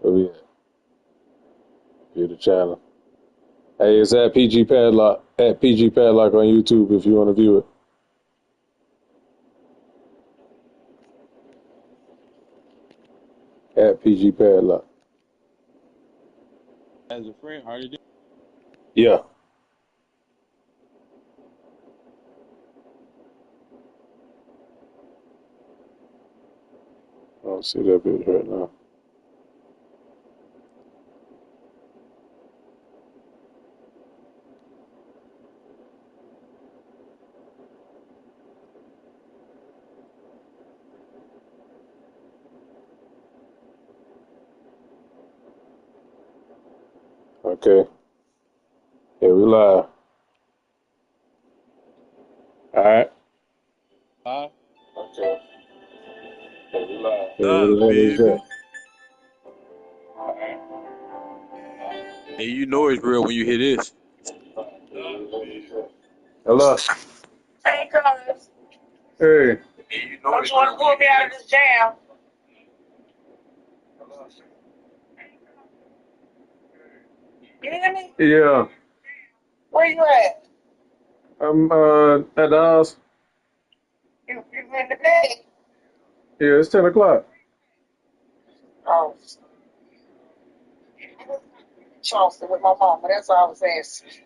Where we at? View the channel. Hey, it's at PG Padlock. At PG Padlock on YouTube if you want to view it. At PG Padlock. As a friend, already did. Yeah. I don't see that bitch right now. Okay. Here we live. Alright. Live? Okay. Here we live. Hey, Live, what the hell is baby. that? And you know it's real when you hear this. Hello. Hey, cuz. Hey. Don't you want to pull me out of this jam? You hear me? Yeah. Where you at? I'm at the house. You in the bed? Yeah, it's 10 o'clock. Oh. Charleston with my mama. That's all I was asking.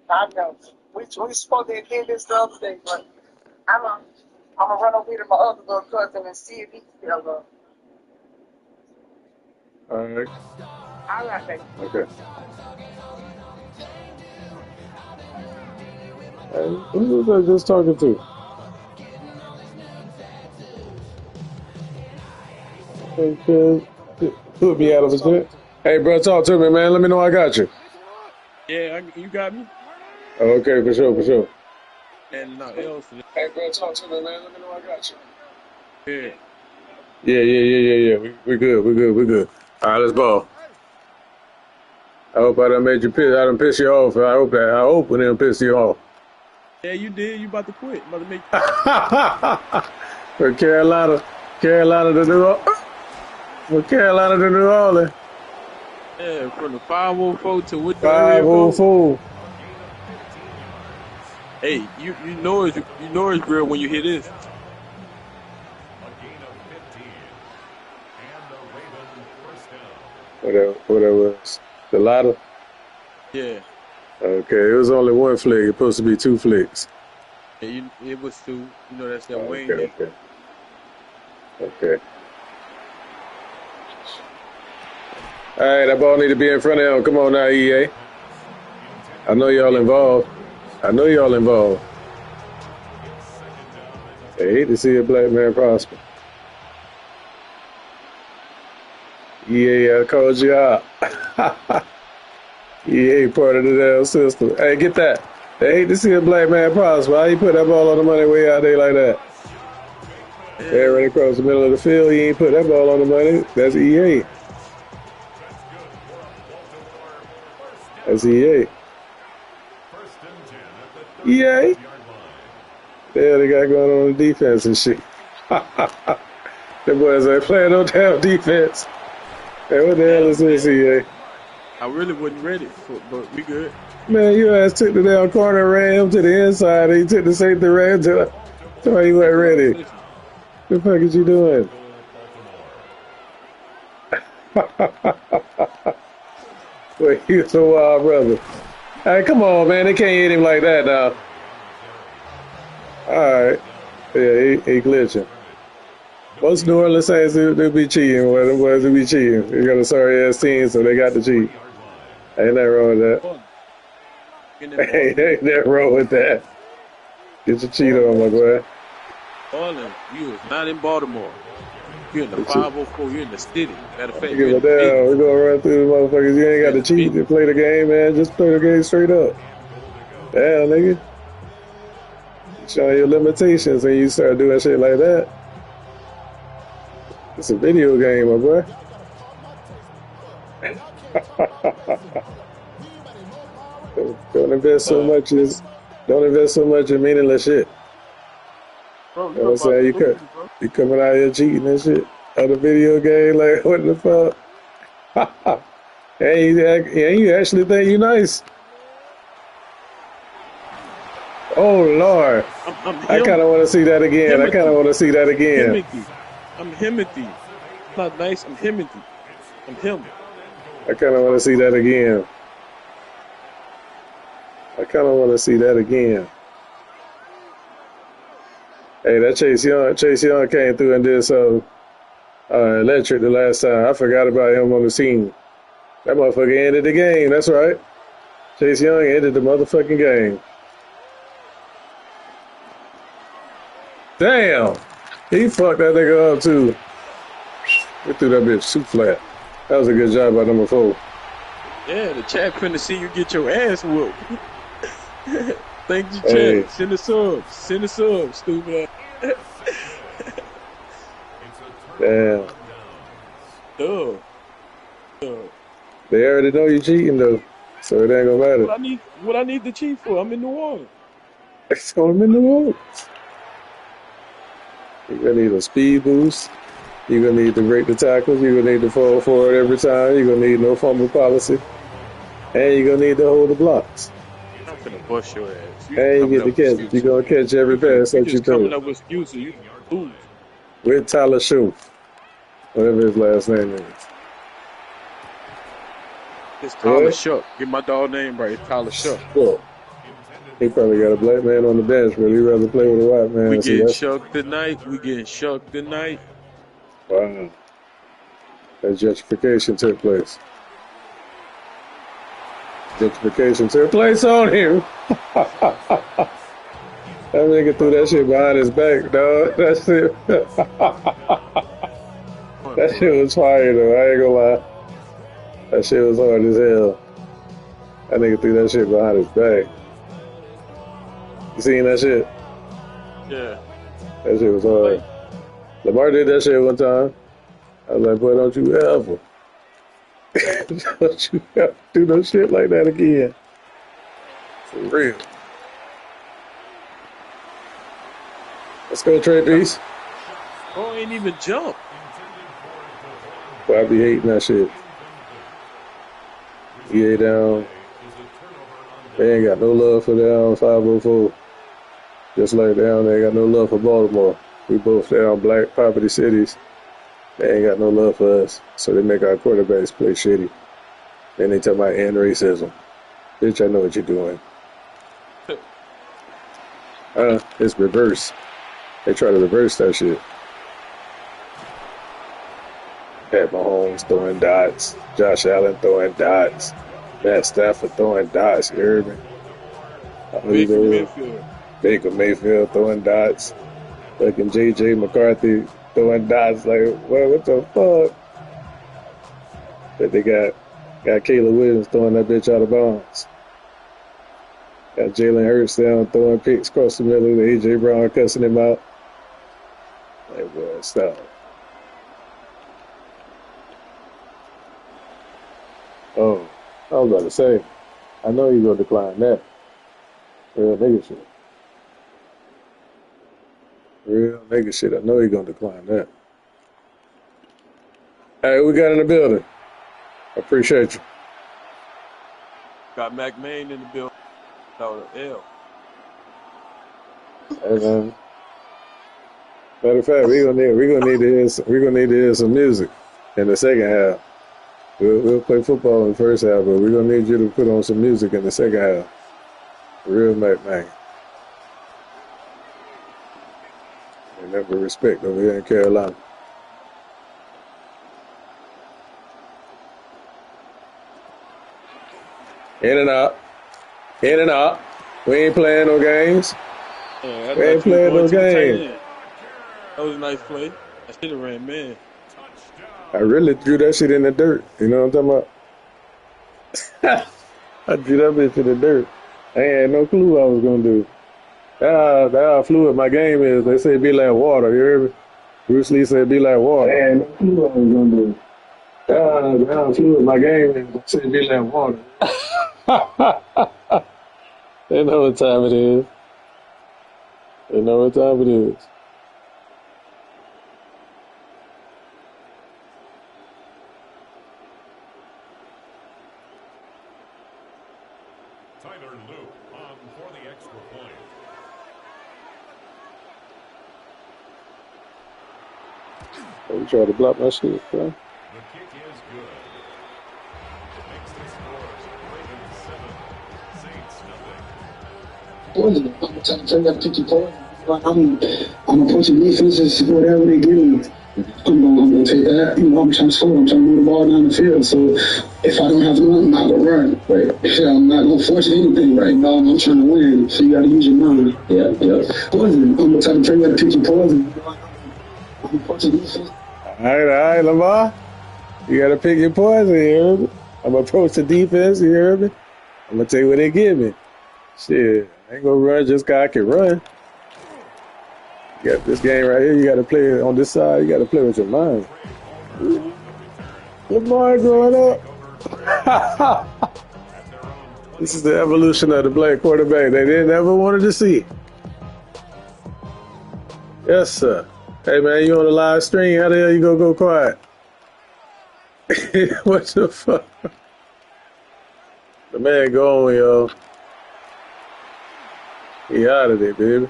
I know. We supposed to have this the other day, but I'm gonna run over here to my other little cousin and see if he's still up. Alright. All right, baby. Okay. Hey, who was I just talking to? Hey, kid. Put me out of a jet. Hey, bro, talk to me, man. Let me know I got you. Yeah, you got me. Oh, okay, for sure, for sure. And nothing else. Hey, bro, talk to me, man. Let me know I got you. Yeah. Yeah. We good. All right, let's ball. I hope I done made you piss. I done piss you off. I hope I didn't piss you off. Yeah, you did. You about to quit. About to make. For Carolina to New Orleans. Yeah, from the 504 to what the 504. Hey, you know it's real when you hear this. Whatever was. The ladder? Yeah. Okay, it was only one flick. It's supposed to be two flicks. Yeah, it was two. You know that's that Wayne hit. Okay. All right, that ball need to be in front of him. Come on now, EA. I know y'all involved. I hate to see a black man prosper. EA, I called you out. EA part of the damn system. Hey, get that. They hate to see a black man prosper. How you put that ball on the money way out there like that? Yeah, right across the middle of the field. He ain't put that ball on the money. That's EA. That's EA. EA? Yeah, they got going on the defense and shit. The boys ain't playing no damn defense. Hey, what the hell is this, EA? I really wasn't ready, but we good. Man, your ass took the damn corner, ran him to the inside, and he took the safety, ran to why you weren't ready. What the fuck is you doing? Well, he's a wild brother. Hey, come on, man. They can't hit him like that now. All right. Yeah, he glitching. Most New Orleans Saints, they'll be cheating. Well, them boys will be cheating. They got a sorry-ass team, so they got to cheat. Ain't nothing wrong with that. Ain't nothing wrong with that. Get your cheat on, my boy. Orleans, you is not in Baltimore. You're in the 504. You're in the city. Matter of fact, Give a damn. We're going to run through the motherfuckers. You ain't got to cheat to play the game, man. Just play the game straight up. Damn, nigga. Showing your limitations and you start doing shit like that. It's a video game, my boy. Don't invest so much in meaningless shit. Bro, You know what I'm saying? You coming out here cheating and shit on a video game, like what the fuck? Hey, you actually think you nice? Oh Lord, I'm I him. kind of want to see that again. I kind of Himothy. want to see that again. Himothy. I'm Himothy. Not nice. I'm Himothy. I'm him. I kind of want to see that again. I kind of want to see that again. Hey, that Chase Young came through and did so electric the last time. I forgot about him on the scene. That motherfucker ended the game. That's right. Chase Young ended the motherfucking game. Damn. He fucked that nigga up too. He threw that bitch too flat. That was a good job by number 4. Yeah, the chat finna see you get your ass whooped. Thank you, Hey, chat. Send a sub. Send a sub, stupid ass. damn. Duh. Duh. They already know you cheating though, so it ain't gonna matter. What I need the chief for? I'm in New Orleans. It's gonna in the road. You're gonna need a speed boost. You're gonna need to break the tackles. You're gonna need to fall forward every time. You're gonna need no fumble policy, and you're gonna need to hold the blocks. I'm finna bust your ass. You And you coming get the up with catch. You're excuses. gonna catch every pass You that you just coming throw. up with excuses. You lose. With Tyler Shoe, whatever his last name is. It's Tyler Yeah, Shuck. Get my dog name right. It's Tyler Shuck. well, he probably got a black man on the bench, but he'd rather play with a white We man. So getting that's shucked tonight. We getting shucked tonight. wow. That gentrification took place. Gentrification took place on him. That nigga threw that shit behind his back, dog. That shit was fire though. I ain't gonna lie. That shit was hard as hell. That nigga threw that shit behind his back. You seen that shit? Yeah. That shit was Like, hard. Lamar did that shit one time. I was like, boy, don't you ever, don't you ever do no shit like that again. For real. Let's go, Trey Piece. bro ain't even jump. Boy, I be hating that shit. EA down. They ain't got no love for down 504. Just like down, they ain't got no love for Baltimore. We both down black property cities. They ain't got no love for us. So they make our quarterbacks play shitty. Then they talk about end racism. Bitch, I know what you're doing. It's reverse. They try to reverse that shit. Pat Mahomes throwing dots. Josh Allen throwing dots. Matt Stafford throwing dots. You heard me? Baker Mayfield. Baker Mayfield throwing dots. Fucking J.J. McCarthy throwing dots. Like, what the fuck? But they got Caleb Williams throwing that bitch out of bounds. Got Jalen Hurts down throwing picks across the middle. A.J. Brown cussing him out. Like, boy, stop. Oh, I was about to say, I know you're going to decline that. Real nigga shit. Real nigga shit. I know you're going to decline that. Hey, we got in the building. I appreciate you. Got Mac Main in the building. No, L. Hey, man. Matter of fact, we're gonna need to hear some music in the second half. We'll play football in the first half, but we're gonna need you to put on some music in the second half. Real Mac man. And never respect over here in Carolina. In and out. In and out. We ain't playing no games. Yeah, I We ain't thought you was playing going no to the tight games. end. That was a nice play. I should have ran man. I really threw that shit in the dirt. You know what I'm talking about? I threw that bitch in the dirt. I ain't had no clue what I was gonna do. That's how fluid my game is. They say be like water. You hear me? Bruce Lee said be like water. I ain't had no clue what I was gonna do. That's how fluid my game is. They say be like water. They know what time it is. They know what time it is. Oh, you try to block my shit, bro. Poison. I'm trying to pick your poison. I'm approaching defenses, whatever they give me. I'm gonna take that. You know, I'm trying to score. I'm trying to move the ball down the field. So if I don't have to run, I'm not gonna run. Right? I'm not gonna force anything right now. I'm trying to win. So you gotta use your mind. Yeah. Poison. I'm the type of player you gotta pick your poison. I'm approaching defense. All right, Lamar. You gotta pick your poison, you heard me? I'm gonna approach the defense, you heard me? I'm gonna take what they give me. Shit, I ain't gonna run just 'cause I can run. You got this game right here, you gotta play it on this side, you gotta play with your mind. Lamar growing up. This is the evolution of the black quarterback they didn't ever wanted to see. Yes, sir. Hey, man, you on the live stream? How the hell you gonna go quiet? What the fuck? The man going, yo. He out of there, baby.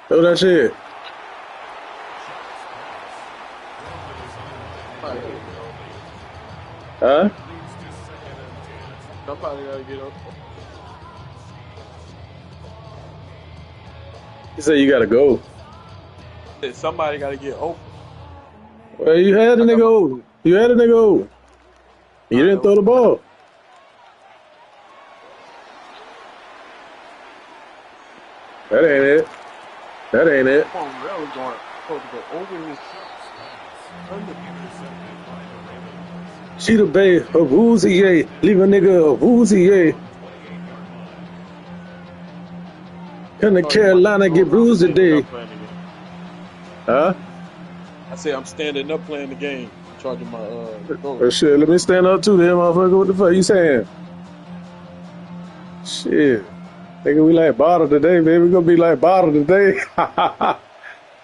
Throw that shit. Huh? Somebody gotta get up. He said you gotta go. Somebody gotta get open. Well, you had the nigga over. You had the nigga over. You didn't throw the ball. That ain't it. That ain't it. Come on, Rel is going supposed to go over his Cheetah Bay, a woozy, yay. Leave a nigga a woozy, yay. Come to Carolina, get bruised today. Huh? I said I'm standing up playing the game. Charging my Oh, shit, let me stand up too then, motherfucker. What the fuck you saying? Shit. Nigga, we like bottle today, baby. We gonna be like bottle today.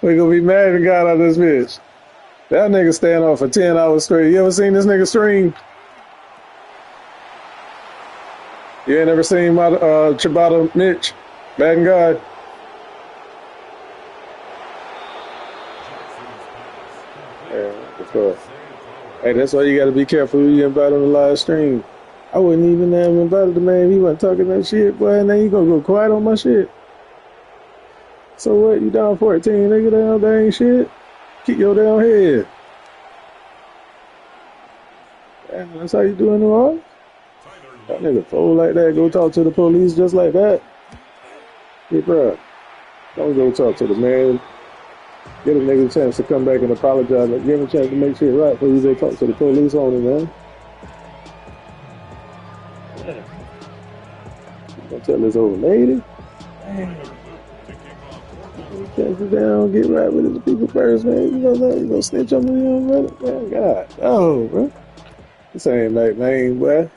We gonna be mad at God on this bitch. That nigga stand on for 10 hours straight. You ever seen this nigga stream? You ain't ever seen my Chibata Mitch? Bad God. Yeah, what the fuck? Hey, that's why you gotta be careful who you invite on the live stream. I wouldn't even have invited the man. He wasn't talking that shit, boy. And then you gonna go quiet on my shit. So what? You down 14, nigga? Down, that ain't shit. Keep your damn head. Damn, that's how you doing the wrong? That nigga fold like that. Go talk to the police just like that. Hey, bro. Don't go talk to the man. Get a nigga a chance to come back and apologize. Give him a chance to make shit right before you go talk to the police on him, man. You gonna tell this old lady? Chance to down, get right with the people first, man. You gonna snitch on me, young brother? Man, God, oh, bro. This ain't like man, boy.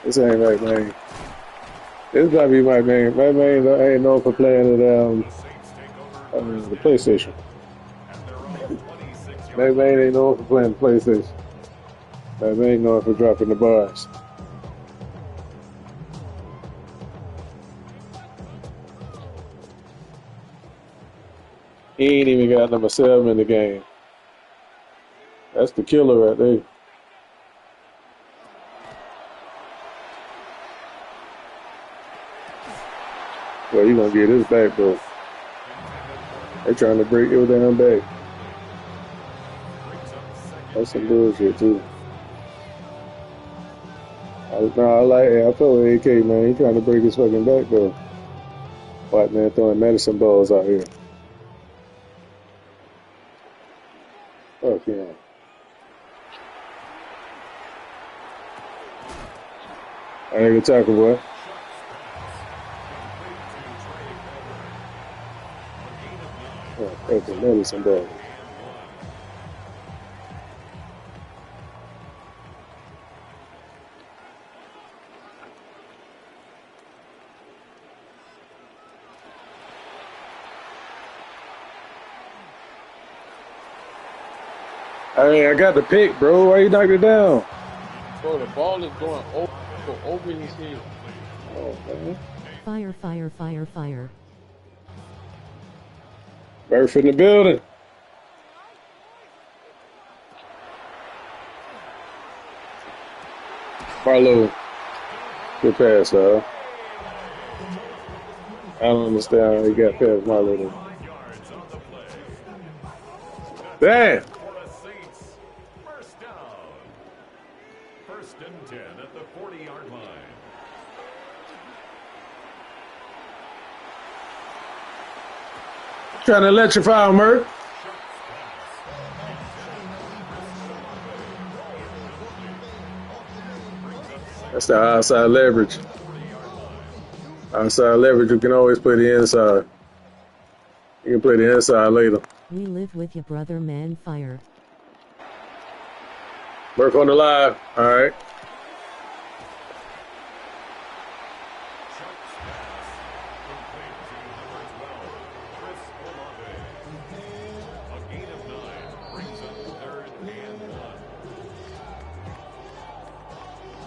This ain't like man. This gotta be my man. My man ain't known for playing the PlayStation. My man ain't known for playing the PlayStation. My man ain't known for dropping the bars. He ain't even got number 7 in the game. That's the killer right there. Well, you gonna get his back, bro. They trying to break your damn back. That's some bullshit too. I like it. I feel with AK, man. He trying to break his fucking back, though. White man throwing medicine balls out here. Fuck yeah. I ain't gonna tackle, boy. Oh, fucking medicine balls. I mean, I got the pick, bro. Why you knocked it down? Bro, the ball is going over his head. Oh, man. Fire, fire, fire, fire. Murf in the building. Marlo. Good pass, dog. I don't understand how he got past Marlo. Damn. First down. First and 10 at the 40-yard line. Trying to electrify him, Murf. That's the outside leverage. Outside leverage, you can always play the inside. You can play the inside later. We live with your brother, man. Fire. Murf on the live. All right.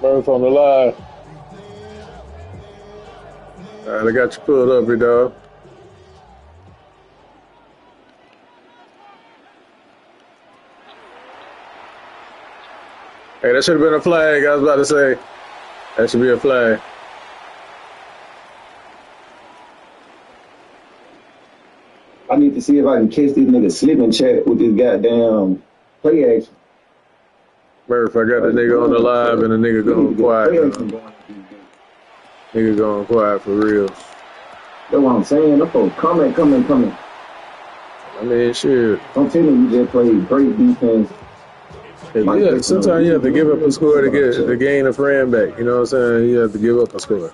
Murf on the live. All right, I got you pulled up here, dog. Hey, that should have been a flag. I was about to say. That should be a flag. I need to see if I can catch these niggas slipping chat with this goddamn play action. Murf, I got the nigga on the live and the nigga going quiet. Nigga going quiet for real. That's what I'm saying. Them folks coming. I mean, shit. I'm telling you, just played great defense. Yeah, sometimes you have to give up a score to gain a friend back. You know what I'm saying? You have to give up a score.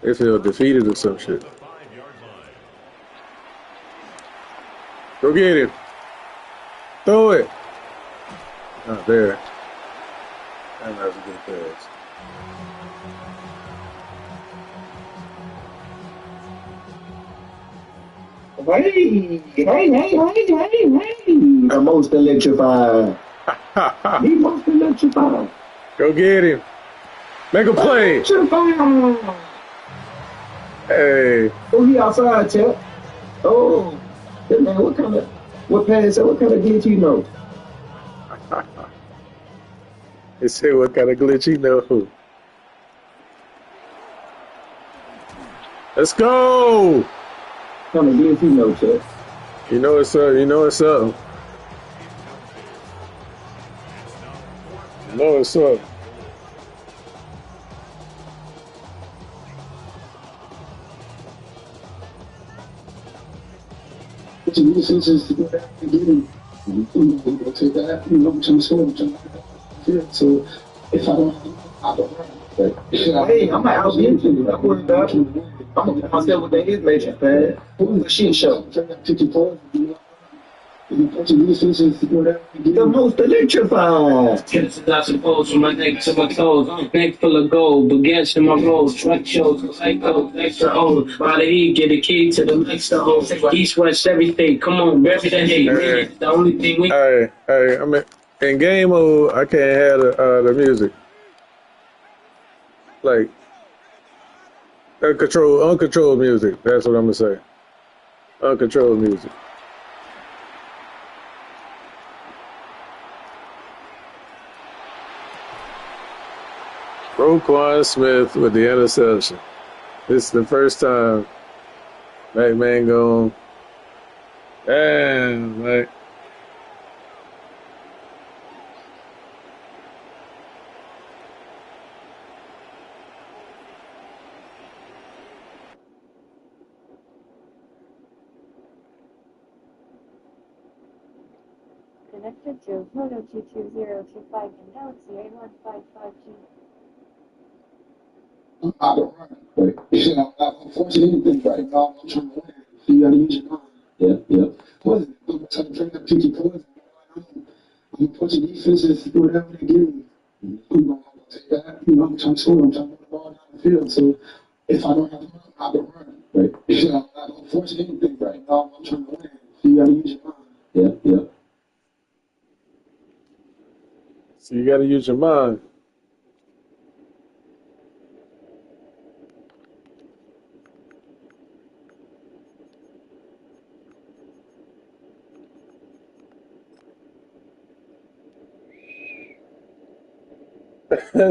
They feel defeated or some shit. Go get him. Throw it. Not there. That was a good pass. Hey. The most electrified. The most electrified. Go get him. Make a play. Electrified. Hey. Oh, he outside, Chip. Oh. Hey, man, what kind of glitch you know? They say what kind of glitch you know. Let's go. What kind of glitch you know, Chip? You know it's up. You know it's up. You know it's up. It's a new census to go down and get him. We'll take that. I'm trying to score. So if I don't, I don't run. But Hey, I'm out here. I'm going to I'm myself with the his major, man. Who's the shit show? The most electrified. Kisses I suppose from my neck to my toes. Neck full of gold, baguettes in my rolls. Truck shows, psycho, extra old. By the E, get a key to the next hole. East, west, everything. Come on, bury the hate. The only thing we. Hey, I mean, in game mode, I can't have the music. Like, uncontrolled music. That's what I'm gonna say. Uncontrolled music. Roquan Smith with the interception. This is the first time McMahon gone. Damn, like. Connected to Moto 22025 and Galaxy A155G. I don't run. But I'm forcing anything right now. I'm trying to win. So you gotta use your mind. Yeah. What is it? I'm trying to bring up 50 points. I'm punching defenses, whatever they give me. I'm gonna take that. I'm trying to score. I'm trying to put the ball down the field. So if I don't have the run, I don't run. Right. I'm not forcing anything right now. I'm trying to win. So you gotta use your mind. Yeah. So you got to use your mind.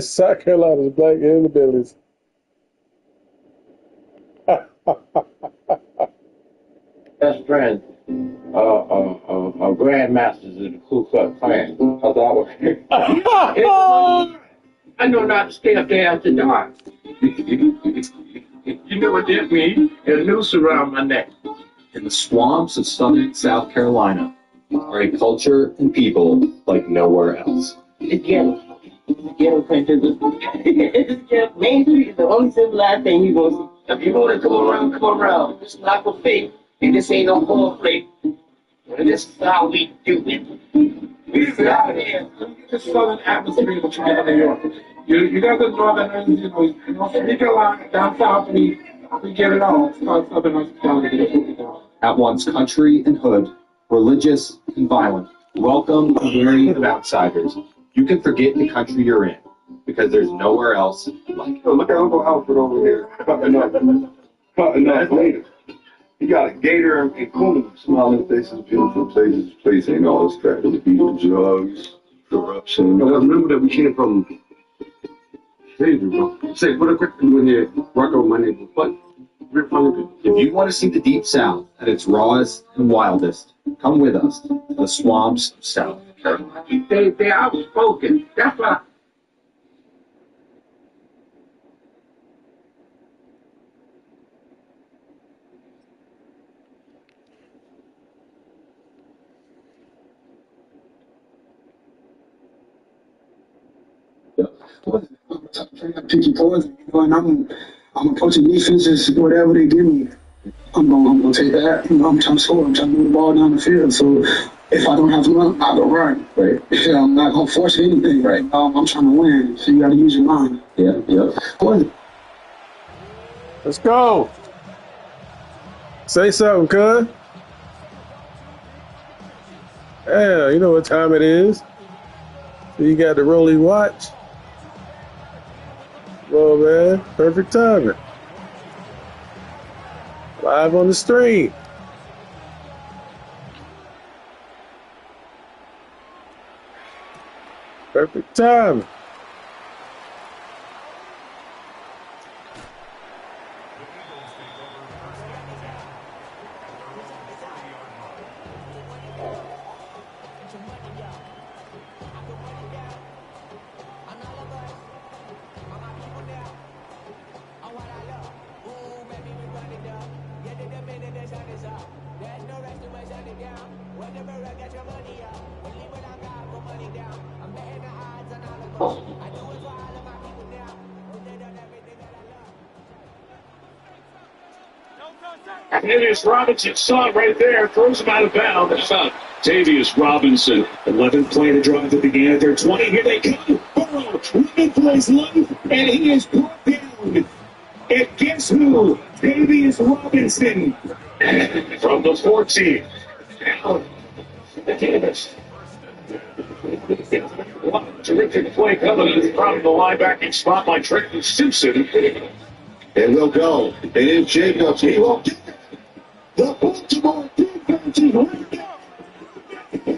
South Carolina's black hillbillies. Best friend, grandmasters of the Ku Klux Klan. I know not to stay up there after dark. You know what that means? A noose around my neck. In the swamps of southern South Carolina are a culture and people like nowhere else. The ghetto. The ghetto country. Main Street is the only civilized thing you're going to see. If you want to come around. This is not for fake. And this ain't no whole plate. And this is how we do it. We're out here. The southern atmosphere of New York. You got the northerners, speak a lot. Down south, we get it all. Southern hospitality. At once country and hood, religious and violent, welcome and wary of outsiders. You can forget the country you're in, because there's nowhere else like it. Look at Uncle Alfred over here, cutting up later. He got a gator and coon, smiling faces, beautiful places. Place ain't all this crap. Drugs, corruption. Remember that we came from slavery, bro. Say, put a quick thing in here, work on my neighbor. But we're funny. If you want to see the Deep South at its rawest and wildest, come with us to the swamps of South Carolina. They outspoken. That's why. Picky poison, and I'm approaching defenses, whatever they give me, I'm gonna take that. I'm trying to score. I'm trying to move the ball down the field. So if I don't have to run, I'll go run. Right. Yeah, I'm not gonna force anything. Right. I'm trying to win. So you got to use your mind. Yeah. Poison. Let's go. Say something, cuz. Yeah, you know what time it is. So you got the rolling watch. Well, man, perfect timing. Live on the stream. Perfect timing. Davius Robinson saw it right there, throws him out of bounds. Davius Robinson, 11th play to drive that began at their 20. Here they come. Burrow, running for his life, and he is brought down. And guess who? Davius Robinson from the 14. Down the Davis. Terrific play coming from the linebacking spot by Trenton Simpson. And we'll go. And if Jacobs, he won't get it. The Baltimore defense is right.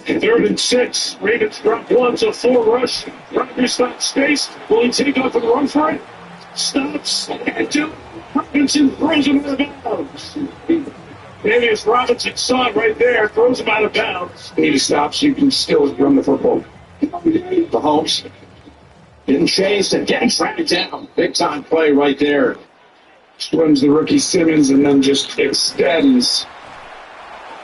3rd and 6. Ravens drop one to 4 rush. Rodgers stops space. Will he take off and run for it? Stops. And two. Robinson throws him out of bounds. Davius Robinson saw it right there. Throws him out of bounds. He stops. You can still run the football. Mahomes didn't chase and getting tracked down. Big time play right there. Swims the rookie Simmons and then just extends.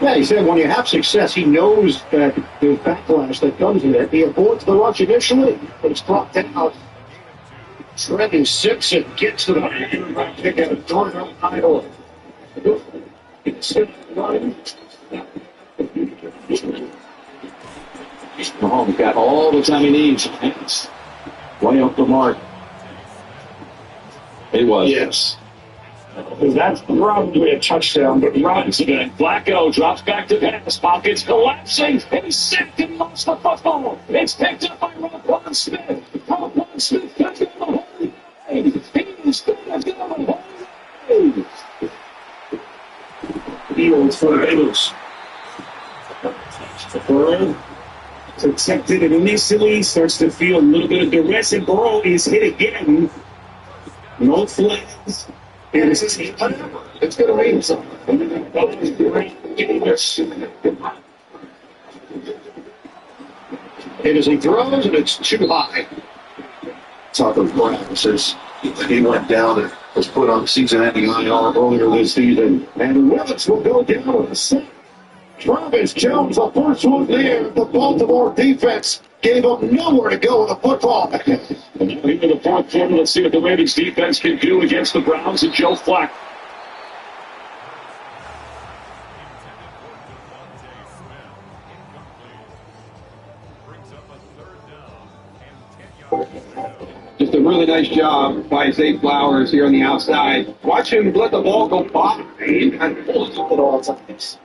Yeah, he said when you have success, he knows that there's backlash that comes with it. He avoids the rush initially, but it's dropped out. Trenton Simpson gets to the pick at a Georgia idol. Mahomes got all the time he needs. It's way up the mark. It was. Yes. That's probably a touchdown, but Robinson and Flacco drops back to pass. Pockets collapsing. And he's sacked and lost the football. It's picked up by Roquan Smith. Roquan Smith comes down the whole way. He's going down the whole way. Fields for the Bengals. Burrow Protected and initially starts to feel a little bit of duress, and Burrow is hit again. No flags. And it's going to mean something. And as he throws, and it's too high. Tucker Brown says he went down and was put on season-ending IR earlier this season. And Willis will go down with a set. Travis Jones, the first one there. The Baltimore defense gave up nowhere to go with the football. And now into the fourth quarter, let's see what the Ravens defense can do against the Browns and Joe Flacco. Just a really nice job by Zay Flowers here on the outside. Watch him let the ball go by and pulls it at all times.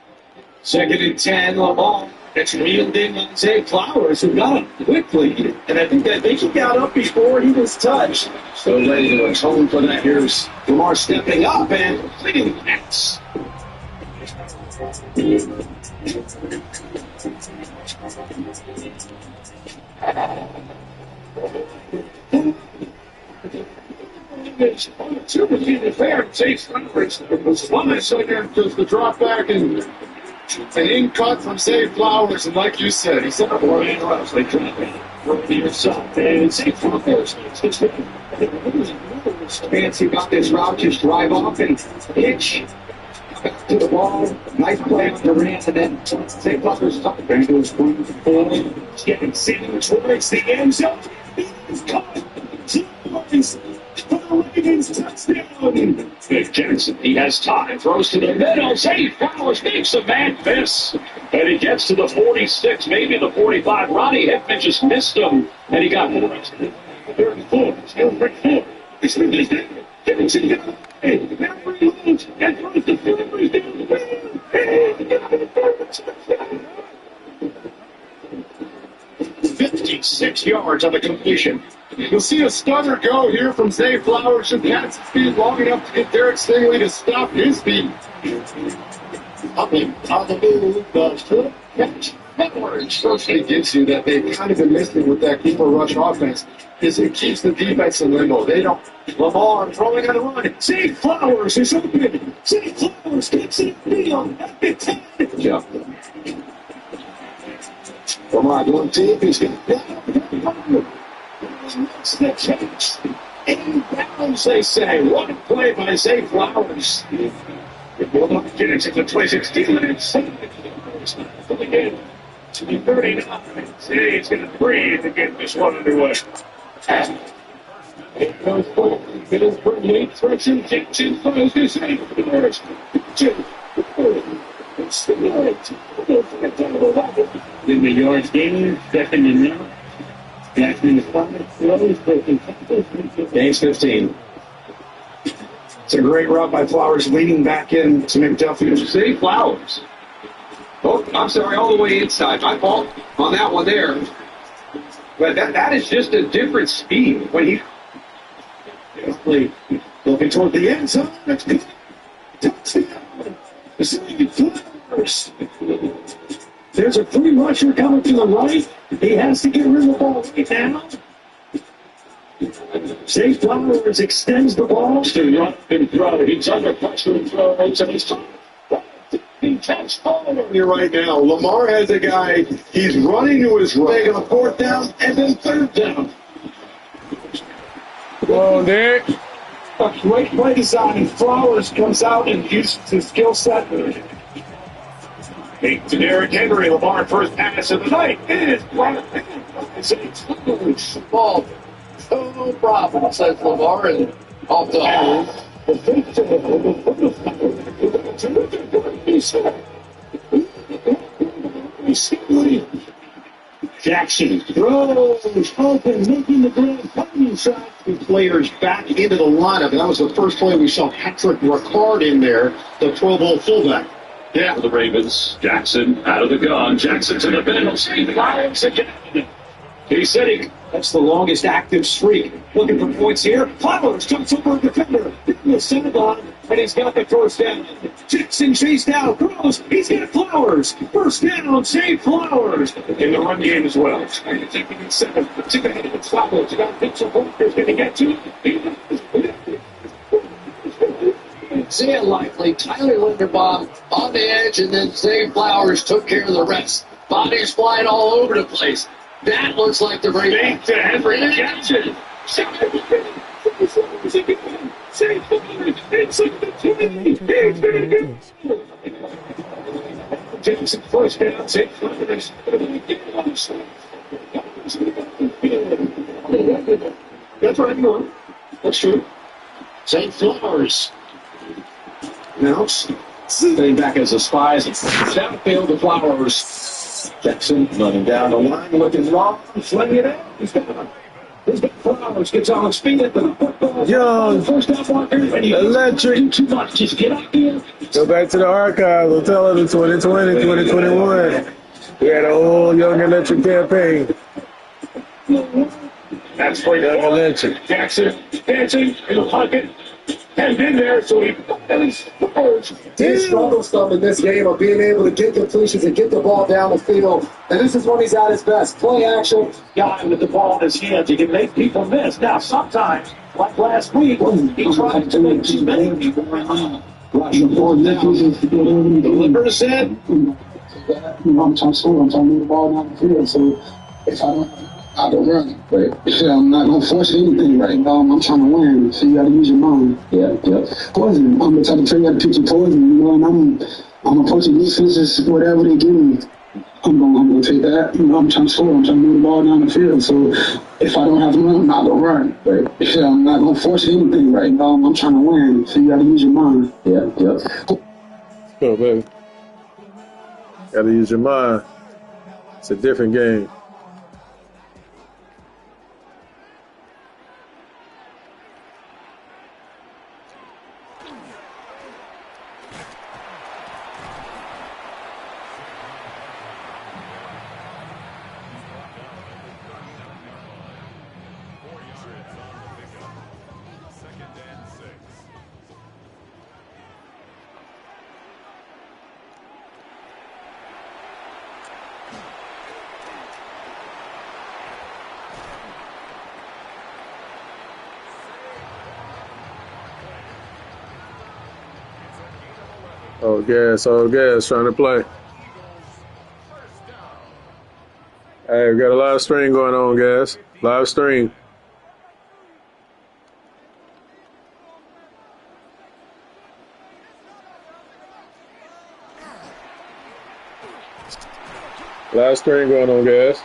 Second and 10, Lamar. It's reeled in on Zay Flowers, who got up quickly. And I think he got up before he was touched. So ready to atone for that. Here's Lamar stepping up and completing the pass. Super King fair, Zay Flowers was flying, so there goes the drop back and an in cut from Zay Flowers, and like you said, he said 4 man rush. They drop it from the inside, and Zay Flowers Fancy about this route, just drive off and pitch back to the ball. Nice play on Durant, and then Zay Flowers top. Bengals moving the ball, getting sandwich towards the end zone. He's caught. For the Ravens touchdown. Big Jackson, he has time, throws to the middle. Zay Flowers makes a man miss. And he gets to the 46, maybe the 45. Ronnie Hickman just missed him, and he got more. 34, still Rick Ford. He's down. Giving to the guy. Now reloads and throws the Flowers down the field. 56 yards on the completion. You'll see a stunner go here from Zay Flowers and pass his speed long enough to get Derek Stingley to stop his feet. Up on the move, the catch. First thing gets you that they've kind of been missing with that keeper rush offense is it keeps the defense in limbo. They don't. Lamar throwing on the run. Zay Flowers is open. Zay Flowers gets it field at the 10. Yeah. Lamar going deep. He's going to makes the catch. Inbounds, they say. What a play by Zay Flowers. Hold on, Jennings at the 16 minutes. Again, to the 39. Zay is going to breathe to get this one underway. It goes forward. Middlesbrough lead. Throws kicks in. Throws to Zay Flowers. In the yards gain, second and now. Jackson in the pocket, throws, gains 15. It's a great route by Flowers, leading back in to McDuffie. Zay Flowers. Oh, I'm sorry, all the way inside. My fault on that one there. But that is just a different speed when he. Looking toward the end zone. It's good. Touchdown. Zay Flowers. There's a free rusher coming to the right. He has to get rid of the ball right now. Zay Flowers extends the ball to run and throw. He's under pressure and throws, and he's trying to catch ball here right now. Lamar has a guy. He's running to his right on a fourth down and then third down. Come on, Derek. A great play design. Flowers comes out and uses his skill set. Big to Derrick Henry. Lamar first pass of the night is brought ball. No problem, says Lamar, and off the hole. Jackson throws open, making the grand punting shot. Players back into the lineup. That was the first play we saw Patrick Ricard in there, the Pro Bowl fullback. Yeah, for the Ravens. Jackson out of the gun. Jackson to the middle. Flowers again. He's sitting. That's the longest active streak. Looking for points here. Flowers jumps over the defender. The center line. and he's got the first down. Jackson chased out, throws, he's got Flowers. First down, save Flowers. In the run game as well. Taking it 7, 2 ahead of Flowers. You got Vincent Walker's going to get to it. See it likely. Tyler Linderbaum on the edge, and then Zay Flowers took care of the rest. Bodies flying all over the place. That looks like the break. Fake to Henry Jackson. Jackson first down. Zay Flowers. That's right, you know. That's true. Zay Flowers. Now, staying back as a spies. Downfield to Flowers. Jackson running down the line, looking long, slinging it out. He's got Flowers, gets on speed at the football. Young, first down marker. electric. Too much. Just get up here. Go back to the archives. We'll tell them 2020, 2021. We had a whole Young Electric campaign. That's for Young Electric. Jackson dancing in the pocket. Hadn't been there, so he struggles some in this game of being able to get completions and get the ball down the field. And this is when he's at his best. Play action. Guy with the ball in his hands. He can make people miss. Now, sometimes, like last week, he tried to make too many people run. The Lippers said, I'm trying to score. I'm trying to move the ball down the field. So if I don't run. But yeah, I'm not gonna force anything right now. I'm trying to win. So you gotta use your mind. Yeah. Poison. I'm the type of player you gotta pick your poison, you know, and I'm approaching defenses, whatever they give me. I'm gonna take that. You know, I'm trying to score. I'm trying to move the ball down the field. So if I don't have to run, I'm not gonna run. But yeah, I'm not gonna force anything right now. I'm trying to win. So you gotta use your mind. Yeah. Go, baby. Gotta use your mind. It's a different game. Oh, gas, trying to play. Hey, we got a live stream going on, guys. Live stream. Live stream going on, guys.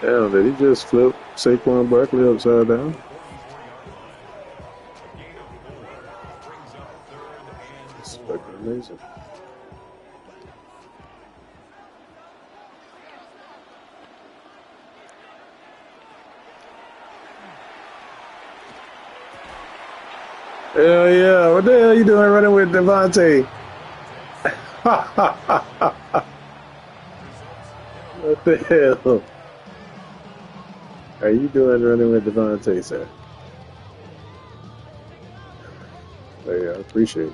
Damn, did he just flip Saquon Barkley upside down? That's fucking amazing. Hell yeah, what the hell you doing running with Devontae? What the hell are you doing running with Devontae, sir? Oh, yeah, I appreciate it.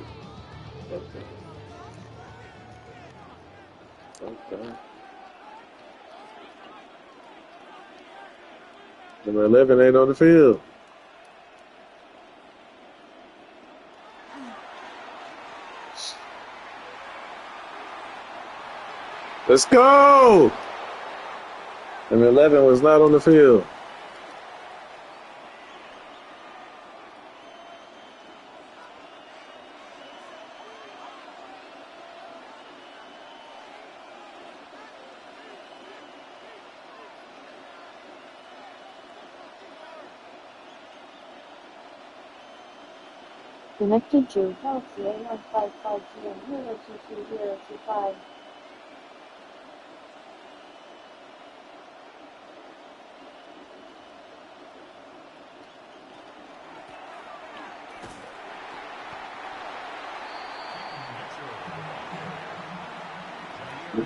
Okay. Number 11 ain't on the field. Let's go! Number 11 was not on the field. Connected to Healthy 8155 0222025.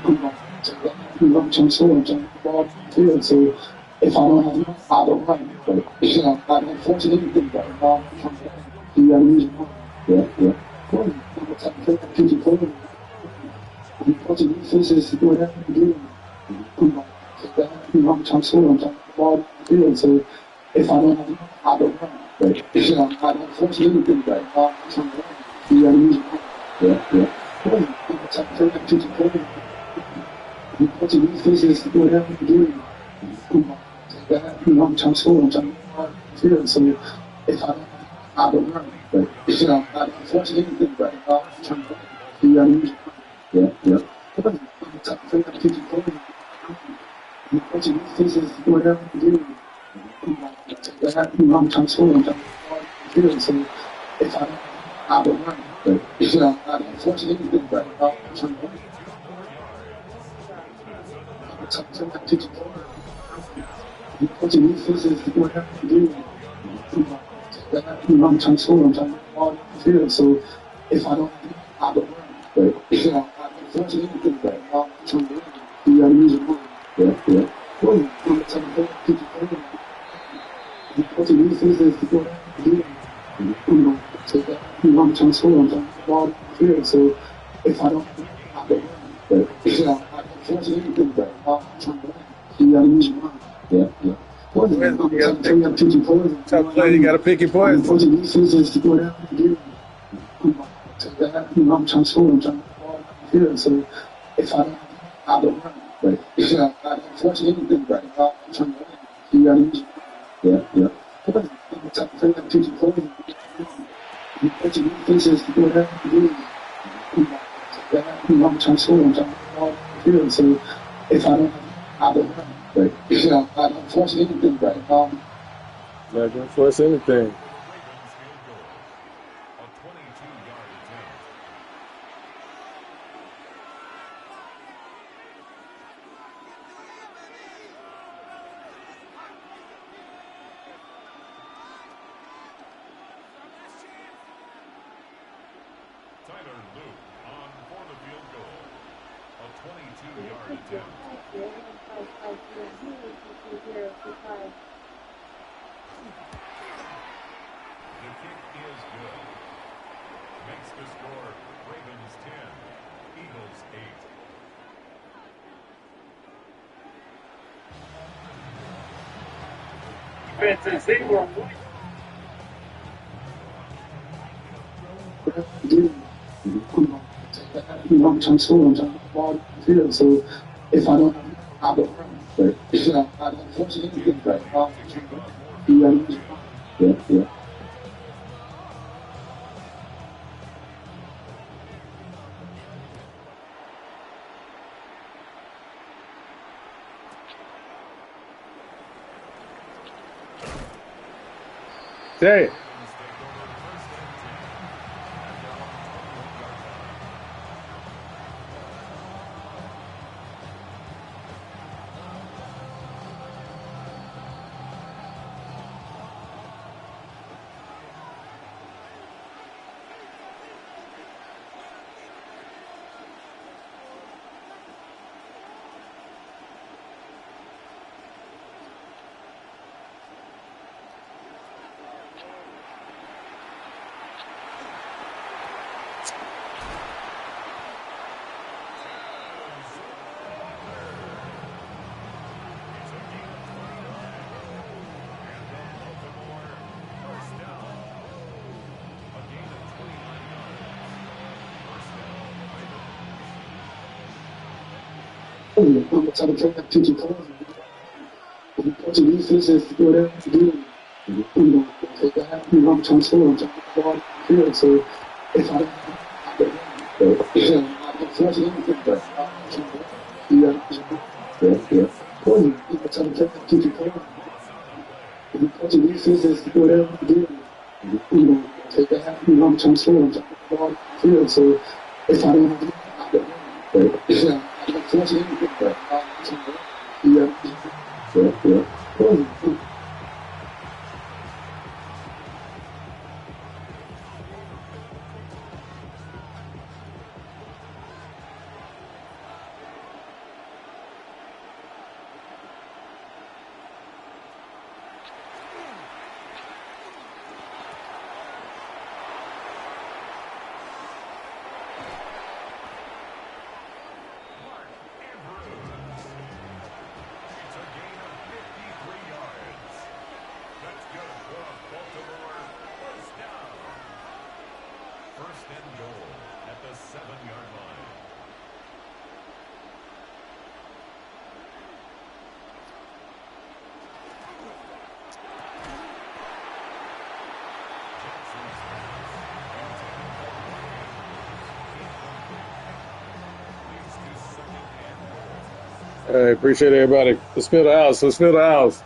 I'm trying to score, I'm trying to get the ball down the field. So if I don't have enough, I don't run. But I'm unfortunate anything right now. You gotta use your mind. Yeah. I'm the type of player that keeps you playing. Unfortunate defenses do whatever they do. I'm trying to score, I'm trying to get the ball down the field. So if I don't have enough, I don't run. But I'm unfortunate anything right now. I'm trying to run. You gotta use your mind. Yeah. I'm the type of player that keeps you playing. Unfortunate defenses do whatever they do. I'm trying to score, I'm trying to get the ball down the field. So if I don't have enough, I don't run. But I'm unfortunate anything right now. I'm trying to run. You gotta use your mind. Yeah. I'm the type of player that keeps you playing. Unfortunate defenses do whatever they do. I'm trying to score, I'm trying to get the ball down the field. So if I don't have enough, I don't run. But I'm unfortunate anything right now. I'm trying to run. I'm the type of player that keeps you playing. Unfortunate defenses do whatever they do. I'm trying to score, I'm trying to get the ball down the field. So if I don't have enough, I don't run. But I'm unfortunate anything right now. I'm trying to run. You gotta use your mind. Yeah. I'm the type of player that keeps you playing. Unfortunate defenses do whatever they do. I'm trying to score, I'm trying to get the ball down the field. So if I don't have enough, I don't run. But I'm unfortunate anything right now. I'm trying to run. You gotta use your mind. Yeah. I'm the type of player that keeps you playing. Top player, you gotta pick your poison. Unfortunate defenses do whatever they do. I'm trying to score, I'm trying to get the ball down the field. So if I don't have enough, I don't run. But I'm unfortunate anything right now. I'm trying to run. You gotta use your mind. Yeah. I'm the type of player that keeps you playing. Unfortunate defenses do whatever they do. I'm trying to score, I'm trying to get the ball down the field. So if I don't have enough, I don't run. But I'm unfortunate anything right now. Not gonna force anything. Tyler Luke on for the field goal. A 22-yard attempt. The kick is good. Makes the score Ravens 10, Eagles 8. Defenses, they were white. I'm trying to score, I'm trying to get the ball down the field. So if I don't have enough, I don't run. But I'm unfortunate anything right now. I'm trying to run. You gotta use your mind. Yeah. Say. I'm the type of player that keeps you playing. Unfortunate defenses do whatever they do. I'm trying to score, I'm trying to get the ball down the field. So if I don't have enough, I don't run. I'm unfortunate anything right now. I'm trying to run. You gotta use your mind. Yeah. I'm the type of player that keeps you playing. Unfortunate defenses do whatever they do. I'm trying to score, I'm trying to get the ball down the field. So if I don't have enough, I don't run. I'm unfortunate anything right now. I'm trying to run. You gotta use your mind. Yeah. All right, appreciate everybody. Let's fill the house. Let's fill the house.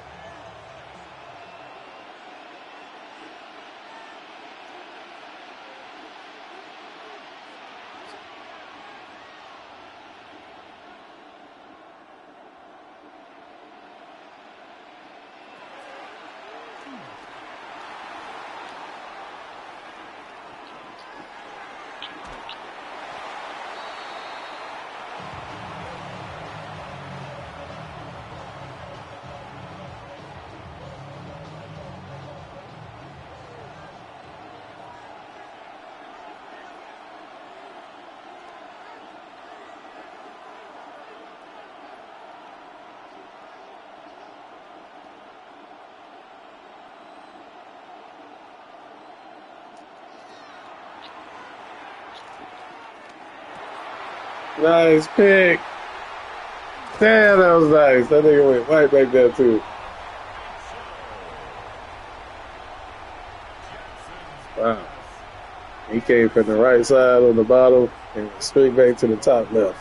Nice pick. Damn, that was nice. That nigga went right back there, too. Wow. He came from the right side on the bottom and straight back to the top left.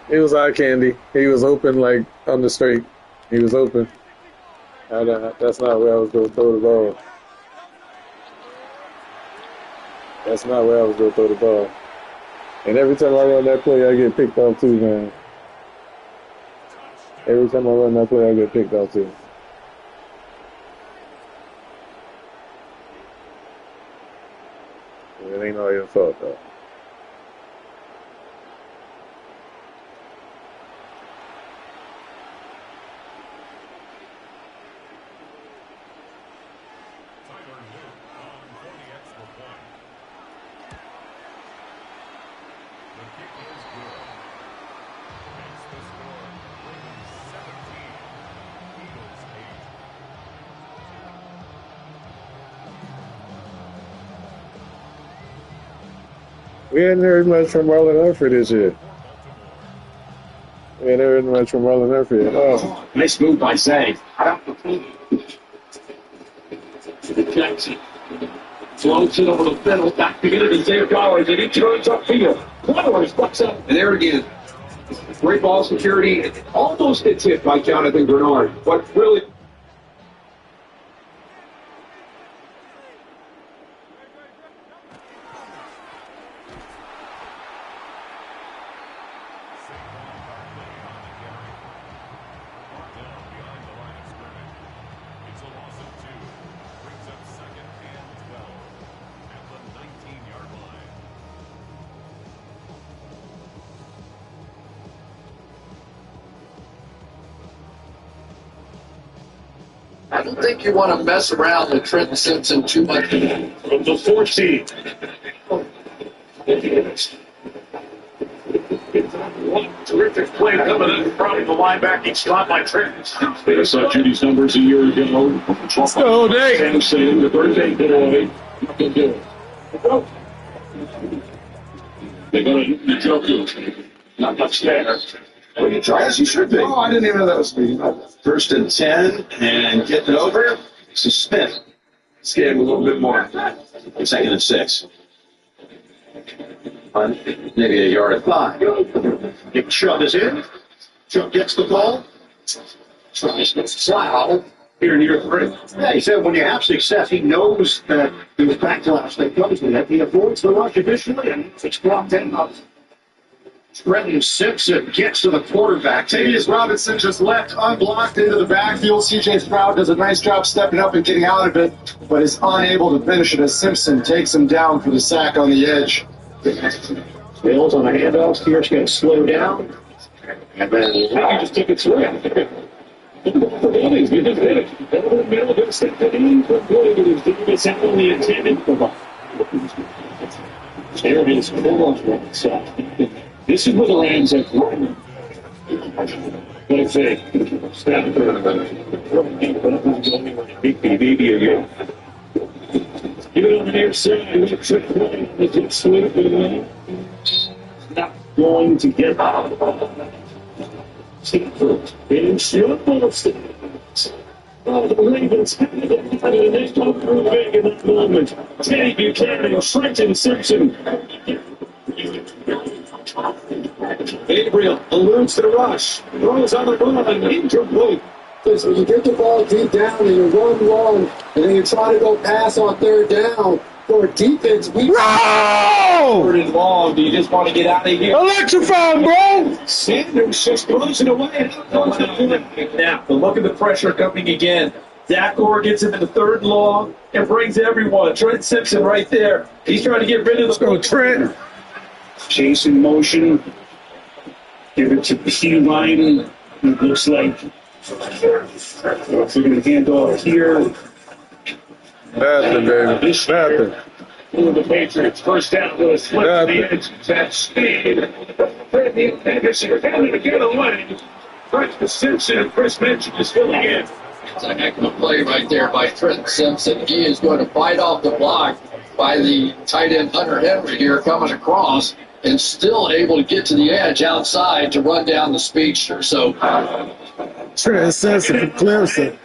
It was eye candy. He was open like on the straight. He was open. That's not where I was going to throw the ball. That's not where I was going to throw the ball. And every time I run that play, I get picked off too, man. Every time I run that play, I get picked off too. It ain't all your fault, though. We hadn't heard much from Marlon Humphrey this year. We hadn't heard much from Marlon Humphrey at all. Nice move by Zay. Jackson floats it over the middle, back to get it to Zay Flowers, and he turns upfield. Flowers bucks up. And there again, great ball security. Almost gets hit by Jonathan Bernard. But really, I don't think you want to mess around with Trenton Simpson too much. From the 14. Terrific play coming in front of the linebacking slot by Trenton. They saw Judy's numbers a year ago. Let's go, Dave. Sampson, the birthday boy. Nothing good. They're going to jump you. Not much there. Well, you try as you should be. Oh, I didn't even know that was speed. First and 10, and getting it over. It's a spin. Let's get him a little bit more. Second and 6. Maybe a yard at 5. Nick Chubb is in. Chubb gets the ball. Tries to plow here near 3. Yeah, he said when you have success, he knows that there's backlash that comes with it. He avoids the rush initially, and it's blocked out. Trenton Simpson gets to the quarterback. Tavius Robinson just left unblocked into the backfield. C.J. Stroud does a nice job stepping up and getting out of it, but is unable to finish it as Simpson takes him down for the sack on the edge. Bills on a handoff. Here's going to slow down. And then he just took it through. He's going to hit it. Over the middle, going to step it in. It's only intended for the there it is. This is where the Rams have won. What I say? Maybe again. Give it on the near side. Trick play. It's sweet. Not going to get out. Stanford. And Stanford. Oh, the Ravens have it, and they come through big in that moment. Teddy Buchanan, Trenton Simpson. Gabriel eludes the rush. Throws on the ball and incomplete. Because when you get the ball deep down and you run long, and then you try to go pass on third down, for defense, we Third and long. Do you just want to get out of here? Electrify him, bro! Sanders just throws it away. Now, look at the pressure coming again. Dak Orr gets him in the third and long and brings everyone. Trent Simpson right there. He's trying to get rid of the. Let's go, Trent. Chasing motion. Give it to P. Ryan. It looks like we're going to hand off here. Nothing, baby. Nothing. For the Patriots, first down with a slip to the edge. That speed. Brittany Anderson handed to get away. Trent Simpson and Chris Mitchell is filling in. It's a heck of a play right there by Trent Simpson. He is going to fight off the block by the tight end Hunter Henry here coming across and still able to get to the edge outside to run down the speedster. So Trent Simpson from Clemson.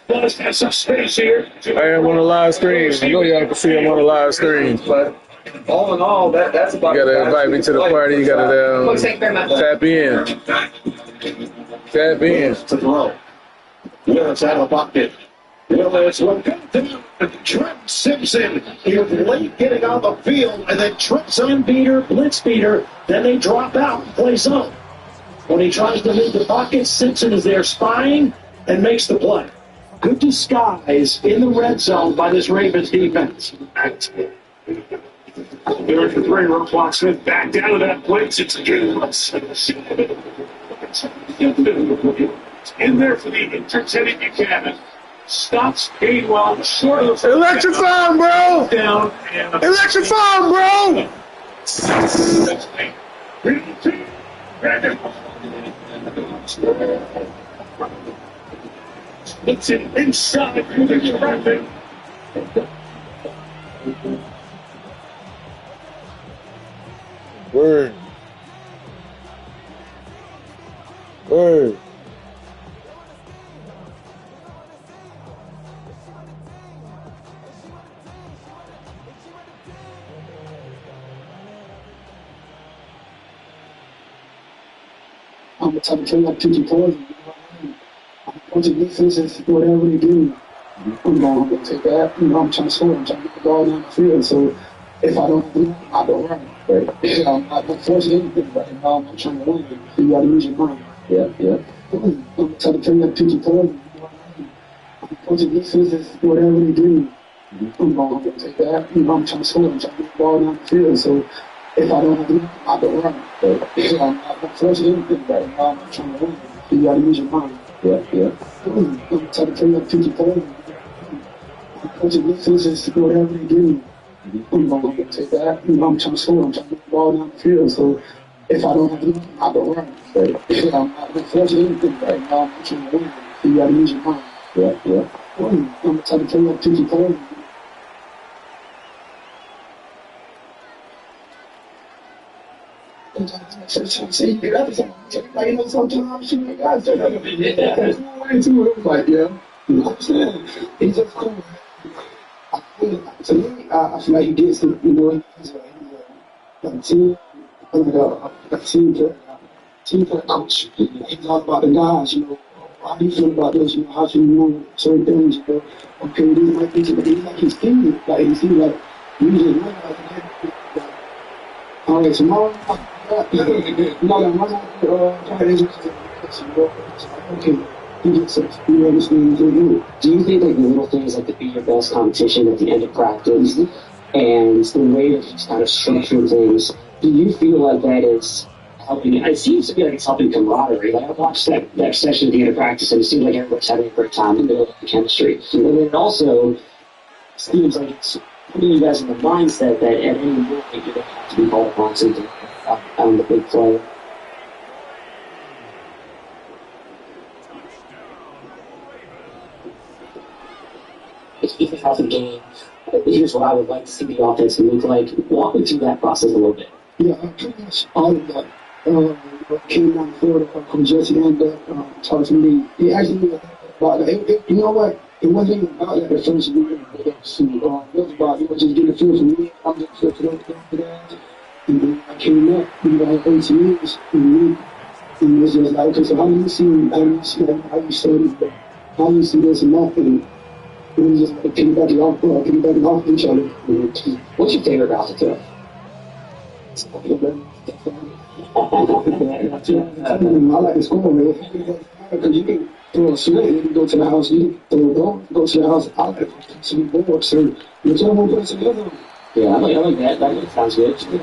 Does have some space here. I am on the live stream. I know y'all can see him on the live stream. But all in all, that's about. You gotta invite me to the party. You gotta tap in. Tap in. To throw. Willis out of the pocket. Willis will come down. Trent Simpson is late getting on the field, and then Trent's unbeater, blitz beater. Then they drop out and play zone. When he tries to leave the pocket, Simpson is there spying and makes the play. Good disguise in the red zone by this Ravens defense. Third for three, Roquan Smith back down to that blitz. It's in there for the entertaining Buchanan. Stops Gainwell short of the Electrify him, bro! Down Electrify him, bro! It's an inside through the traffic. Word. Word. I'm the type of player like Tiki Poison. I'm going to defenses, whatever they do, I'm going to take that. You know, I'm trying to score. I'm trying to get the ball down the field. So if I don't do it, I don't run. But I'm not going to force anything right now. I'm trying to win. You got to use your mind. Yeah. I'm the type of player like Tiki Poison. I'm going to defenses, whatever they do, I'm going to take that. You know, I'm trying to score. I'm trying to get the ball down the field. So if I don't do it, I don't run. But I'm not going to force anything right now. I'm trying to win. You got to use your mind. Yeah. I'm the type of player like Tiki Poison. I'm going to defenses, whatever they do, I'm going to take that. You know, I'm trying to score. I'm trying to get the ball down the field. So if I don't do it, I don't run. But I'm not going to force anything right now. I'm trying to win. You got to use your mind. Yeah. I'm the type of player like Tiki Poison. Sometimes you get up and like, you know, sometimes you guys are like, yeah, you understand? He's just cool. To me, I feel like he gets it, you know, he's a team player coach. He's all about the guys, you know. How do you feel about this? You know, how should you know certain things, you know? Okay, these might be like his team, like he seems like usually like tomorrow. Okay. Do you think like the little things like the Be Your Best competition at the end of practice and the way that he's kind of structuring things, do you feel like that is helping? It seems to be like it's helping camaraderie. Like I watched that session at the end of practice and it seemed like everyone's having a great time in the middle of the chemistry. And then it also seems like it's putting you guys in the mindset that at any moment you're going to have to be called upon something on the big play. Even how the game, here's what I would like to see the offense look like. Walk me through that process a little bit. Yeah, pretty much all of that came on Florida from Jesse and talked to me. He actually knew about that. You know what? It wasn't even about that at first. It was about, just getting a feel for me. I'm just feel for those guys. And I came up, at 18 years, and it's just like, okay, so how do you see, like, how you study, how you see this and that, and it was just like piggybacking off each other. What's your favorite about the tour? I like to score, man. Because you can throw a swing, you can go to the house, you can throw a ball, go to the house, I like to see boards, so whichever one puts together. Yeah, I like that. That sounds good. Did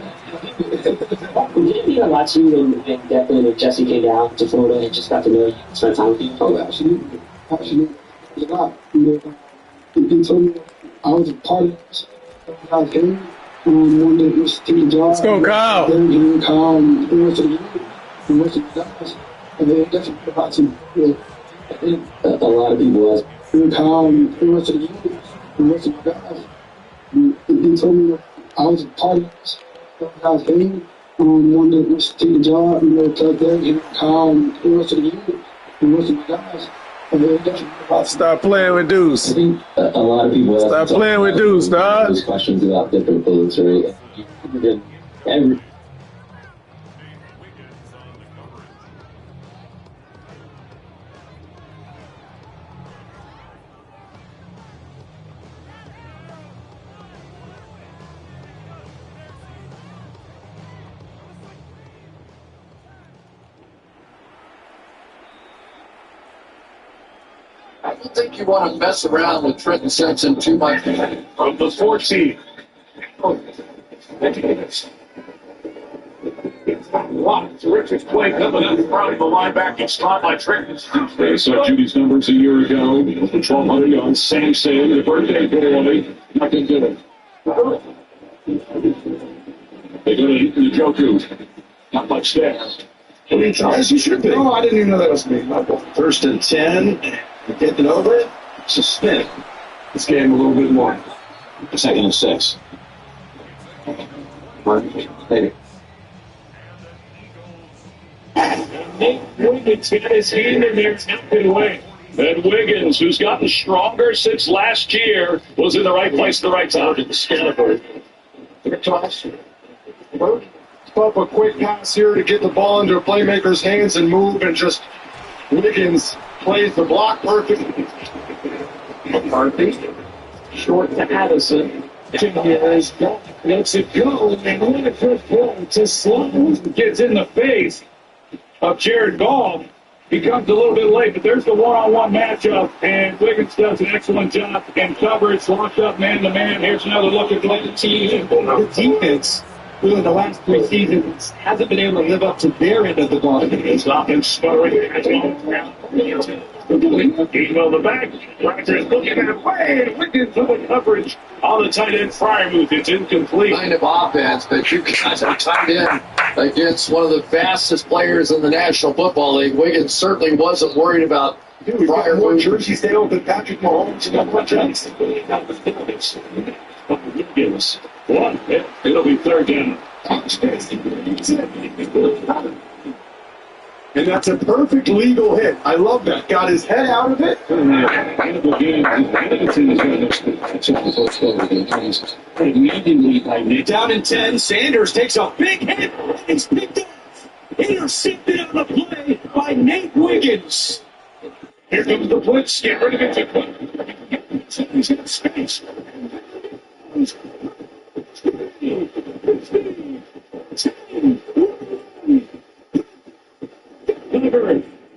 it mean a lot to you when Declan and Jesse came down to Florida and just got to know you, spent time with you? Oh, absolutely. Absolutely. It was a lot. He told me I was a part of this. I came, one day was Steve Jobs. Let's go, Kyle. Then Kyle and the rest of the youth, and the rest of the guys. And they definitely about to, A lot of people was. And Kyle and the rest of the youth, and the rest of the guys. He told me I was a part of this. I came, one day was Steve Jobs, and Kyle and the rest of the youth, and the rest of the guys. Stop playing with Deuce. I think a lot of people stop playing with Deuce, dog. Those questions about different things, right? I don't think you want to mess around with Trenton Simpson too much. From the 14. Wow, terrific play coming up in front of the linebacking slot by Trenton. They saw Judy's numbers a year ago. 1,200 on Samson, the birthday boy. Nothing good. They go to Njoku. Not much there. As you should be. Oh, I didn't even know that was me. First and 10. Getting over it. It's a spin. This game a little bit more. Second and 6. Maybe. Nate Wiggins got his hand in there, tapped it away. And Wiggins, who's gotten stronger since last year, was in the right place at the right time. Scatterford. Up a quick pass here to get the ball into a playmaker's hands and move, and just Wiggins plays the block perfectly. McCarthy, short to Addison. Lets it go, and what a good ball to Sloan. Gets in the face of Jared Goff. He comes a little bit late, but there's the one-on-one matchup, and Wiggins does an excellent job in coverage, locked up man-to-man. Here's another look at the team. The defense, really the last 3 seasons, hasn't been able to live up to their end of the ball. It's offense scoring. Game on the back. Rodgers looking at it. Way Wiggins for the coverage on the tight end Fryermuth. It's incomplete. Kind of offense, but you guys are tied in against one of the fastest players in the National Football League. Wiggins certainly wasn't worried about Fryermuth. Jersey Sale than Patrick Mahomes. Wiggins. One. It'll be third down. And that's a perfect legal hit. I love that. Got his head out of it. Down in 10, Sanders takes a big hit. He's picked off. Intercepted on the play by Nate Wiggins. Here comes the blitz. Get rid of it. He's in space.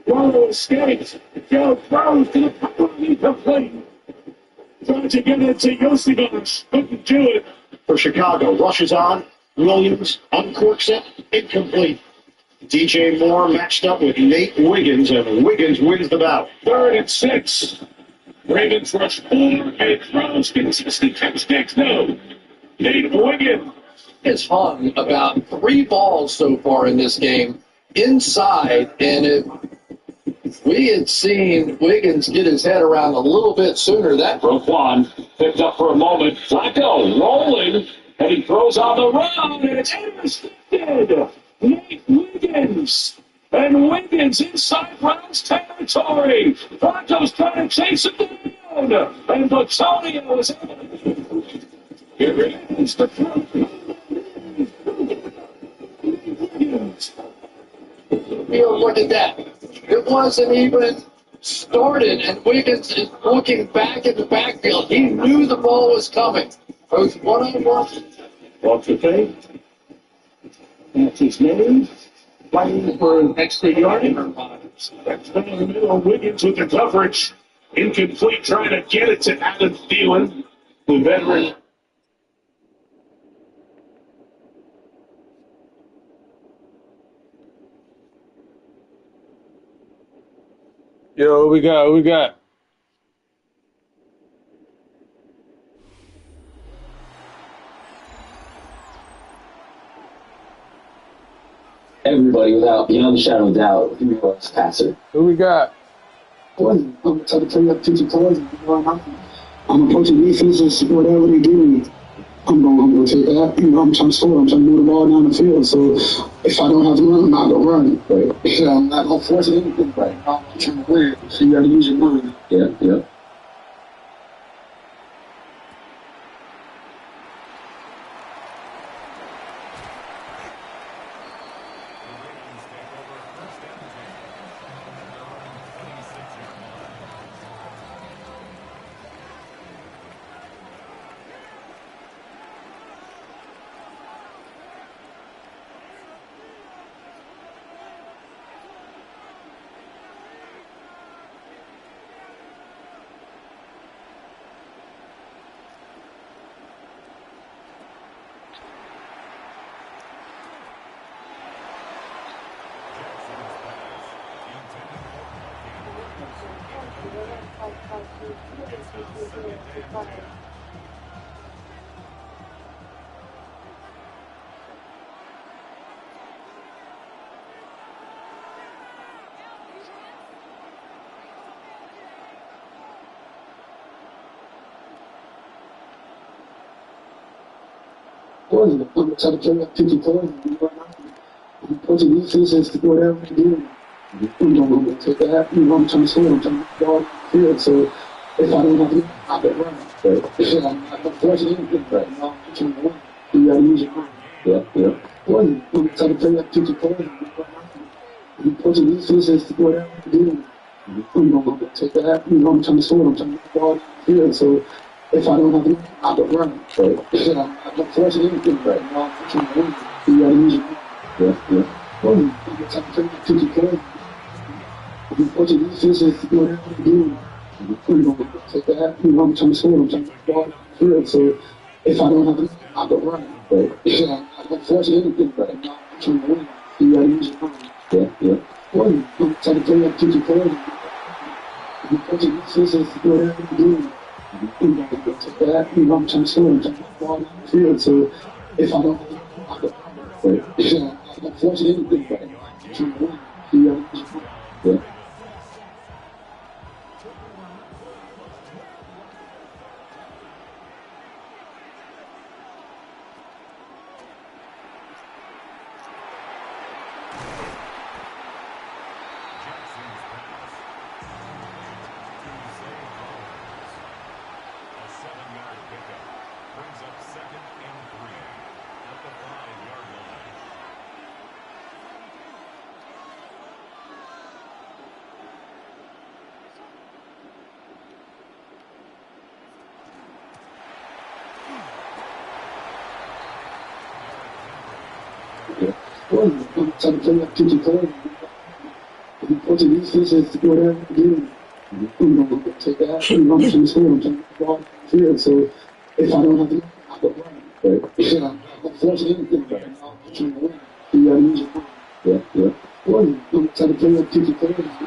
Waddle escapes. Joe throws to the power incomplete. Trying to get it to Yosibas. Couldn't do it. For Chicago, rushes on. Williams uncorks it. Incomplete. DJ Moore matched up with Nate Wiggins, and Wiggins wins the battle. 3rd and 6. Ravens rush 4 and throws consistent touchdowns. No. Nate Wiggins has hung about 3 balls so far in this game inside, and if we had seen Wiggins get his head around a little bit sooner, that Roquan picked up for a moment. Flacco rolling, and he throws on the run, and it's intercepted. Nate Wiggins. And Wiggins inside Browns territory. Flacco's trying to chase him down. And Batonio is able to. Here it is. The throw. backfield. Look at that. It wasn't even started, and Wiggins is looking back in the backfield. He knew the ball was coming. It was one-on-one. Off the fake. That's his name. Fighting for an extra yard. That's down the middle. Wiggins with the coverage. Incomplete, trying to get it to Adam Thielen, the veteran. Yo, we got. Everybody, without beyond a shadow of doubt, who was passer. Who we got? I'm trying to tell you up 50 cards. I'm approaching defenses, whatever they give me. I'm gonna take that. You know, I'm trying to score. I'm trying to move the ball down the field. So if I don't have to run, I'm not gonna run. Right. Yeah, I'm not gonna force anything. Right. I'm trying to win. So you gotta use your mind. Yeah, yeah. I'm trying to play up 50 cards. I'm approaching defenses, whatever they give me. I'm gonna take that. You know, I'm trying to score. I'm trying to move the ball down the field. So if I don't have to, I'll get running. Right. Yeah, I'm not gonna force anything. Right. You know, I'm trying to win. You gotta use your mind. Yeah, yeah. I'm trying to play up 50 cards. I'm approaching defenses, whatever they give me. I'm gonna take that. You know, I'm trying to score. I'm trying to move the ball down the field. So if I don't have to, I'll get running. Right. Yeah, I'm not gonna force anything. Right. You know, I'm trying to win. You gotta use your mind. Yeah, yeah. I'm trying to play up 50 cards. I'm approaching defenses, whatever they give me. I'm gonna take that. You know, I'm trying to score. I'm trying to move the ball down the field. So if I don't have to, I'll get running. Right. Yeah, I'm not gonna force anything. Right. You know, I'm trying to win. You gotta use your mind. Yeah, yeah. I'm trying to play up 50 cards. I'm approaching defenses, whatever they give me. I'm gonna take that. You know, I'm trying to score. I'm trying to move the ball down the field. So if I don't have to, I'll get running. Right. Yeah, I'm not gonna force anything. Right. I'm trying to win. You gotta use your mind. Yeah. I'm trying to play up 50 cards. I'm approaching defenses, whatever they give me. I'm gonna take that. You know, I'm trying to score. I'm trying to move the ball down the field. So if I don't have to, I'll get running. Right. Yeah, I'm not gonna force anything. Right. You know, I'm trying to win. You gotta use your mind. Yeah, yeah. I'm trying to play up 50 cards.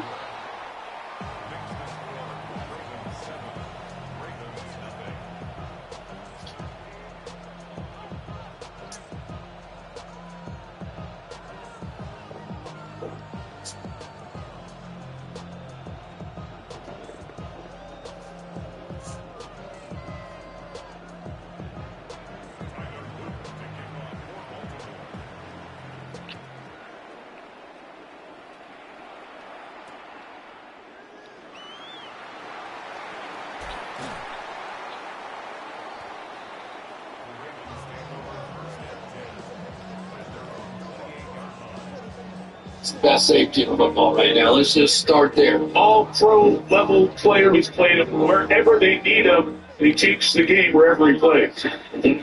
It's the best safety in football right now. Let's just start there. All pro level player. He's playing wherever they need him. He keeps the game wherever he plays.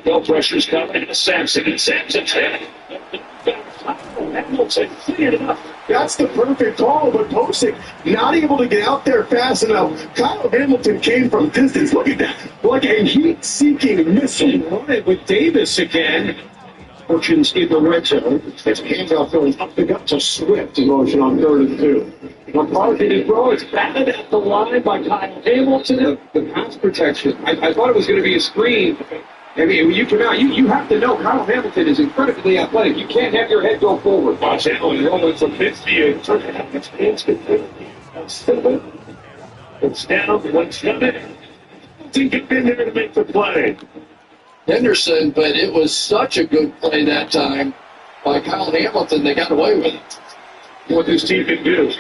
No pressure's coming to Sampson. And Sampson. Hamilton cleared it up. That's the perfect call, but Posick not able to get out there fast enough. Kyle Hamilton came from distance. Look at that. Like a heat-seeking missile. Running with Davis again. Fortunes in the red zone. It's a handoff going up the gut to Swift. In motion on 3rd and 2. McCarthy to throw. It's batted at the line by Kyle Hamilton. The pass protection. I thought it was going to be a screen. I mean, when you come out, you have to know Kyle Hamilton is incredibly athletic. You can't have your head go forward. Watch Allen rolling from midfield. Turning out his hands completely. It's down. One's coming. He get in there to make the play. Henderson, but it was such a good play that time by Kyle Hamilton. They got away with it. What this team can do.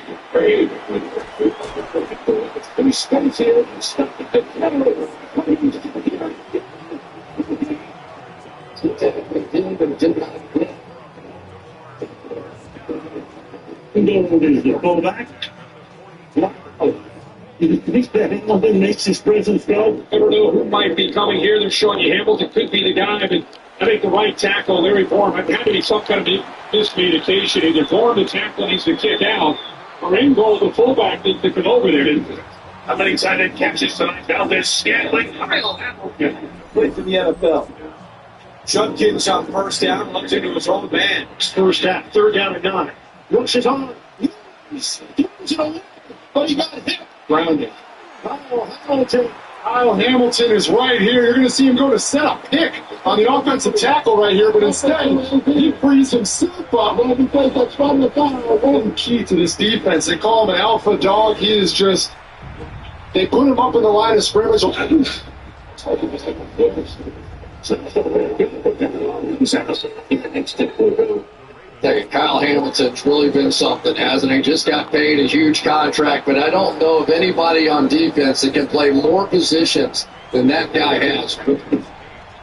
He spins here and stops the play. The fullback. Wow. You think that Hamilton makes his presence felt? I don't know who might be coming here. They're showing you Hamilton could be the guy, but I think the right tackle, Larry Bourne, might have to be some kind of miscommunication. Either Bourne, the tackle, needs to kick out, or in goal, the fullback needs to come over there. How many tight end catches tonight? Valdez Scantling, Kyle Hamilton. Played for the NFL. Judkins on first down, runs into his own man. First half, 3rd down and 9. Rushes on. But he got hit. Grounded. Kyle Hamilton is right here. You're going to see him go to set a pick on the offensive tackle right here, but instead he frees himself up. One key to this defense. They call him an alpha dog. He is just, they put him up in the line of scrimmage. Kyle Hamilton's really been something, hasn't he? Just got paid a huge contract, but I don't know of anybody on defense that can play more positions than that guy has.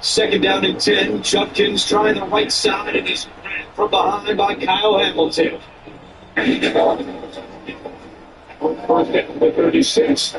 2nd down and 10. Judkins trying the right side and is from behind by Kyle Hamilton. 36.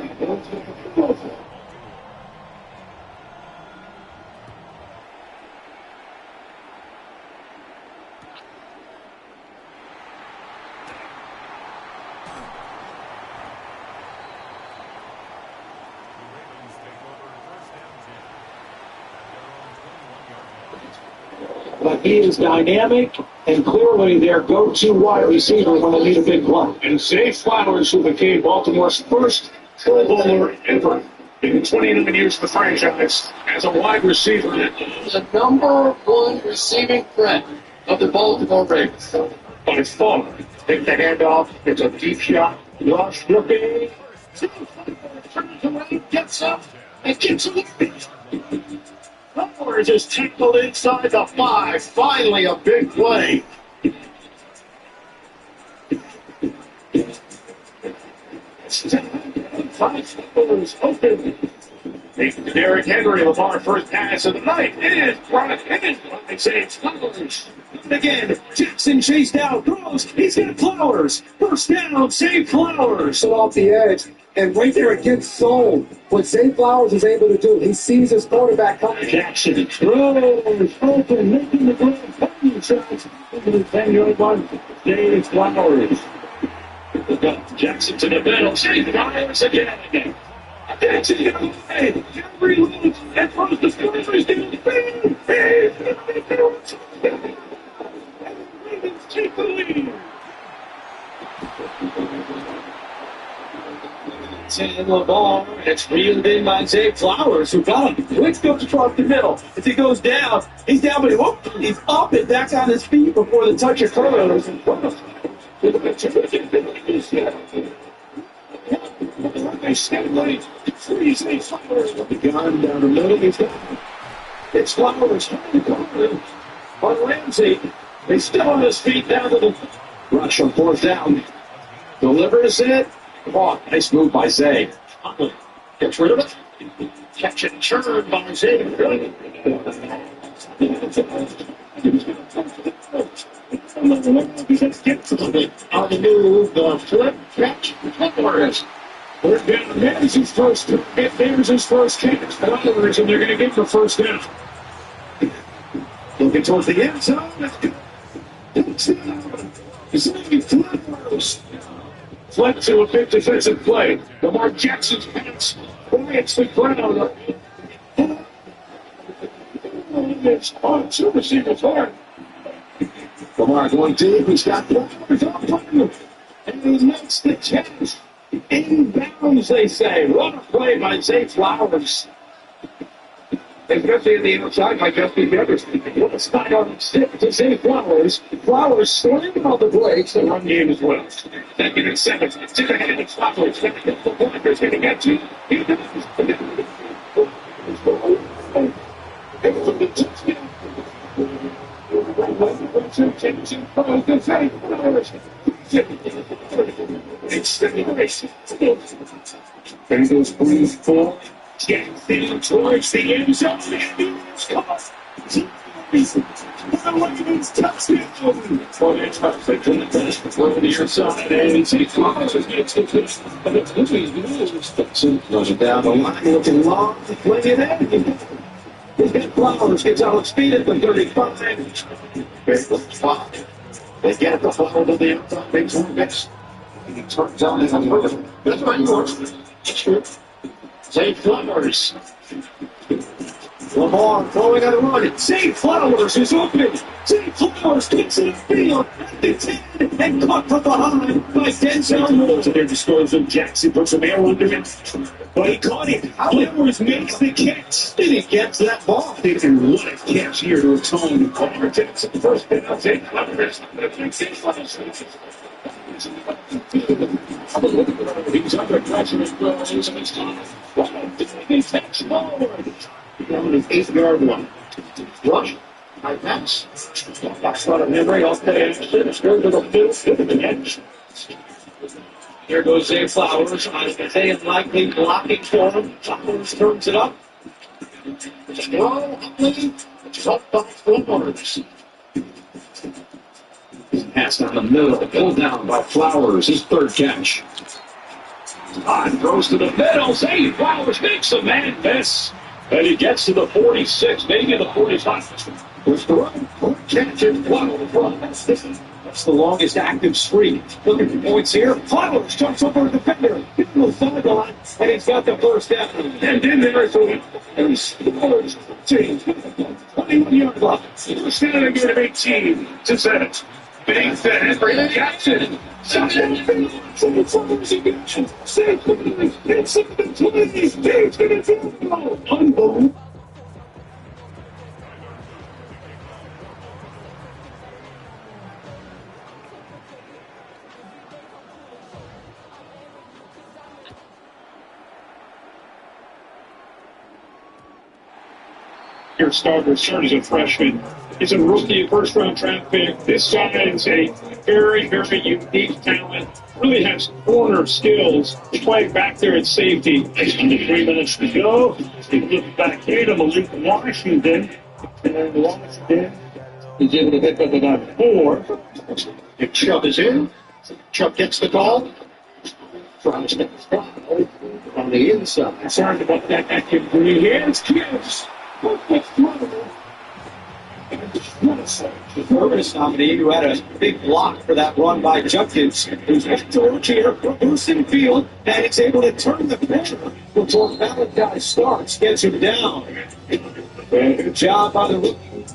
But he is dynamic and clearly their go-to wide receiver when they need a big play. And Zay Flowers, who became Baltimore's first Pro Bowler ever in 29 years of the franchise as a wide receiver. The number 1 receiving threat of the Baltimore Ravens. By far. Take the handoff. It's a deep shot. Rush looking. Turns around, gets up, and gets away. Flowers is tackled inside the 5. Finally, a big play. Five Flowers open. Derrick Henry, Lamar first pass of the night. It is brought in by Zay Flowers. Again, Jackson chased down, throws. He's got Flowers. First down, Zay Flowers. So off the edge. And right there against zone, what Zay Flowers is able to do, he sees his quarterback coming. Jackson throws open, making the grand penny shots into the 10-yard line. Zay Flowers. Jackson to the middle. Zay Flowers again. Jackson get away. Henry looks and throws the Flowers downfield. Ravens take the lead. 10 Lamar. It's reeled in by Zay Flowers, who got him. Quick goes across the middle. As he goes down, he's down, but he's up and back on his feet before the touch occurs. Gun down the middle. It's Flowers on Ramsey. He's still on his feet down to the rush on 4th down. Delivers it. Oh, nice move by Zay. Gets rid of it. Catch and turn by Zay. On the move, the flip catch. Flowers. Third down. There's his first. There's his first catch. Flowers, and they're going to get the first down. Looking towards the end zone. Flowers. Flip to a big defensive play. Lamar Jackson's pass. Quiets the crowd. It's on two receivers hard. Lamar going deep. He's got Flowers open. And he makes the catch. Inbounds, they say. What a play by Zay Flowers. Especially in the outside by Justin Jefferson. What a spot on the stick to Zay Flowers. Flowers slamming on the brakes. The run game as well. Second and 7. To the hand of Flowers. Going to get the blockers. Going to get to. He does. Bengals breathe for Jackson towards the end zone. It's caught. Ravens touchdown. For the touchdown to the best before the near side. And Zay Flowers gets the finish. But it's moving. Goes down the line. Looking long. Playing it in. He's got Flowers. Gets out of speed at the 35. Bengals 5. They get the ball to the outside. Big one next. He turns on his own. That's right, yours. Zay Flowers. Lamar throwing on the run. Zay Flowers is open. Zay Flowers gets in the field at the 10 and caught from behind by Denzel Moore. To their disposal, Jackson puts some air under him. But he caught it. Flowers makes the catch. Did he get to that ball? And what a catch here to atone. Palmer takes the first down. Zay Flowers. He's under pressure as well. He takes forward. Down the 8-yard line. Rush. High pass. That's not a memory. I'll play it. It's going to the middle. To the edge. Here goes Zay Flowers. I say likely blocking for him. Flowers turns it up. It's up by Flowers. Pass down the middle. Pulled down by Flowers. His third catch. Throws to the middle. Zay Flowers makes a man miss. And he gets to the 46, maybe the 45. With the run, catch and Flowers. That's the longest active streak. Looking for points here. Flowers jumps over the defender. Hits the sideline, and he's got the first down. And in there is a and he scores. 21-yard line. First down again of 18 to 7. Big finish for Jackson. Shot in the field. Flowers again. Safe for the it's in the 20s. Dave's going to do it. Unbelievable. Your star return as a freshman. He's a rookie first-round draft pick. This guy is a very, very unique talent. Really has corner skills. He's playing back there at safety. 3 minutes to go. He looks back here to Malik Washington. And Washington is able to pick up about 4. If Chubb is in, Chubb gets the call. Tries to on the inside. Sorry about that. That can bring hands. Kids. The Fergus nominee who had a big block for that run by Judkins, who's back to work here, boosting field, and it's able to turn the corner before Malachi starts, gets him down. Good job by the rookie.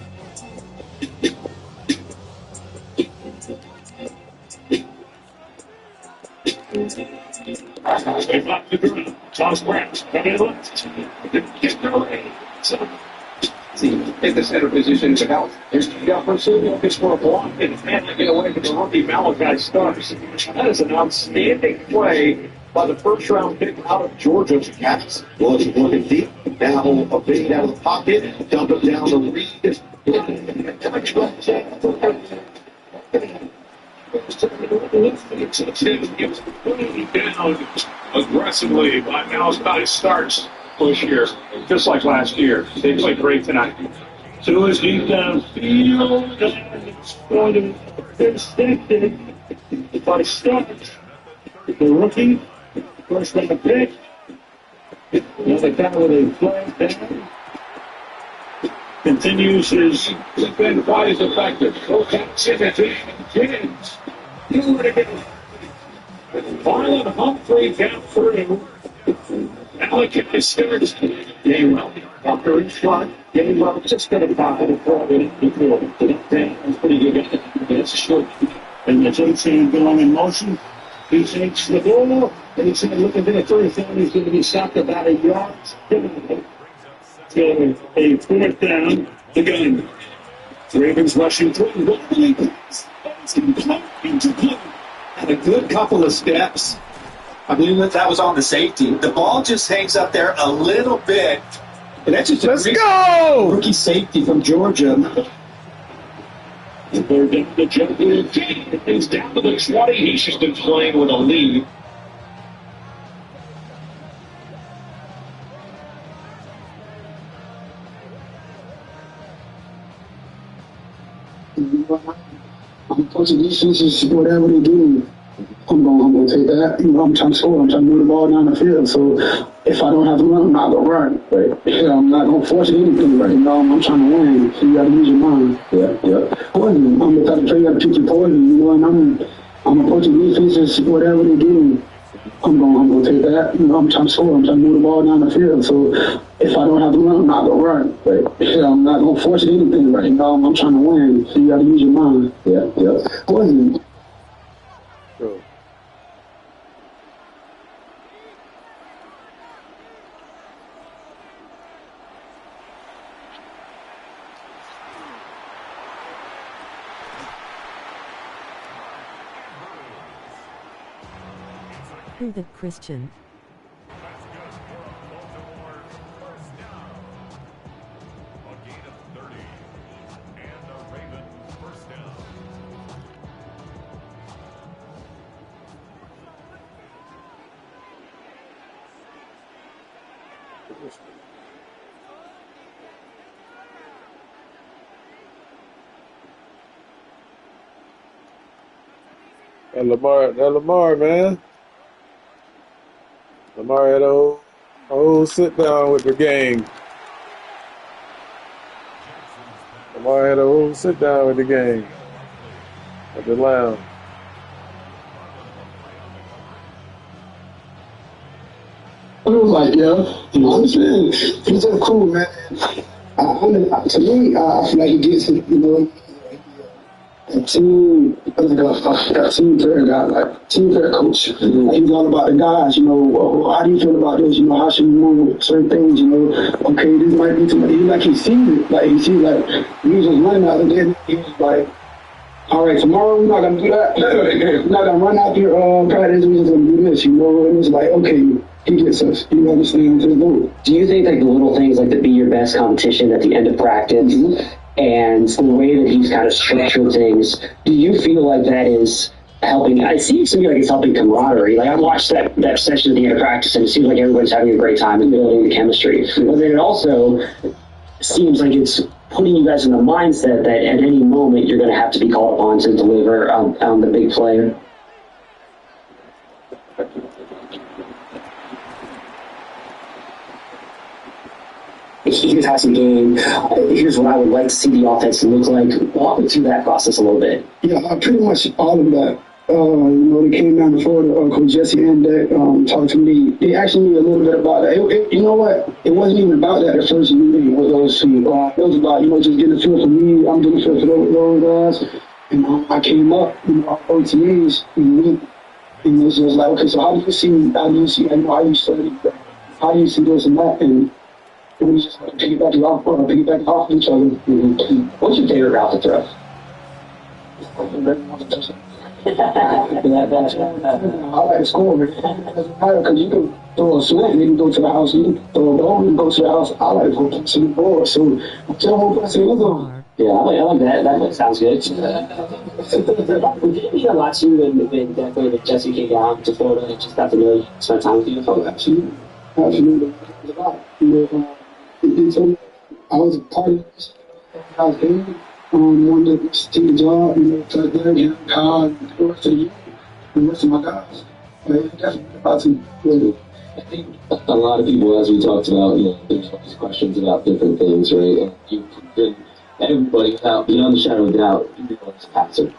They block the ground. Toss Browns. Coming left. Get away. In the center position to help. Here's the opportunity looking for a block and finally get away from the rookie Malachi Starks. That is an outstanding play by the first-round pick out of Georgia. Yes, was looking deep. Now a bait out of the pocket. Dump it down the read. Down aggressively by Malachi Starks. Push here, just like last year. They played great tonight. So as he's downfield, and it's going to Intercepted by Starks, the rookie. First round pick. Another guy with a flag down. Continues his been quite as effective. Timothy James. Do it again. Violent Humphrey down through. Alec starts. Gainwell. After each shot, Gainwell just going to pop it before that's pretty good. That's a short. And the Jason going in motion. He takes the ball. And he's looking at the first down. He's going to be stopped about a yard. So a fourth down. The gun. Ravens rushing through. Into play. And a good couple of steps. I believe that was on the safety. The ball just hangs up there a little bit. And that's just Let's go! Rookie safety from Georgia. They're down to Joe. He's down to the 20. He's just been playing with a lead. I'm coaching defenses, whatever they do. I'm gonna take that. You know, I'm trying to score. I'm trying to move the ball down the field. So if I don't have to run, I'm not gonna run. But yeah, I'm not gonna force anything. Right now, I'm trying to win. So you gotta use your mind. Yeah. Poison. I'm the type of player you gotta pick your poison. You know, and I'm approaching defenses, whatever they do. I'm gonna take that. You know, I'm trying to score. I'm trying to move the ball down the field. So if I don't have to run, I'm not gonna run. But yeah, I'm not gonna force anything. Right now, I'm trying to win. So you gotta use your mind. Yeah. Poison. Go. Prove it, Christian. That Lamar, man. Lamar had a whole sit down with the game. Lamar had a whole sit down with the game at the lounge. I was like, you know, I'm saying, he's so cool, man. To me, I feel like he gets it, you know. A team player guy, like team player coach. Like, he's all about the guys, you know. How do you feel about this? You know, how should we move certain things? You know, okay, this might be too much. He sees it. Like he sees like he was just running out, and then he was like, all right, tomorrow we're not gonna do that. We're not gonna run out here practice. We're just gonna do this, you know. And it's like, okay, he gets us. You understand? Do you think like the little things like the be your best competition at the end of practice? And the way that he's kind of structured things, do you feel like that is helping? It seems to me like it's helping camaraderie. Like I watched that session at the end of practice, and it seems like everyone's having a great time and building the chemistry. But then it also seems like it's putting you guys in the mindset that at any moment you're going to have to be called upon to deliver on the big play. Here's how some game. Here's what I would like to see the offense look like. Walk me through that process a little bit. Yeah, pretty much all of that. You know, they came down to Florida, Coach Jesse and talked to me. They asked me a little bit about that. You know what? It wasn't even about that at first meeting with those two. It was about, you know, just getting a feel for me. I'm getting a feel for those guys. And I came up, you know, OTAs, and it's just like, okay, so how do you see, you know, how you study, how do you see this and that? And we just piggyback off each other. What's your favorite route to throw? I like to score, man. It doesn't matter because you can throw a swing, you can go to the house, you can throw a ball, you can go to the house. I like to go to the ball, so whichever one person is on. Yeah, I like that. That sounds good. We did a lot too when definitely Jesse came down to Florida and just got to know you, spent time with you. Oh, absolutely. It was a lot. You know, I was a part of this. I was there. wanted to take the job, to let him Kyle and the rest of the year, and the rest of my guys. But that's about to really. I think a lot of people, as we talked about, there's all these questions about different things, right? And you've proven everybody, without beyond the shadow of a doubt, you're a passer.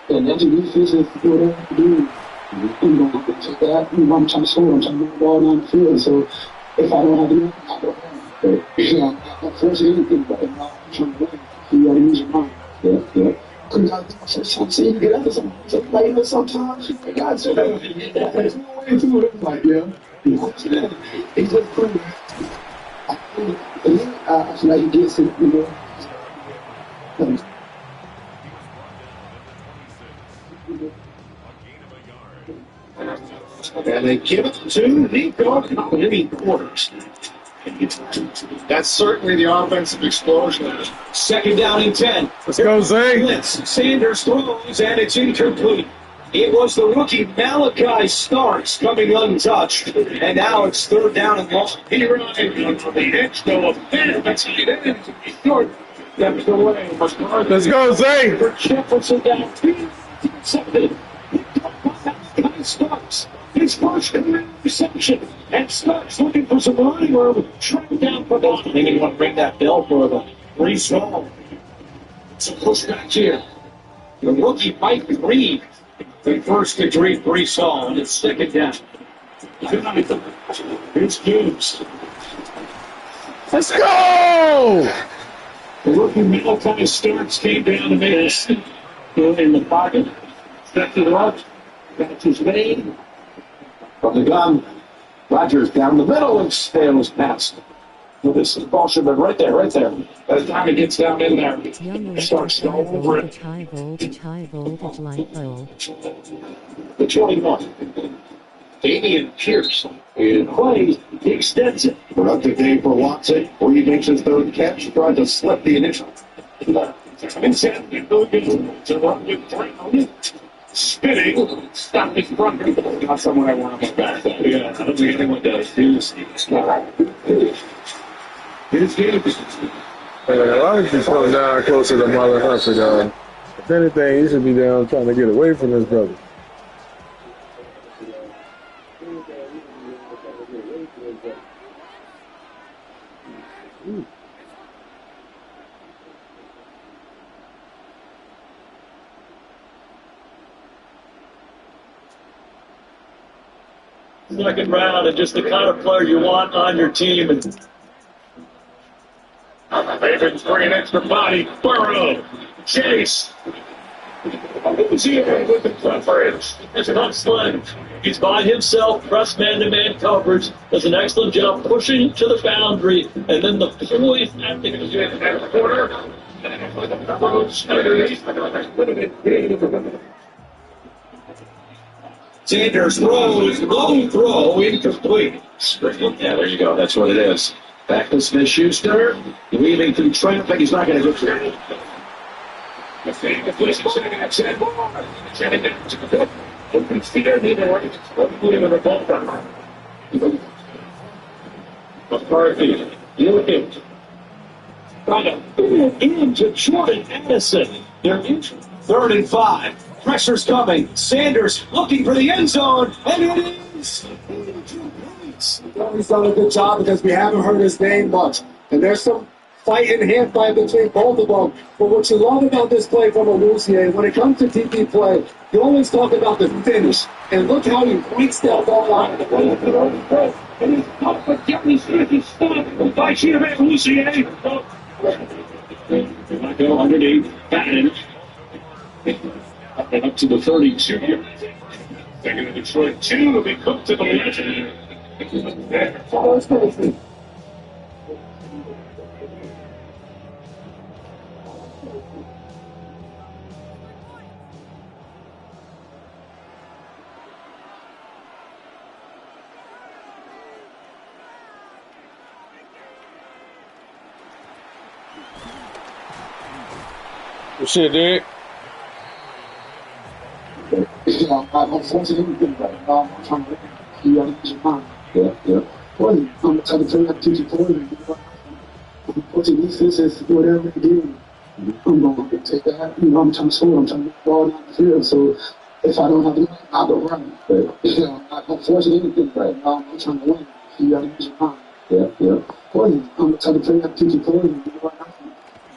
And that's a good physical for whatever you do. Take that, I'm trying to score, I'm trying to move the ball down the field. So if I don't have to do it, I don't have to. I'm not forcing anything, but I'm trying to win. You gotta use your mind. Yeah. Sometimes you get out of something later sometimes. You got to. There's no way to it. Like, he's just pretty. I feel like he gets it, And they give it to Nico in 3 quarters. That's certainly the offensive explosion. 2nd down and 10. Let's go, Zay. Blitz. Sanders throws, and it's incomplete. It was the rookie Malachi Starks coming untouched, and now it's 3rd down and long. He runs on the edge, though, of that's it in to be short. That's the way. Let's go, Zay. For Jefferson down 3-7. Malachi Starks. His first career reception. And Starks looking for some running room. Track down for Don. They didn't want to bring that bell for the Brees Hall. Some pushback here. The rookie Mike Reed. The first to treat Brees Hall. And it's 2nd down. Here's Hughes. Let's go! The rookie Malachi Starks came down to miss. In the pocket. Step to the left. That's his main. From the gun, Rodgers down the middle and sails past. Well, this is ball should have been right there. By the time he gets down in there, starts to over it. High voltage light bulb. The 21. Damian Pierce in play. He extends it. Productive day for Watson. Where he makes his 3rd catch. Tried to slip the initial. Inside, to run with 3. Spinning, stop his front. Not someone I want on my back. Yeah, I don't think anyone does. Here's Hughes. Why would you come down closer to Mother Hunter, though? If anything, you should be down trying to get away from this brother. second round and just the kind of player you want on your team. And Ravens bring an extra body. Burrow, Chase. Who's here with the coverage? It's an upsling. He's by himself, press man-to-man coverage. Does an excellent job pushing to the boundary, and then the poise at the corner. Sanders throws, low throw, incomplete. Yeah, there you go. That's what it is. Back to Smith-Schuster. Weaving through traffic. He's not going to get through. McCarthy, looking. Trying to pull into Jordan Addison. They're in 3rd and 5. Pressure's coming. Sanders looking for the end zone, and it is. He's done a good job because we haven't heard his name much. And there's some hand fight between both of them. But what you love about this play from Alusier, when it comes to DP play, you always talk about the finish. And look how he breaks that ball out of the way. And he's up for Jeremy Smith. He's stopped by Chiavette Alusier. Might go underneath. Bannon. Up to the 32 here. Taking the Detroit 2 will be cooked to the left. Good shit, dude. I'm forcing anything right now. I'm trying to use your mind. Yeah. Well, I'm trying to turn that teacher forward. I'm forcing defenses, whatever they do. I'm going to take that. You know, I'm trying to score. I'm trying to get the ball down the field. So if I don't have the money, I'll go run. But I'm not going to force anything right now. I'm trying to win. You got to use your mind. Yeah. Poison. I'm the type of player that teach you poison. You know what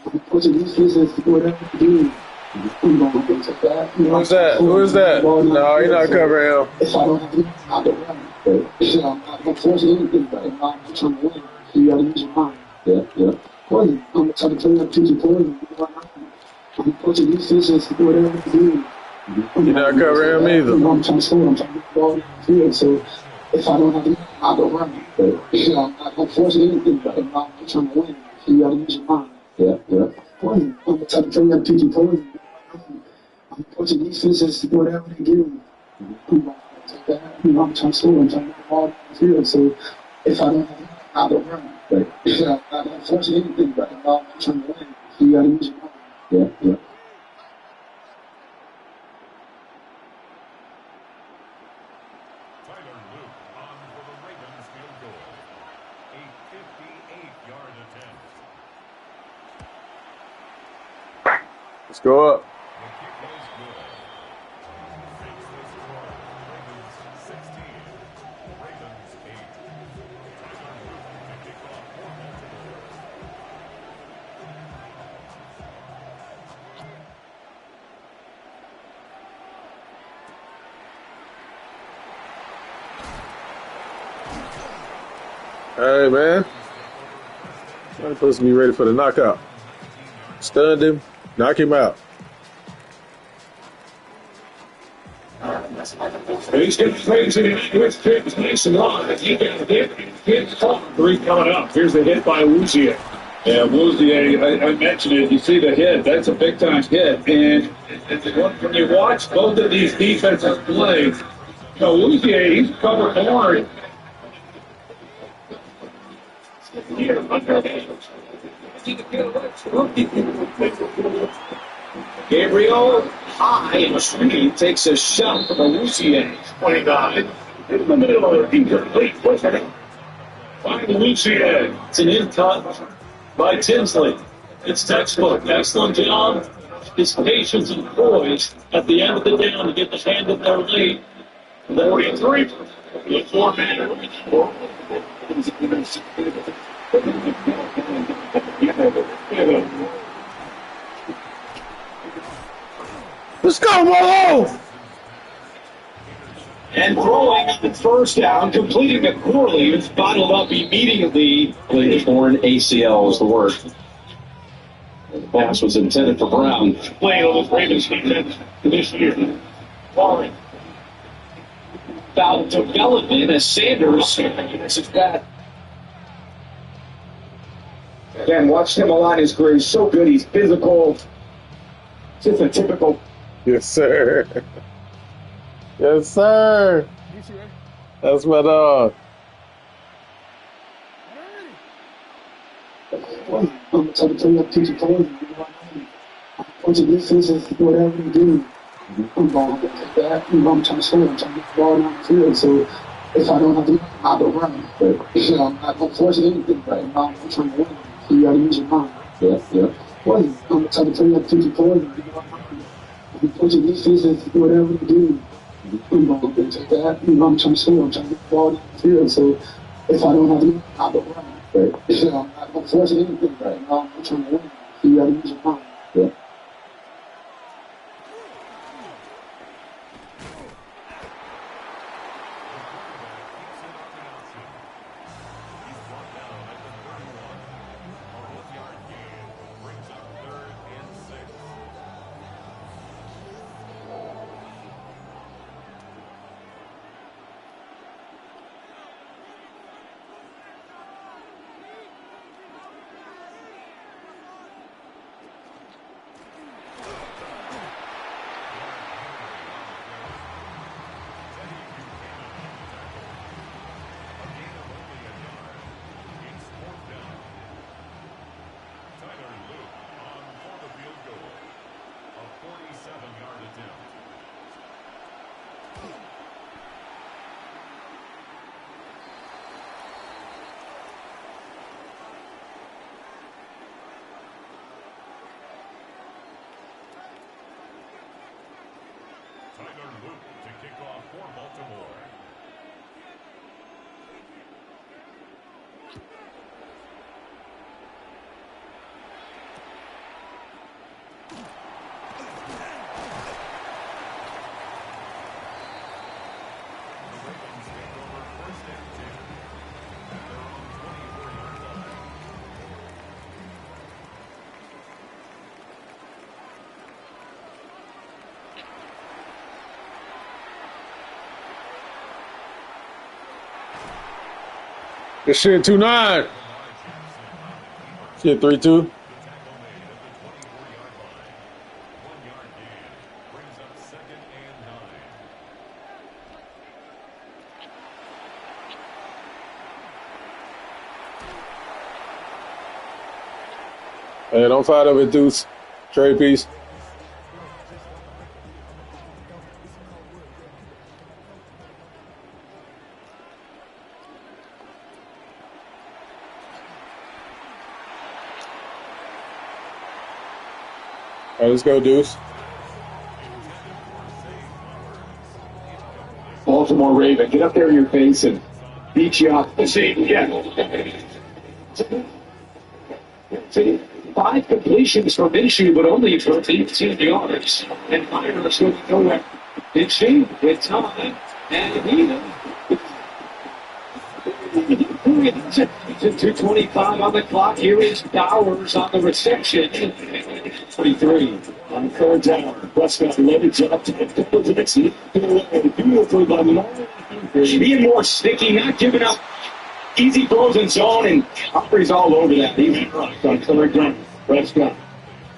I'm pushing these pieces, whatever you do. I'm going to take that. You know, Who's that? Who's that? No, you're not covering him. if I don't have the money, I'll go run. But I'm not going to force anything right now. I'm trying to win. You got to use your mind. Yeah. Poison. I'm the type of player that teach you poison. You know what I'm pushing these pieces, whatever you do. You're not covering him either. You know, I'm trying to score. I'm trying to get the ball down the field. So if I don't have the money, I'll go run. But I'm not going to force anything right now. I'm trying to win. You got to use your mind. Yeah. Poison. I'm the type of player that teach you poison. I'm pushing these pieces, whatever they give me. I'm going to take that. You know, I'm trying to score. I'm trying to get the ball down the field. So if I don't have the money, I'll go run. But I'm not going to force anything right now. I'm trying to win. You got to use your mind. Yeah. Let's go up. Hey, man. I'm supposed to be ready for the knockout. Stunned him, knock him out. He's getting crazy. With kicks nice and long. He got hit. Three coming up. Here's the hit by Wuzier. Yeah, Wuzier, I mentioned it. You see the hit. That's a big-time hit. And when you watch both of these defenses play, Wuzier, he's covered hard. Gabriel high and street takes a shot from Lucier. 29. In the middle of the incomplete pushing. Find Lucier. It's an in-cut by Tinsley. It's textbook. Excellent job. His patience and poise at the end of the down to get the hand in there late. 43. The four-man. Let's go, Molo! And throwing on the first down, completing it poorly, it's bottled up immediately. The torn ACL was the worst. The pass was intended for Brown. Playing on the Ravens defense this year. Warren. Foul development as Sanders misses that. Again, watched him a lot in his career. He's so good. He's physical. Just a typical. Yes, sir. Yes, sir. That's my dog. I'm the type of player that teach you poison. You know what I mean? I'm pushing these pieces, whatever you do. I'm going to take that. You know, I'm trying to score. I'm trying to get the ball down the field. So if I don't have the money, I'll go run. But I'm not going to force anything right now. I'm trying to win. You got to use your mind. Yeah. Poison. I'm the type of player that teach you poison. You know what I mean? I'm pushing these pieces, whatever you do. I'm going to take that. You know, I'm trying to score. I'm trying to get the ball down the field. So if I don't have the money, I'll go run. But I'm not going to force anything right now. I'm trying to win. You got to use your mind. Yeah. kickoff for Baltimore. This shit 2-9. Shit 3-2. Hey, don't fight over it, Deuce. Trade piece. All right, let's go, Deuce. Baltimore Raven, get up there in your face and beat you up. See, See, 5 completions from Minshew, but only for 18 yards. And Myers going nowhere. Minshew with time, and he 2:25 on the clock. Here is Bowers on the reception. 23 on third down. Prescott loaded up to the beautiful by Marlon. Being more sticky, not giving up easy throws in zone, and Humphrey's all over that. He's on third down. Prescott.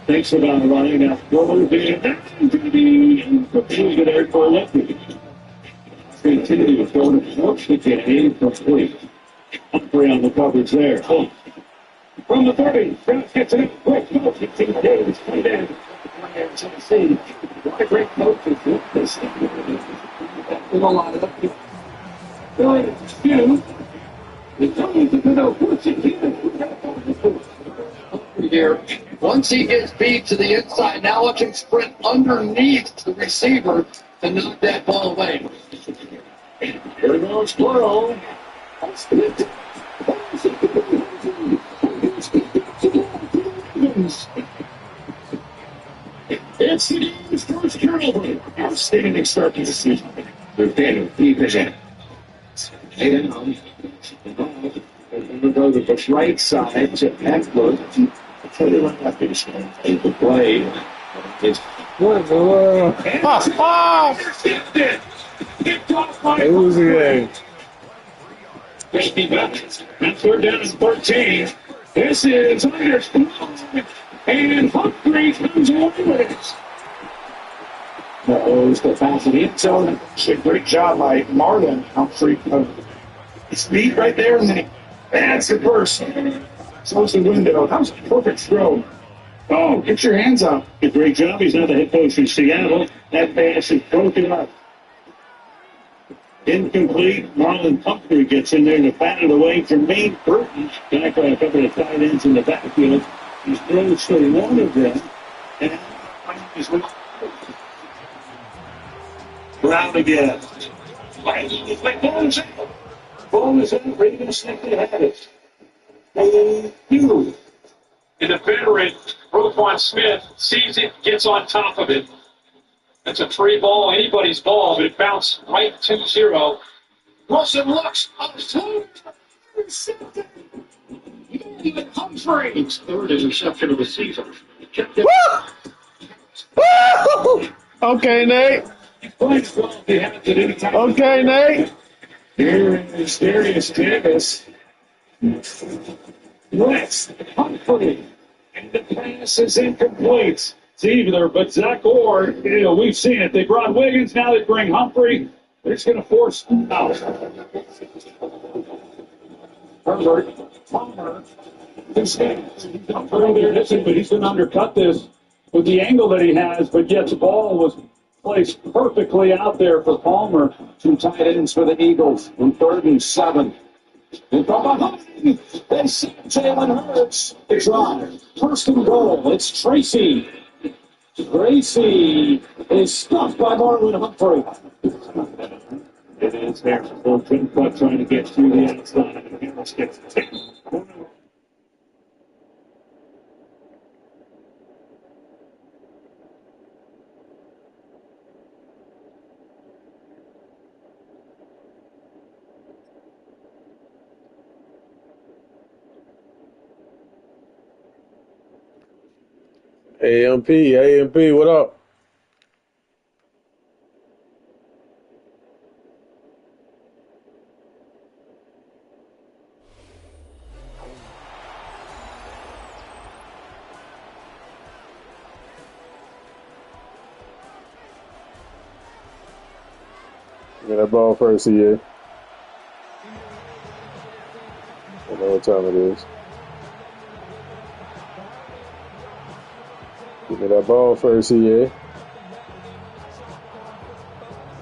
Thanks for that, Ryan. Now, forward there. That's going to be incomplete there for Lefty. Continue to throw the force to get incomplete. Humphrey on the coverage there. From the 30, Browns gets it up quick. 15 Davis, tight end. Tennessee. What a great coach is this. With a lot of going to here. Once he gets beat to the inside, now watch him sprint underneath the receiver to knock that ball away. Here goes Burrow. It's the game's first turnover. Outstanding start to the season. Lieutenant, deep in it. We'll go to the right side to Eckler. Tell you what that is. The play. It's Hey, who's the game? 50 back. Third down and 13. This is under and Humphrey comes away with it. Goes to pass it in zone. Great job by Marlon Humphrey. His feet right there, and then he adds the burst. Close the window. That was a perfect throw. Oh, get your hands up. A great job. He's now the head coach in Seattle. That pass is broken up. Incomplete. Marlon Humphrey gets in there to bat it away. Jermaine Burton back by a couple of tight ends in the backfield. He's throws to one of them. And he's with Brown again. Ball is in. Ravens think they had it. And you. And the veteran, Roquan Smith, sees it, gets on top of it. That's a free ball, anybody's ball, but it bounced right 2-0. Wilson looks on his toe. Intercepted. Even Humphrey's third interception of the season. Okay, Nate. Okay, Nate. Here is Darius Davis. Next, Humphrey. And the pass is incomplete. It's either, but Zach Orr, we've seen it. They brought Wiggins, now they bring Humphrey. They're just going to force out. Herbert, Palmer, he's there, but he's going to undercut this with the angle that he has, but yet the ball was placed perfectly out there for Palmer. 2 tight ends for the Eagles on 3rd and 7. And from behind, they see Jalen Hurts. The drive. First and goal. It's Tracy. Tracy is stuffed by Marlon Humphrey. It is Harris. Full 10 foot trying to get through the outside. And Harris gets it. AMP, what up? Get that ball first, EA. I know what time it is. Give me that ball first, EA.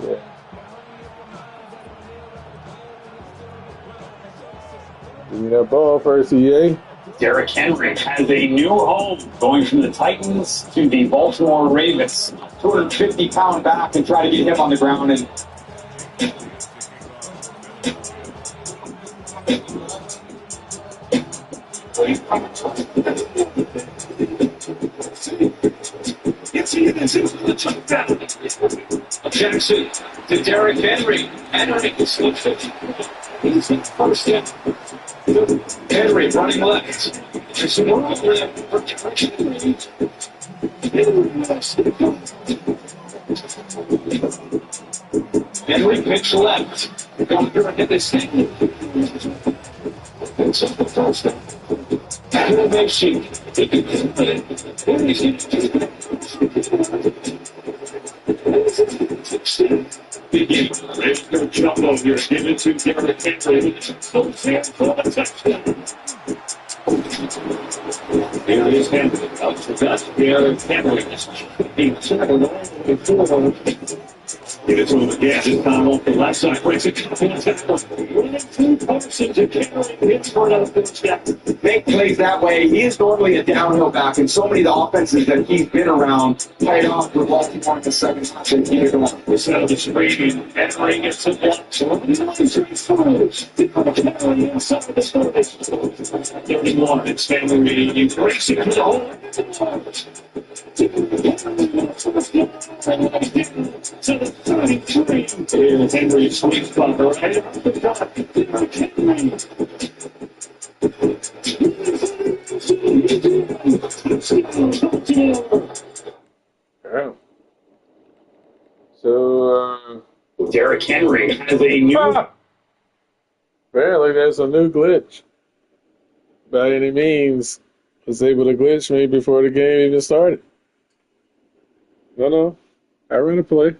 Yeah. Give me that ball first, EA. Derrick Henry has a new home, going from the Titans to the Baltimore Ravens. 250-pound back, and try to get him on the ground. And Jackson to Derrick Henry. Henry slips it. He's the first in. Henry running left. Just one left for Derrick Henry. Henry picks left. Going through and hit this thing. It's up the first down. Animation. Good jumbo here. Give it to Derrick Henry. For the touchdown. There is Henry. Up to that. Derrick Henry. Give it to him again. This time off the left side. Breaks it. Running through Parsons and carrying hits for another first down. Make plays that way. He is normally a downhill back, and so many of the offenses that he's been around played off for Baltimore in the second half. This out of the screen, and Henry gets the block. So Henry inside the service. 31, it's Henry racing to the hole. To the 33. And Henry swings from right up the top. Henry. Yeah. So, Derrick Henry has a new. Apparently, there's a new glitch. By any means, was able to glitch me before the game even started. No. I ran a play.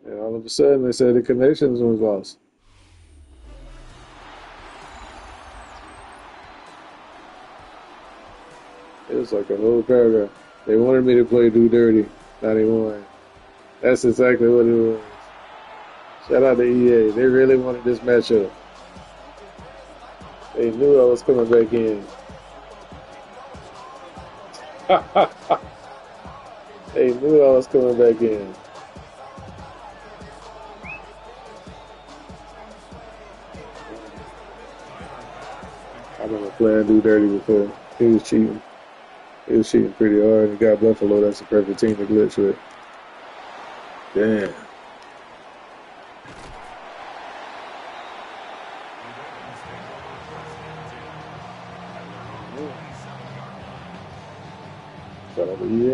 And all of a sudden, they said the connections was lost. It was like a whole paragraph. They wanted me to play Do Dirty 91. That's exactly what it was. Shout out to EA. They really wanted this matchup. They knew I was coming back in. They knew I was coming back in. I remember playing Do Dirty before. He was cheating. He was cheating pretty hard. He got Buffalo. That's the perfect team to glitch with. Damn.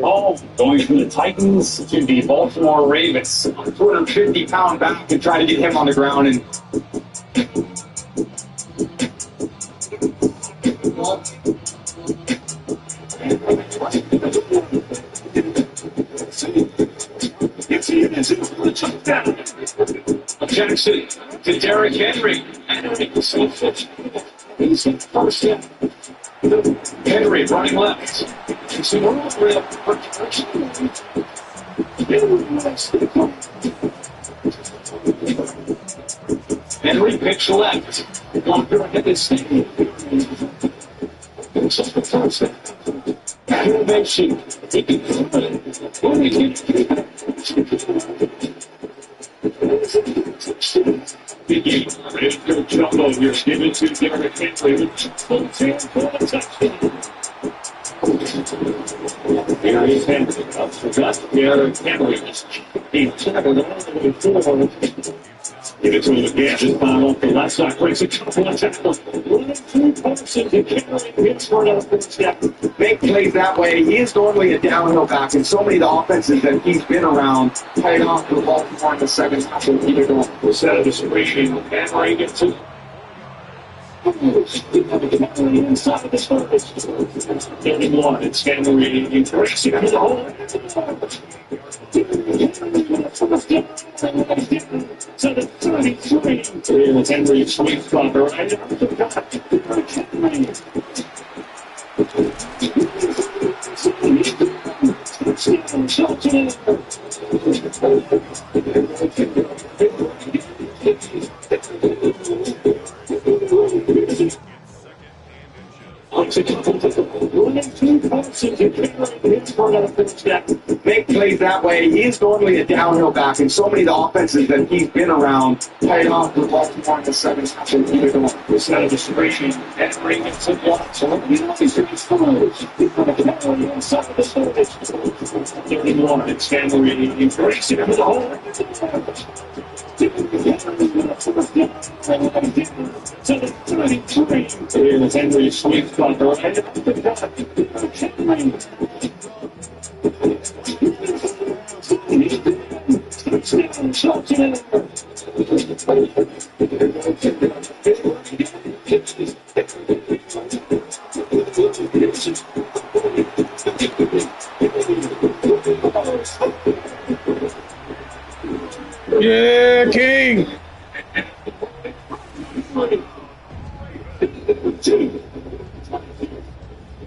Oh, going from the Titans to the Baltimore Ravens. 250-pound back, and try to get him on the ground. And Jackson to Derrick Henry. Henry slips it. He's the first in. Henry running left. It's a roll left for Henry picks left. Going through and hit this thing. It's up the first down. Innovation. Good jumbo here. Give it to Derrick Henry. Full 10 for the touchdown. Here is Henry. Up for gut. Derrick Henry. He tackled all the way forward. Give it to him again. Just foul off the left side. Breaks a couple of tackles. Running through Parsons and carrying Pittsburgh on the first step. Make plays that way. He is normally a downhill back, and so many of the offenses that he's been around playing off the ball in the second half of either going. The set of the screen. Henry gets it. Inside of the surface. 31. It's Henry. He's racing to the hole. To the 33. It's Henry sweet spot right after the Make plays that way. He is normally a downhill back, and so many of the offenses that he's been around playing off the ball in the second half of either going. The set of the screen. Henry gets it blocked. So he's inside of the surface. 31. It's Henry. He's racing to the hole. To the 33. It's Henry sweet spot right after the Yeah, King.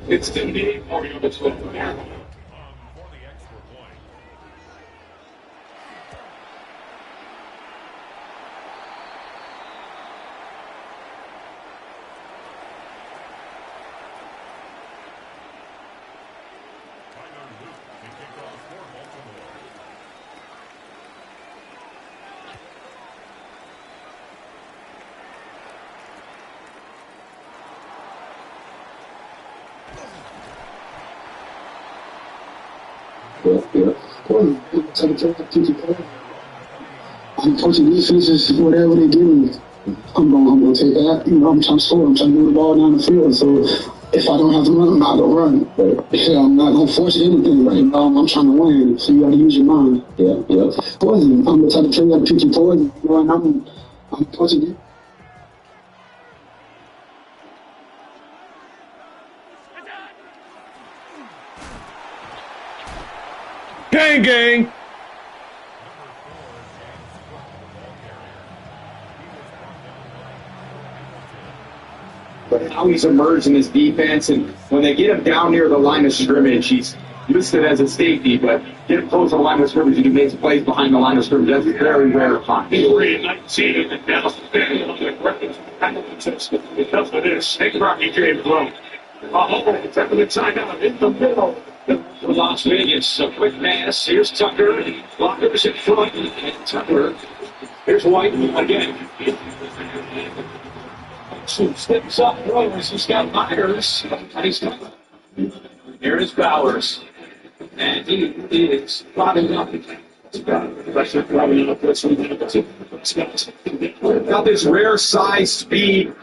It's 78 more yards left there. I'm coaching defenses, whatever they give me, I'm gonna take that. You know, I'm trying to score. I'm trying to move the ball down the field. So if I don't have to run, I'm not gonna run. But yeah, I'm not gonna force anything. Right now, I'm trying to win. So you gotta use your mind. Yeah. Poison. I'm the type of player that pick your poison. You know, and I'm coaching you. Gang. But how he's emerged in his defense, and when they get him down near the line of scrimmage, he's listed as a safety, but get him close to the line of scrimmage and he makes plays behind the line of scrimmage. That's very rare to find. 3-19 and now because of this. Nick Rocky James Lowe. Taking the timeout in the middle. For Las Vegas, a quick pass. Here's Tucker. Blockers in front. And Tucker. Here's White again. Some steps up throwers. He's got Myers. Here is Bowers. And he is plotting up. Got this rare size, speed,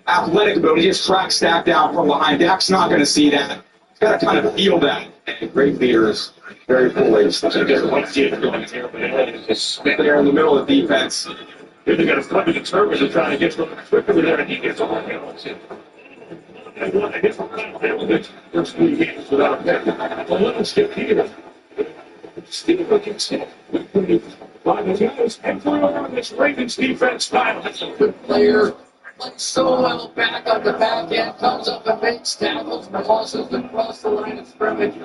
athletic ability, just track stacked out from behind. Dak's not going to see that. He's got to kind of feel that. Great leaders, very full-aged. Just there in the middle of the defense. Here they got a flip of the turban to try to get from the quick over there, and he gets all the balance in. And one to hit from the first 3 games without a pick. Well, let's get here. Steve against him. By the guys, and through on this Ravens defense style. That's a good player. Plays so well back on the back end, comes up and makes tackles, crosses across the line of scrimmage.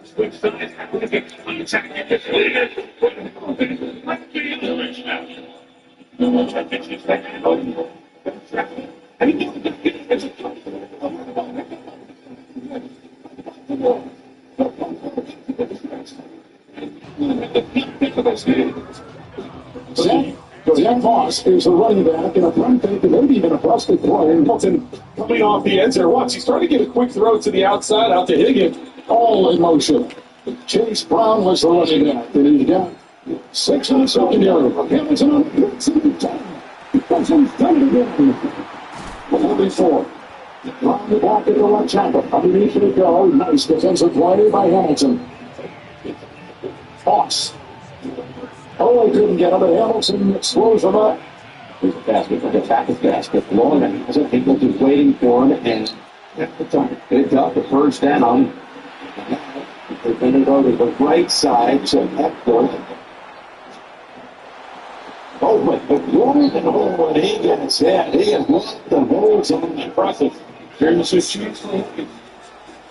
Switch side, contact, gets leaded. Might be in the reach now. Jack Moss is a running back and a run fake and maybe even a busted play. Hamilton coming off the edge there. Watch, he's trying to get a quick throw to the outside out to Higgins. All in motion. Chase Brown was the running back. And he got 6 in the secondary. Hamilton on the Hamilton's done it again. 44. On the back of the left tackle. Underneath it go. Nice defensive play by Hamilton. Fox. Oh, he couldn't get him, but Hamilton slows him up. Here's a basket, like a tackle basket. Long and hasn't people just waiting for him, and at the time, picked up the first down. They're going to go to the right side, so Eckler. Oh, but the golden hole, and he gets that. He has lost the holes on the impressive. Here's the shoot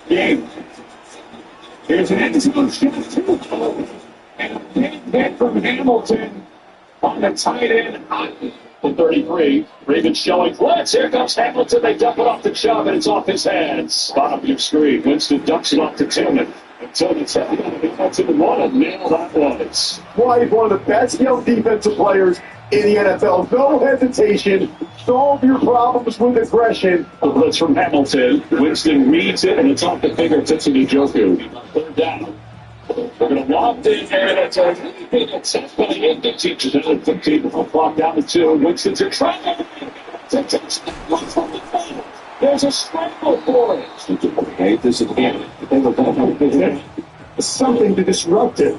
game. Here's an end zone shot, too. And a big hit from Hamilton on the tight end. The 33. Ravens showing blitz. Here comes Hamilton. They dump it off the Chubb, and it's off his hands. Spot up your screen. Winston dumps it off to Tillman. And Tillman's heading to the one. And nail that was. Why he's one of the best young defensive players in the NFL. No hesitation. Solve your problems with aggression. The blitz from Hamilton. Winston reads it, and it's off the fingertips of Njoku. Third down. They're going to lob in there, and it's a really big attempt by Indy. Teaches another 15 before clock down to 2. Winston's in trouble. There's a scramble for it. Okay, this again. Something to disrupt it.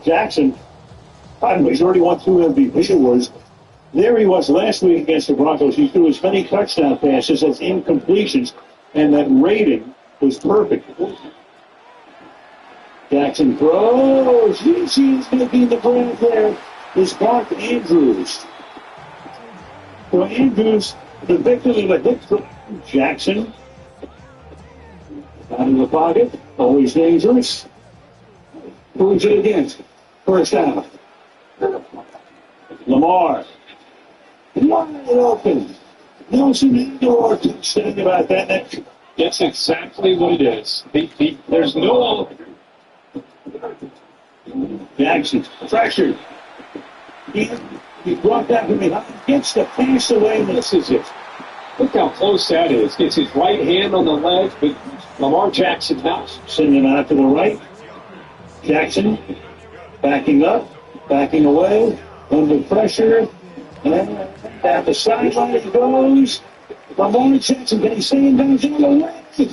Jackson, he's already won 2 MVP awards. There he was last week against the Broncos. He threw as many touchdown passes as incompletions, and that rating was perfect. Jackson throws. He's going to be in the brand there. Is Mark Andrews. So Andrews, the victim of a hit from Jackson. Out of the pocket. Always dangerous. Moves it again. First down. Lamar. Wide open. Nelson Indoor saying about that. That's exactly what it is. There's no... Jackson. Pressured. He brought that from behind. Gets the pass away. Misses it. Look how close that is. Gets his right hand on the ledge, but Lamar Jackson knocks. Sending out to the right. Jackson backing up, backing away, under pressure, and at the sideline it goes. Lamar Jackson, can he see him down the way?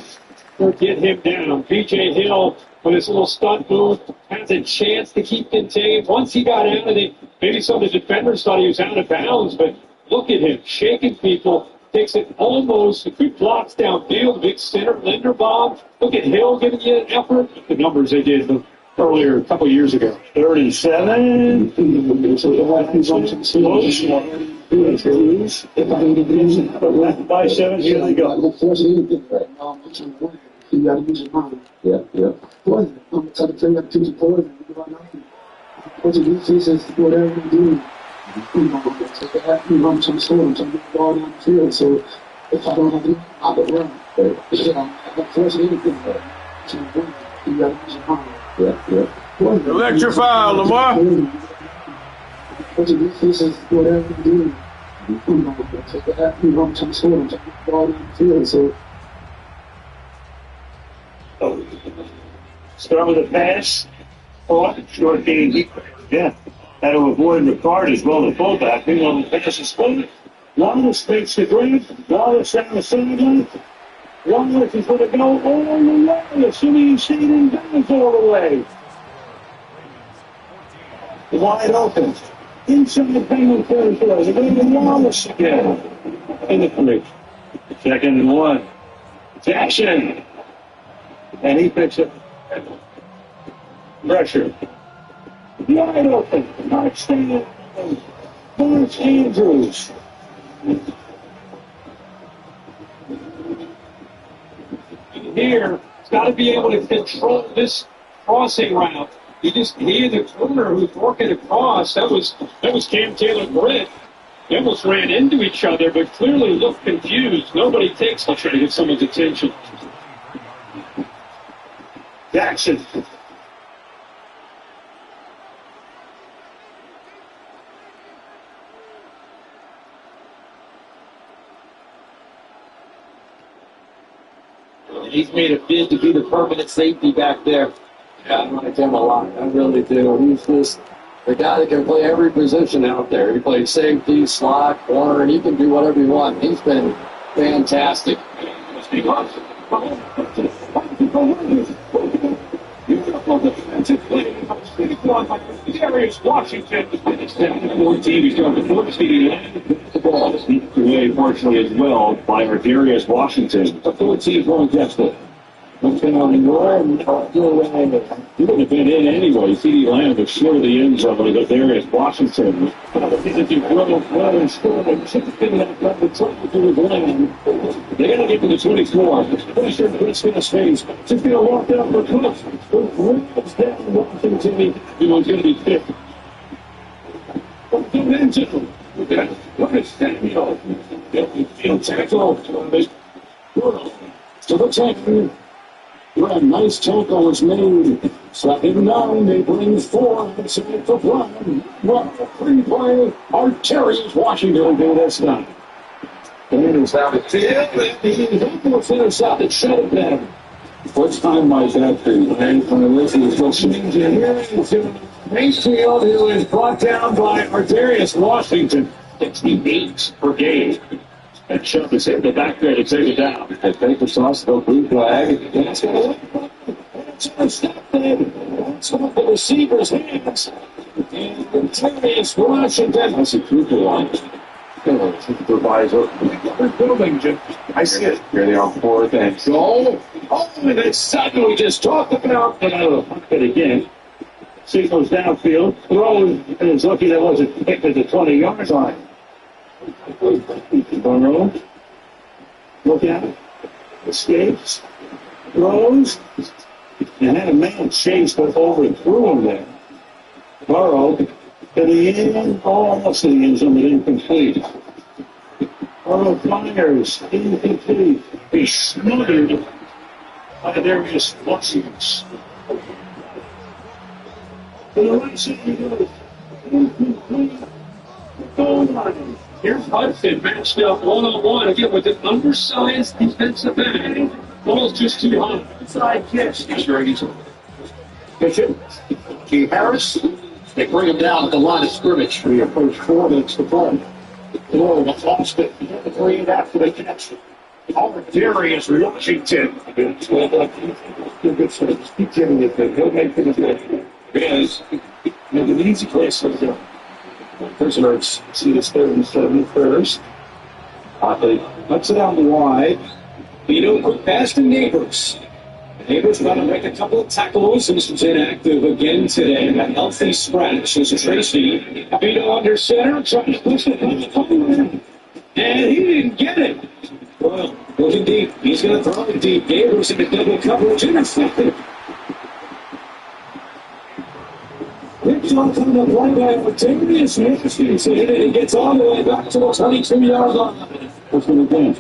Or get him down. P.J. Hill, with his little stunt move, has a chance to keep contained. Once he got out of it, maybe some of the defenders thought he was out of bounds, but look at him, shaking people. Takes it almost a quick blocks downfield. Big center, Linderbaum. Look at Hill giving you an effort. The numbers they did earlier, a couple years ago. 3rd and 7. By 7, here they go. You got to use your mind. Yeah. I'm trying to tell you how to teach a player. What you do is whatever you do. I'm trying to score. I'm trying to get the ball down the field. So if I don't have it, I can run. I got force anything. So you got to use your mind. Yeah. Electrify, Lamar. What you do is whatever you do. I'm trying to score. I'm trying to get the ball down the field. So. Start with a pass. Short game. Yeah. Had to avoid Ricard as well, the fullback. Being on the pass is split. Wallace makes the grab. Wallace down the sideline. Wallace is going to go all the way, assuming he's stayed in bounds all the way. Wide open. Inside the Penguin territory. They're going to Wallace again. In the 3. 2nd and 1. Jackson. And he picks up pressure. wide open. Touchdown. Mark Andrews. Here, he's got to be able to control this crossing route. He and the corner who's working across. That was Cam Taylor-Britt. They almost ran into each other, but clearly looked confused. Nobody takes to try to get someone's attention. Jackson. He's made a bid to be the permanent safety back there. Yeah, I like him a lot. I really do. He's just the guy that can play every position out there. He plays safety, slot, corner, and he can do whatever he wants. He's been fantastic. Beautiful defensive play. Big one by Darius Washington. 14, he's got the 14. The ball is beat away partially as well by Darius Washington. The 14 going desperate. What's been on the north? He would have been in anyway. C.D. Lamb was short of the end zone with Darius Washington. If you grow well and score and chip in that number, try to do with Lamb. They got to get to the 24. Pressure puts in his face. Just going to walk down for Cooks. Grabs down Washington. He was going to be picked. Get into look at Samuel. Field tackle. To the tackle. A nice tackle was made. Second down, they bring 4 inside for one. Well, free play. Arterius Washington do this time. And it's out of 10. He'll finish out the shut it down. First time by that thing. And from the list is still changing here. Mayfield, who is brought down by Arterius Washington. 68 per game. And Chubb is hit the back there to take it down. And paper sauce, no blue flag. That's going to stop them. That's off the receiver's hands. And Arterius Washington. That's a crucial line. Supervisor. They're building, Jim. I see it. Here they are, 4th and goal. Oh, and it's something we just talked about. But again. Signals downfield. Throws and is lucky that wasn't picked at the 20-yard line. Burrow. Look at it. Escapes. Throws. And had a man chase but overthrew him there. Burrow to the end. Almost to the end zone, but incomplete. Burrow fires. Incomplete. He's smothered by Darius Washington. To the right side he goes. Incomplete. Goal line. Here's Hudson matched up one-on-one again with an undersized defensive end. Ball's just too high. Inside catch. He's very easy. Pitch it. Key Harris. They bring him down at the line of scrimmage. We approach 4 minutes to play. Blow lost it. 3 after the catch. Darius Washington. Good service. Keep giving it. He'll make things good. Because an easy place to go. Prisoners see this 3rd and 7 first. Hotley lets it out wide. Vito quick pass to Neighbors. Neighbors got to make a couple of tackles and is inactive again today. A healthy scratch is Tracy. Vito under center, trying to push it on the corner. And he didn't get it. Well, looking deep. He's going to throw it deep. Neighbors in the double coverage, intercepted. Picks off on the play by Arterius Washington, and he gets all the way back to the 22-yard line. What's going to do?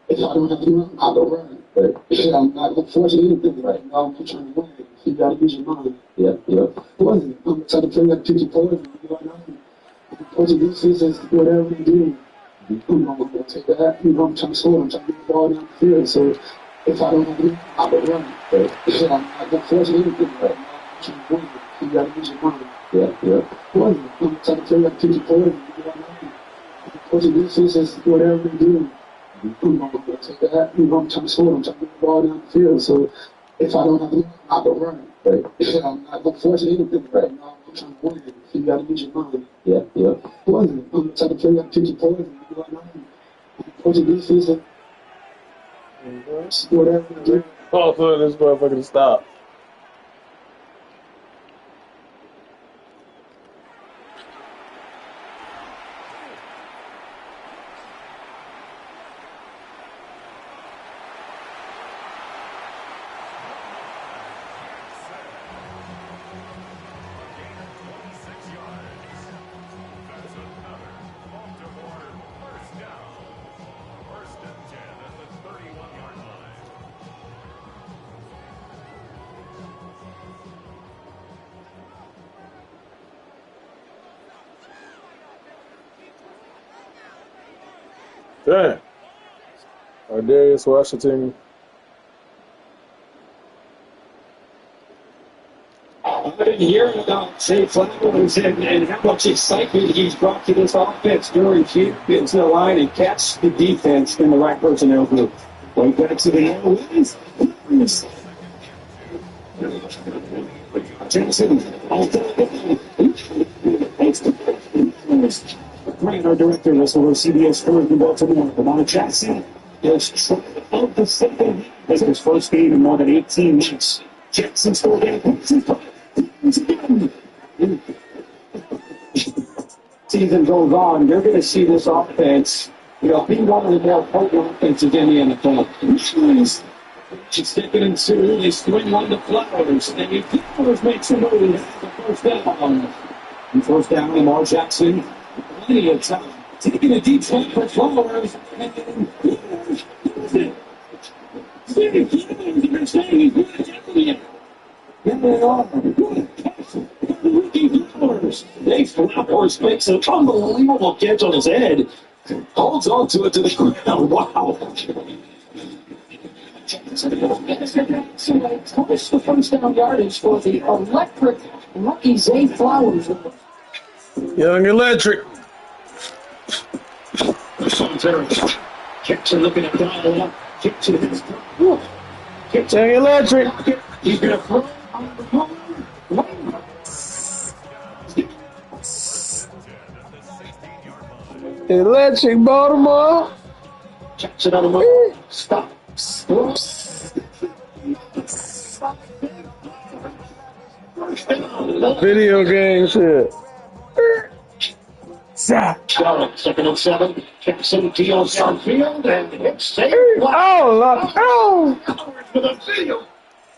If I don't have to run, I'll go run. But yeah, I'm not forcing anything right now. I'm trying to win. You got to use your mind. Yeah. I'm trying to play like 54. Those defenses, whatever they do, I'm going to take that. I'm trying to score. I'm trying to get the ball down the field. So if I don't have it, I'll go run. But yeah, I'm not forcing anything right now. I'm trying to win. You got to use your mind. I'm trying to play like 54. Those defenses, whatever they do, I'm going to take that. I'm trying to score. I'm trying to get the ball down the field. So if I don't have the I don't run. Right. I'm not forcing anything. Right. No, I'm trying to win. You got to use your mind. Yeah, yeah. Poison. I'm trying to play that picky poison. Right now, I'm coaching defense and whatever. Call for this motherfucker to stop. Damn. Darius Washington. I've been hearing about Zay Flowers and how much excitement he's brought to this offense during he gets to the line and catch the defense in the right personnel group. Way back to the Airways. Jackson, Grant, our director, was over CBS Sports in Baltimore. Lamar Jackson is trying out the second. This is his first game in more than 18 months. Jackson scored season goes on, you're going to see this offense, be one of the more potent offenses in the NFL. She's stepping into, they swing on the Flowers, and Flowers makes a move for first down. And first down, Lamar Jackson, plenty of time, taking a deep shot for Flowers, and they're saying he's going to get the here they are. Rookie Flowers. Dave Flowers makes an unbelievable catch on his head. Holds on to it to the ground. Wow. Close the first down yardage for the electric rookie Zay Flowers. Young Electric. Jackson looking at Donald. Kick to his. Young Electric. He's going to throw. Electric Baltimore. Jackson on the move. Stop. Video game shit. Second and 7. Jackson deals downfield and hits safe. Oh.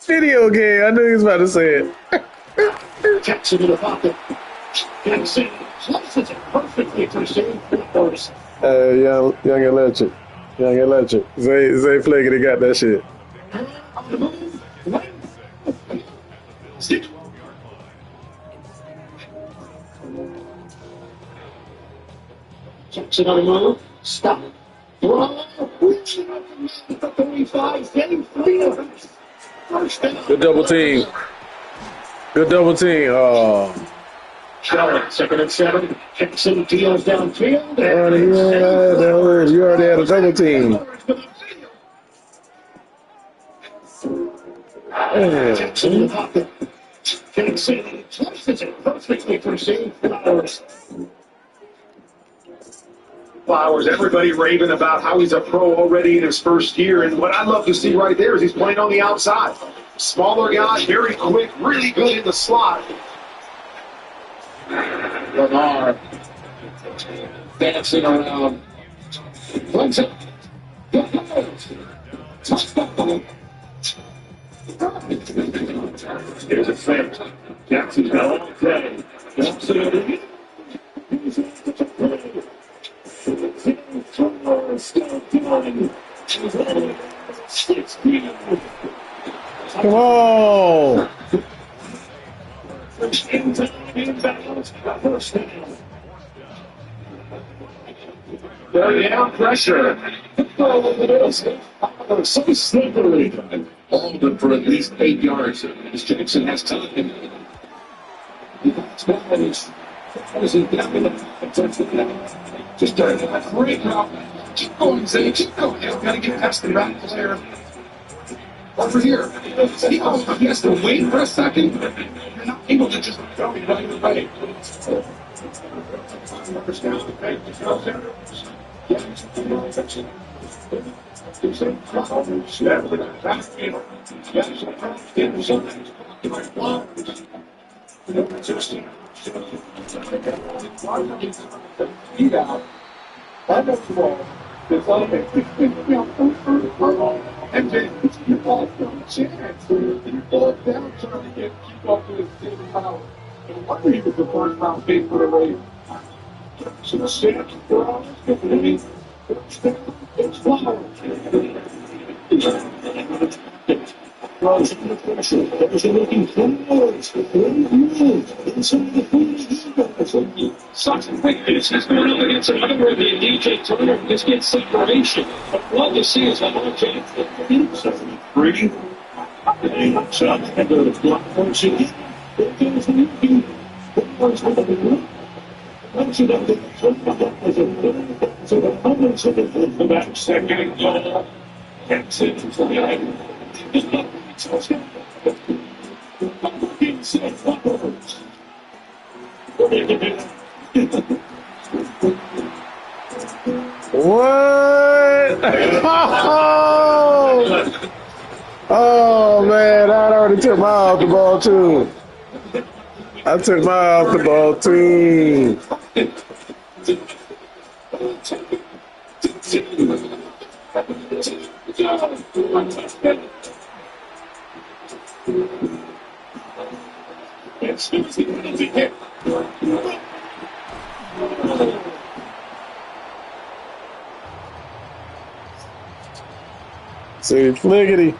Video game. I knew he was about to say it. Jackson in the pocket. Jackson slices it perfectly for Zay Flowers. Young Electric. Young Electric. Zay Flaggity got that shit. Jackson on the move. Stop. Throw. 35. Getting free. First down. Good double team. Oh. Shelley, second and 7. Jackson deals downfield. You already had a double team. Jackson in the pocket. Jackson slices it perfectly for Zay Flowers. Flowers, everybody raving about how he's a pro already in his first year. And what I love to see right there is he's playing on the outside. Smaller guy, very quick, really good in the slot. Lamar dancing around. Runs it. Touchdown. Here's a fake. Jackson got all day. Jackson again. Still doing. Come on. Very down pressure. So slippery. Hold him for at least 8 yards. As Jackson has time. Just started a great route. Keep going, Zay. Keep going. Got to get past the right player. over here. See how he has to wait for a second? You're not able to just go right away. And then you fall from a chance. You fall down trying to keep up with his power. And wonder he was the first round pick for the Raiders. So the chance for all this community, it's flowers. There's looking forwards. Inside the such quickness. He's going up against another rookie, DJ Turner. This gets separation. But what you see is a hard chance. Brady. Shot and go to block punch again. There goes the rookie. So the opponents of the back second goal. Texans behind. What? Oh man, I already took my eye off the ball too. I took my eye off the ball too. See, fliggity.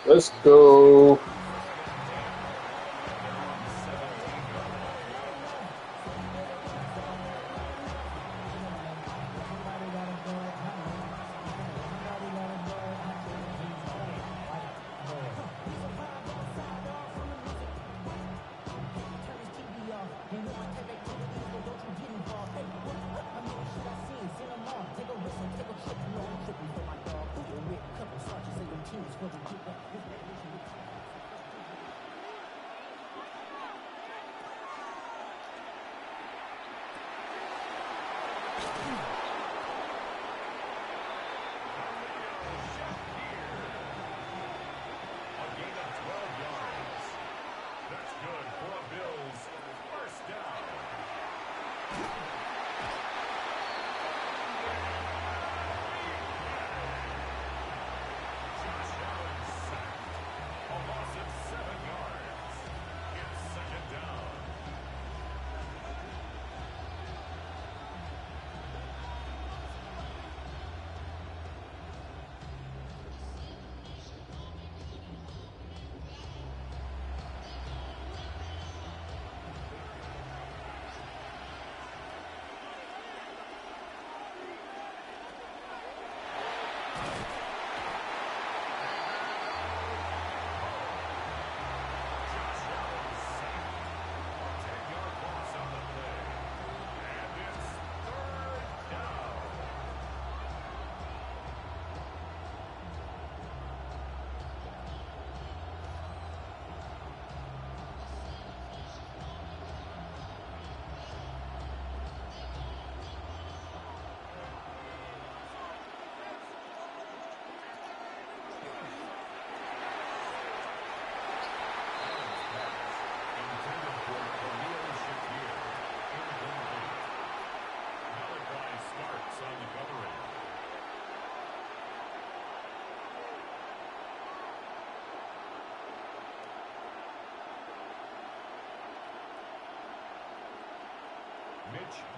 Let's go.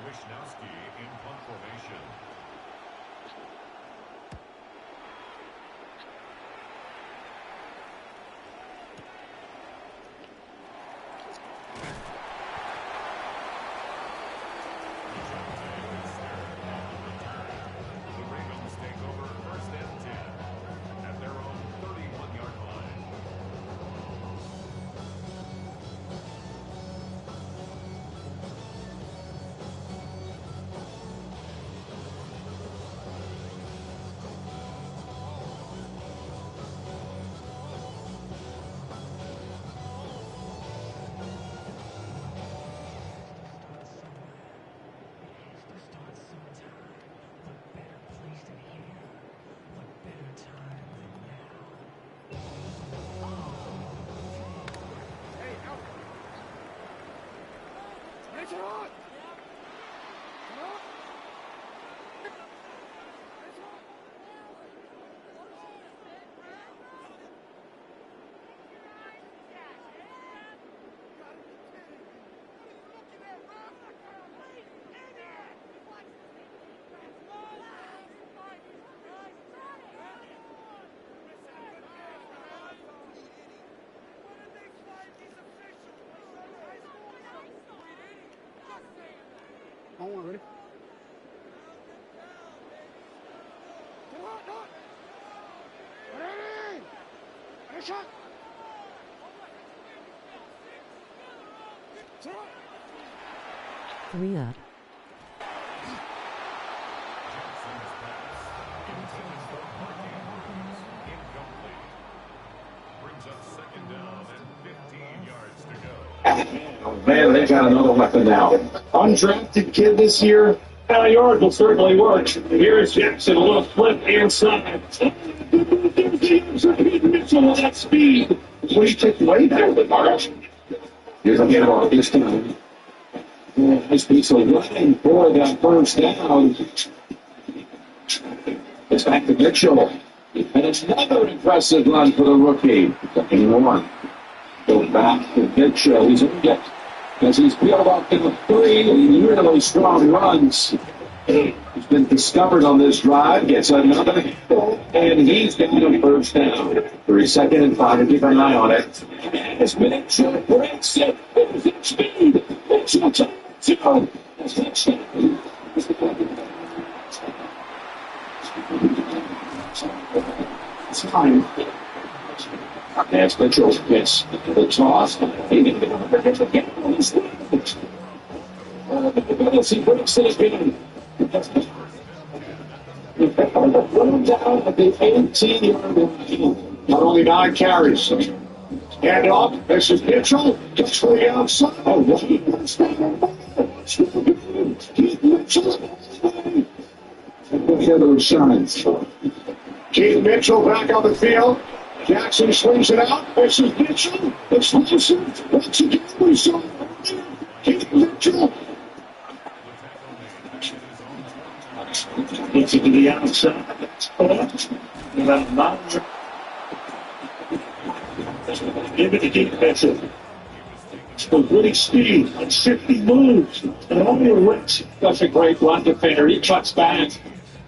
Wisnowski in punt formation. The Ravens take over 1st and 10 at their own 31-yard line. On one, ready? Ready! Ready, shot! Three up. Brings up 2nd down and 15 yards to go. Man, they got another weapon now. Undrafted kid this year. A yard will certainly work. Here's Jackson, a little flip inside. Mitchell with that speed. Please take away that with March. Here's a get on this time. Nice piece of running for that first down. It's back to Mitchell. And it's another impressive run for the rookie. Second one. Go back to Mitchell. He's in it. As he's peeled off in the 3, really strong runs. He's been discovered on this drive. Gets another hit, and he's down a first down. 3-2 and 5. Keep an eye on it. As Mitchell breaks it, there's his speed. Mitchell to touchdown. It's time. As Mitchell gets the toss, he can get over the game on his leg. He breaks it again. Run down at the 18-yard line. Not only 9 carries. Hand off. This is Mitchell. Gets to the outside. Keith Mitchell. Together with shines. Keith Mitchell back on the field. Jackson swings it out. This is Mitchell. Explosive. Once again, we saw Keith Mitchell. Gets it to the outside. Give it to Keith Mitchell. So great speed and shifty moves. And only Rich does a great run defender. He cuts back.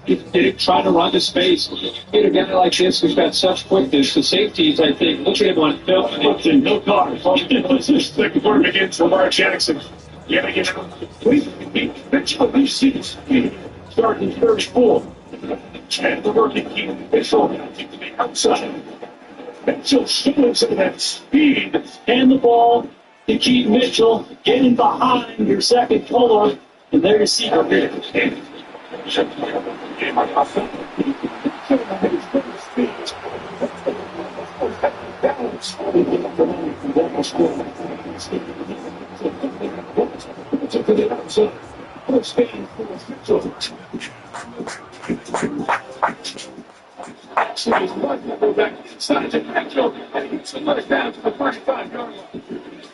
He did try to run to space. Get a guy like this who's got such quickness. The safeties, I think, look at him on film. No cars. This is second quarter against Lamar Jackson. Yeah, they get Mitchell. We see the speed starting 34. And the working Keith Mitchell to the outside. Mitchell showing some of that speed and the ball to Keith Mitchell, getting behind your second puller, and there you see her there.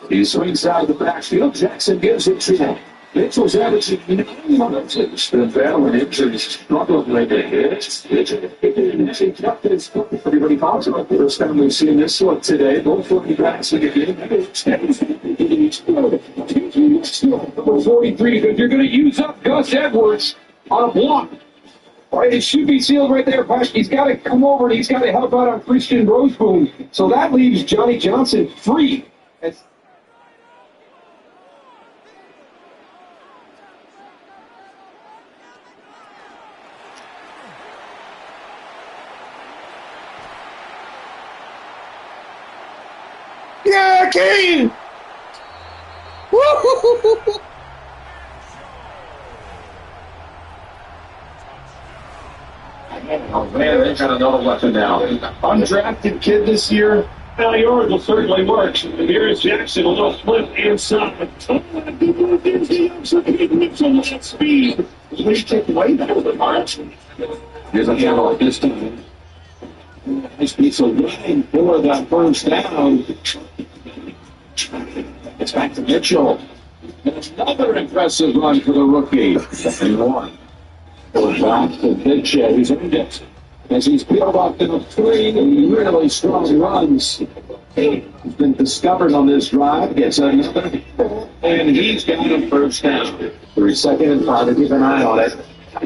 He swings out of the backfield. Jackson gives it to him. Mitchell's averaging 9 minutes. He's been battling injuries, struggled lately. Everybody talks about the first time we've seen this one today. Both looking backs in the game. Number 43, if you're going to use up Gus Edwards on a block, right, it should be sealed right there. He's got to come over and he's got to help out on Christian Roseboom. So that leaves Johnny Johnson free. Yeah, King! Woo! Oh, man, they got another weapon now. Undrafted kid this year. Well, yours will certainly work. Here is Jackson, a little flip inside. There's the extra Mitchell with that speed. Please take away that with the march. Here's a channel like this time. Nice piece of line for that first down. It's back to Mitchell. And another impressive run for the rookie. And one. Goes back to Big Shed. He's earned it. As he's peeled off to the 3 really strong runs. He's been discovered on this drive. Gets another. And he's got a first down. 3 seconds and 5 to keep an eye on it.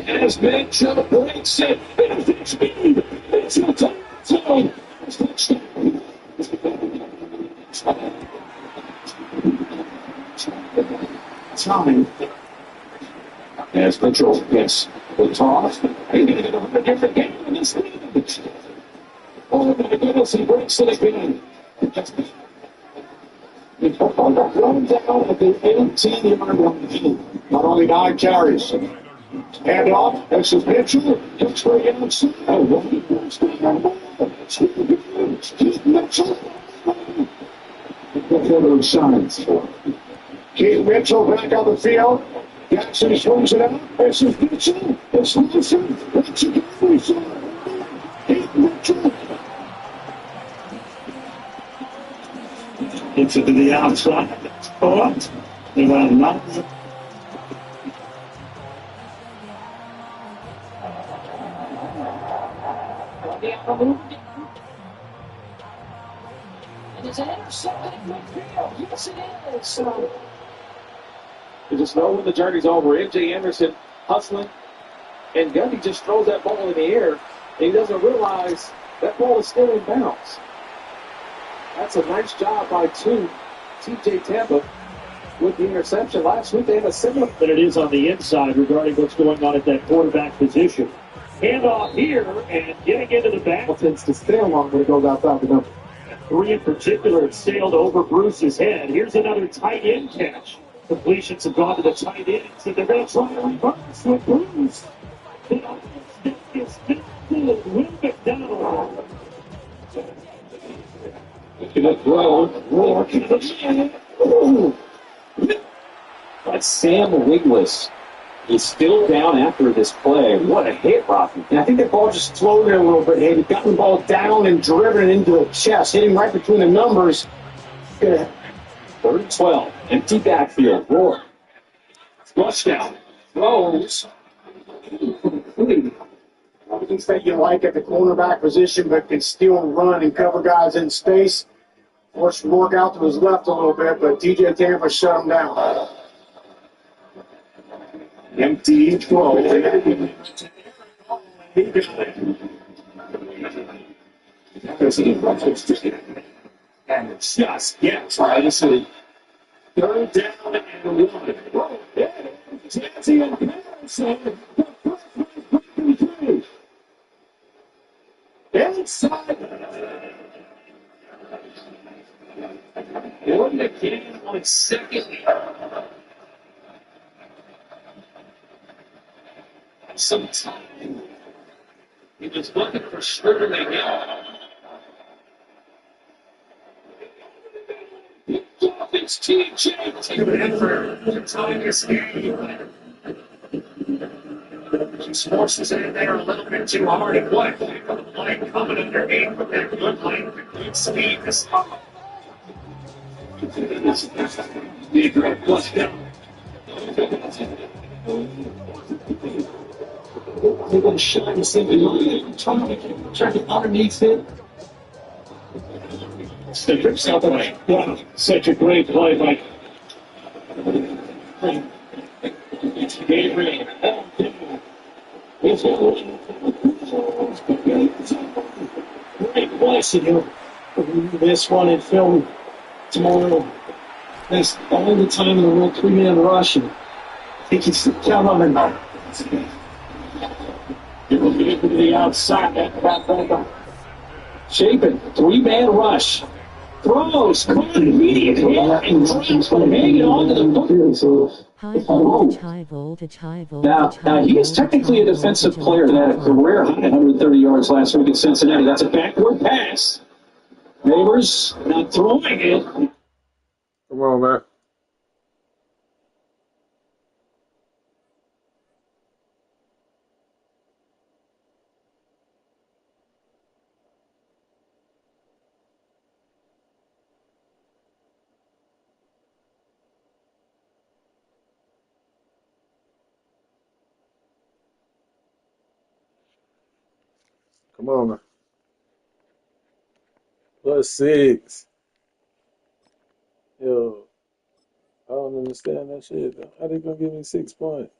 As Mitchell breaks it. There's the speed. It's a touchdown. Time. As Mitchell gets the toss. He's going to get a different game in this league. Oh my goodness, he breaks it again. He put on the run down at the 18-yard line. Not only 9 carries. Hand off. This is Mitchell. Looks for the outside. Mitchell. Signs. Keith Mitchell back on the field. Jackson swings it out. This is Mitchell. It's Wilson. That's a Keith Mitchell. Gets it to the outside. Caught. They got nothing. And it's an intercepted midfield. Yes, it is. You just know when the journey's over. MJ Anderson hustling, and Gundy just throws that ball in the air, and he doesn't realize that ball is still in bounds. That's a nice job by TJ Tampa with the interception. Last week they had a similar. But it is on the inside regarding what's going on at that quarterback position. Handoff here, and getting into the back. Tends to stay along when it goes outside the number. 3 in particular, it sailed over Bruce's head. Here's another tight end catch. Completions have gone to the tight ends, and they're going to try to reverse with Bruce. The offense is good. Will McDonald. Looking at throw. That's Sam Wiglis. He's still down after this play. What a hit, Rocky. And I think that ball just floated a little bit. He got the ball down and driven into the chest, hitting right between the numbers. Yeah. 3rd and 12. Empty backfield. Roar. Flush down. Throws. Things that you like at the cornerback position, but can still run and cover guys in space. Forced Rourke out to his left a little bit, but TJ Tampa shut him down. Empty throw. And it's just, yes, right. This is 3rd down and 1. Oh, yeah. Jazzy and Harrison. Inside. Jordan again on 2nd. Some time. He was looking for Strickland again. It's TJ taking it for time this game. Sports is in there a little bit too hard. And what a play for the play coming underneath with that good line, the good speed. This Negro flush down. They're going to shine the same thing. Trying to underneath it. Step himself away. Yeah, such a great play by It's Gabriel. Great place, and he'll review this one in film tomorrow. That's all the time in the world, 3-man rush. And I think he's count on him. You're looking to the outside. That Chapin, 3-man rush. Throws, caught immediate hit, and drops from hanging onto the High voltage, high voltage. Now he is technically a defensive player that had a career high 130 yards last week in Cincinnati. That's a backward pass. Neighbors not throwing it. Come on, man. Come on, man. +6. Yo, I don't understand that shit. How they gonna give me 6 points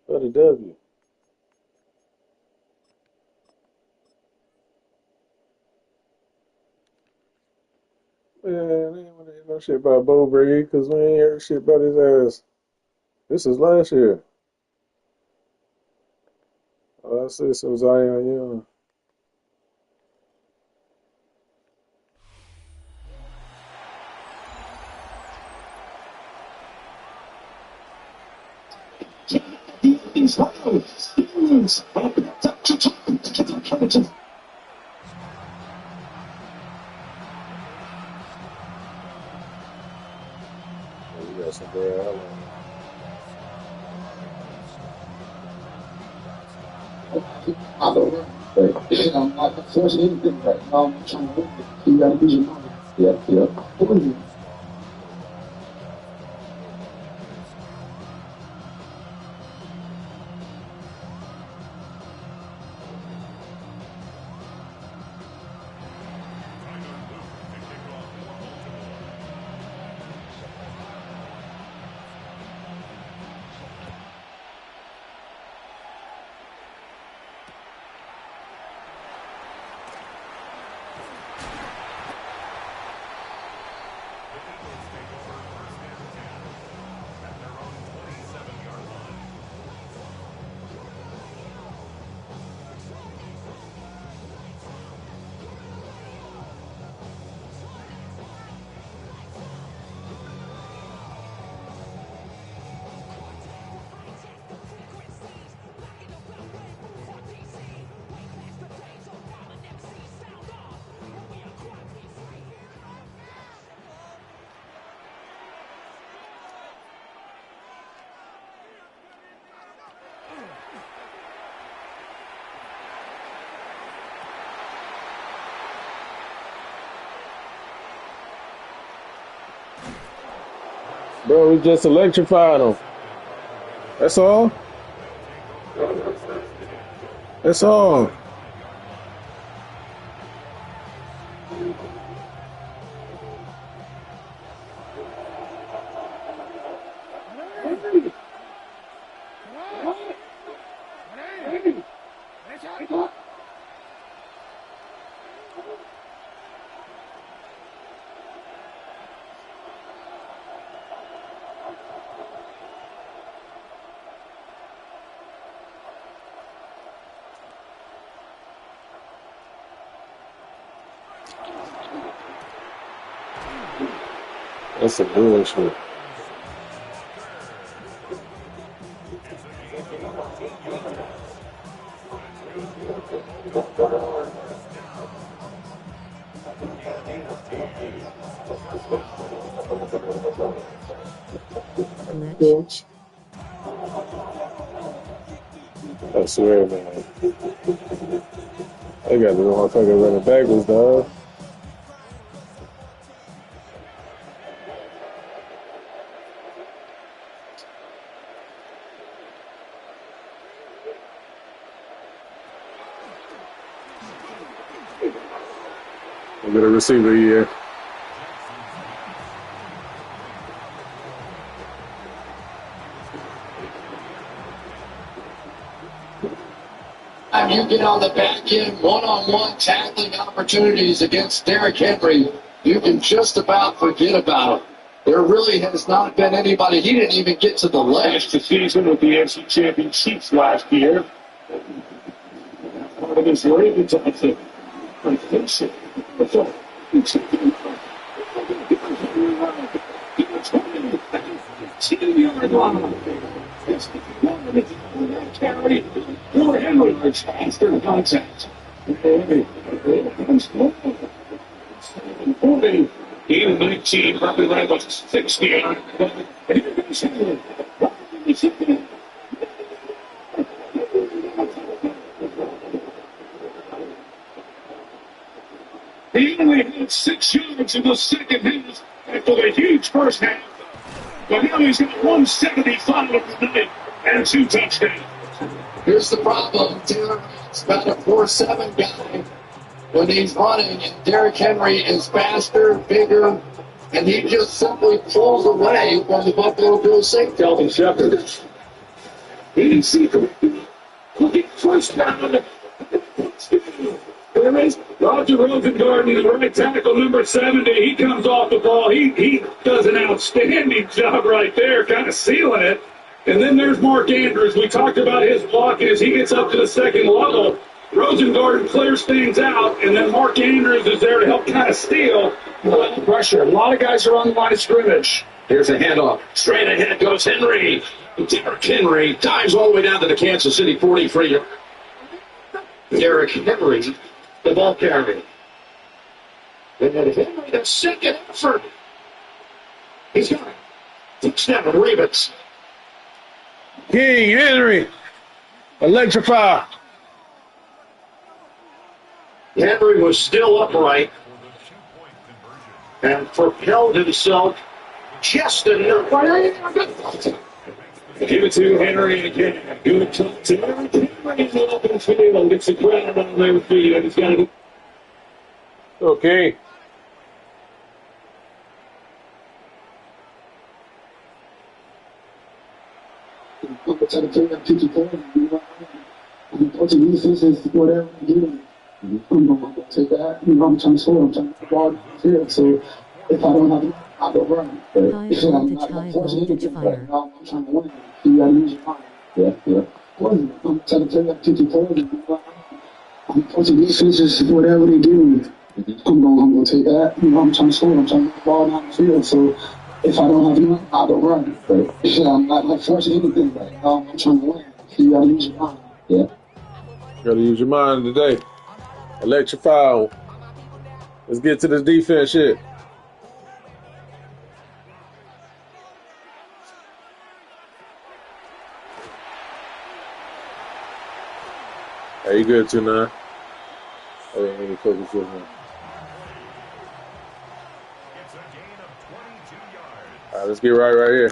for the W? Man, they ain't want to hear no shit about Bo Brady because we ain't heard shit about his ass. This is last year. All I said so Zion Young. Oh, we got some bad Allen. I don't know. But, I'm not forcing anything right now. I'm trying to work it. You gotta use your money. Yeah. Bro, we just electrified them. That's all. That's all. That's some bullshit. Glitch. I swear, man. They got the motherfucker running backwards, dog. Look at the receiver here. anytime you get on the back end, one-on-one tackling opportunities against Derrick Henry, you can just about forget about it. There really has not been anybody. He didn't even get to the left. The season with the NFC Championships last year. Part of his Ravens outfit. I think so. That's all. 2-yard line. It's one carry. Poor Henry makes faster contact. 40. 19, probably right about 60. And here goes Henry. He only had 6 yards in the second half after the huge first half. But now he's got 175 of the night and 2 touchdowns. Here's the problem. Taylor's got a 4-7 guy when he's running, and Derrick Henry is faster, bigger, and he just simply pulls away from the Buffalo Bills safety. Dalvin Shepard. He didn't see him. Looking first down. There is Roger Rosengarten, the right tackle, number 70. He comes off the ball. He does an outstanding job right there, kind of sealing it. And then there's Mark Andrews. We talked about his blocking as he gets up to the second level. Rosengarten clears things out, and then Mark Andrews is there to help kind of steal. Pressure. A lot of guys are on the line of scrimmage. Here's a handoff. Straight ahead goes Henry. Derrick Henry dives all the way down to the Kansas City 43. Derrick Henry, the ball carrier. And then Henry, the second effort. He's got it. Touchdown, Ravens. King Henry, electrify. Henry was still upright and propelled himself just enough. Give it to Henry again. Good to Derrick Henry in the open field. Gets the ground on their feet. And he's got it. Okay. I'm trying to play that 54. I'm approaching defenses, whatever I get. I'm going to take that. I'm trying to score. I'm trying to ball field. So if I don't have it, I'll go run. But if I'm not going to force anything, I'm trying to win. You got to use your mind. Yeah. I'm trying to play that 54. I'm approaching defenses, whatever they give me. I'm going to take that. I'm trying to score. I'm trying to get the ball down the field. So if I don't have it, I'll go run. But I'm not forcing anything right now. I'm trying to win. So you got to use your mind. Yeah. Got to use your mind today. Electrify. Let's get to this defense shit. Hey, you good too, man? Oh, let me focus this one. All right, let's get right here.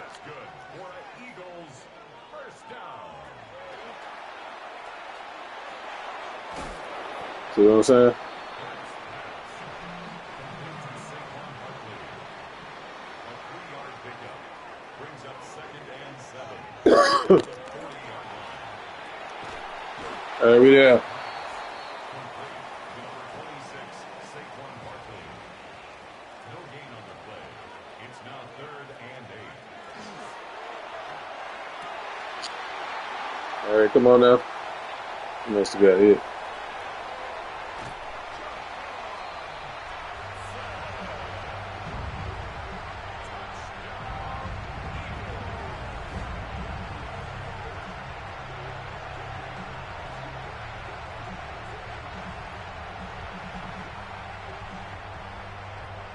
See what I'm saying? All right, we there. All right, come on now. He must have got hit.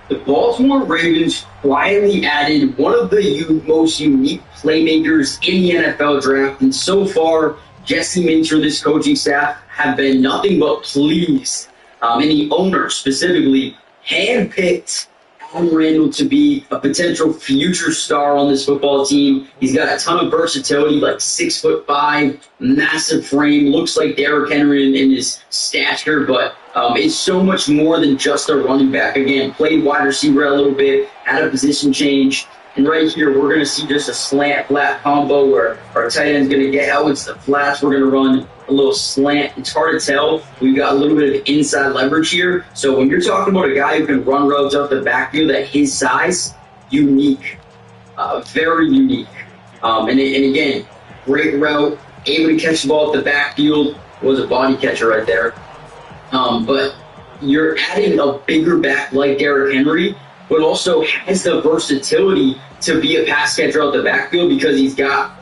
The Baltimore Ravens quietly added one of the most unique playmakers in the NFL draft, and so far, Jesse Minter, this coaching staff, have been nothing but pleased. And the owner specifically handpicked Adam Randall to be a potential future star on this football team. He's got a ton of versatility, like 6'5", massive frame, looks like Derrick Henry in his stature, but is so much more than just a running back. Again, played wide receiver a little bit, had a position change. And right here, we're going to see just a slant flat combo where our tight end's going to get out into the flats. We're going to run a little slant. It's hard to tell. We've got a little bit of inside leverage here. So when you're talking about a guy who can run routes up the backfield at his size, unique, very unique. And again, great route, able to catch the ball at the backfield. Was a body catcher right there. But you're adding a bigger back like Derrick Henry, but also has the versatility to be a pass catcher out the backfield because he's got,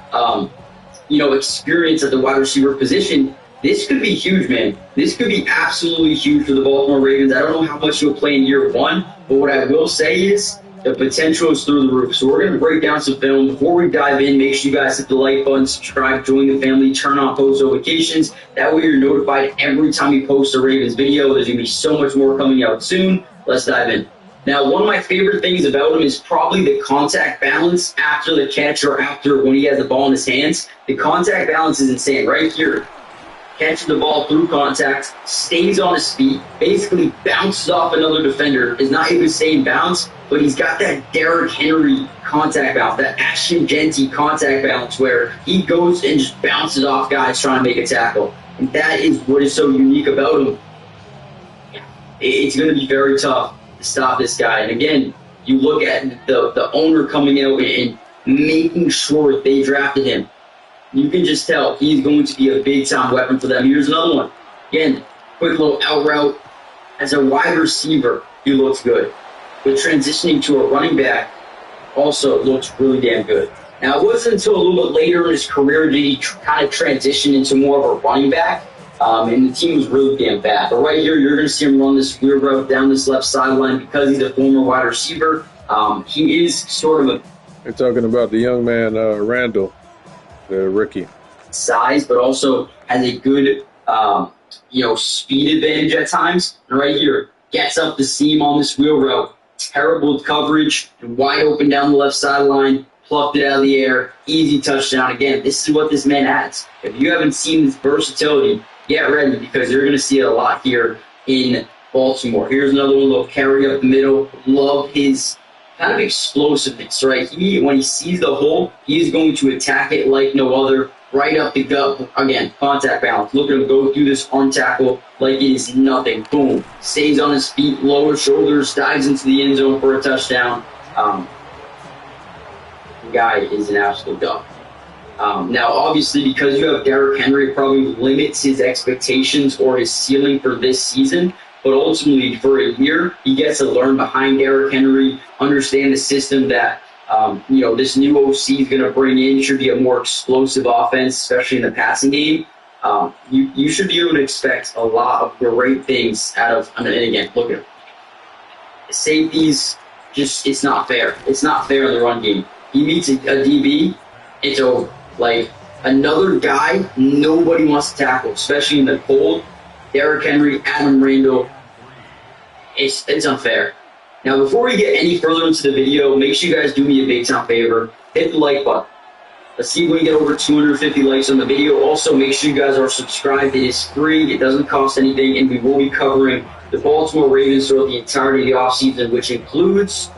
experience at the wide receiver position. This could be huge, man. This could be absolutely huge for the Baltimore Ravens. I don't know how much he'll play in year one, but what I will say is the potential is through the roof. So we're going to break down some film. Before we dive in, make sure you guys hit the like button, subscribe, join the family, turn on post notifications. That way you're notified every time we post a Ravens video. There's going to be so much more coming out soon. Let's dive in. Now, one of my favorite things about him is probably the contact balance after the catch or after when he has the ball in his hands. The contact balance is insane. Right here, catches the ball through contact, stays on his feet, basically bounces off another defender, is not able to stay in bounds, but he's got that Derrick Henry contact balance, that Ashton Genty contact balance where he goes and just bounces off guys trying to make a tackle. And that is what is so unique about him. It's going to be very tough to stop this guy. And again, you look at the owner coming out and making sure they drafted him. You can just tell he's going to be a big-time weapon for them. Here's another one. Again, quick little out route. As a wide receiver, he looks good. But transitioning to a running back also looks really damn good. Now, it wasn't until a little bit later in his career did he kind of transition into more of a running back. And the team was really damn bad. But right here, you're going to see him run this weird route down this left sideline because he's a former wide receiver. He is sort of a... They're talking about the young man, Randall, the rookie. Size, but also has a good, speed advantage at times. And right here, gets up the seam on this wheel route. Terrible coverage, and wide open down the left sideline. Plucked it out of the air. Easy touchdown. Again, this is what this man has. If you haven't seen this versatility, get ready because you're going to see it a lot here in Baltimore. Here's another one, little carry up the middle. Love his kind of explosiveness, right? When he sees the hole, he's going to attack it like no other. Right up the gut. Again, contact balance. Look at him go through this arm tackle like it is nothing. Boom. Stays on his feet, lower shoulders, dives into the end zone for a touchdown. The guy is an absolute dog. Now, obviously, because you have Derrick Henry, it probably limits his expectations or his ceiling for this season. But ultimately, for a year, he gets to learn behind Derrick Henry, understand the system that this new OC is going to bring in. Should be a more explosive offense, especially in the passing game. You should be able to expect a lot of great things out of. And again, look at him. Safeties, it's not fair. It's not fair in the run game. He meets a DB, it's over. Like, another guy nobody wants to tackle, especially in the cold. Derrick Henry, Adam Randall, it's unfair. Now, before we get any further into the video, make sure you guys do me a big-time favor. Hit the like button. Let's see if we can get over 250 likes on the video. Also, make sure you guys are subscribed. It is free. It doesn't cost anything, and we will be covering the Baltimore Ravens throughout the entirety of the offseason, which includes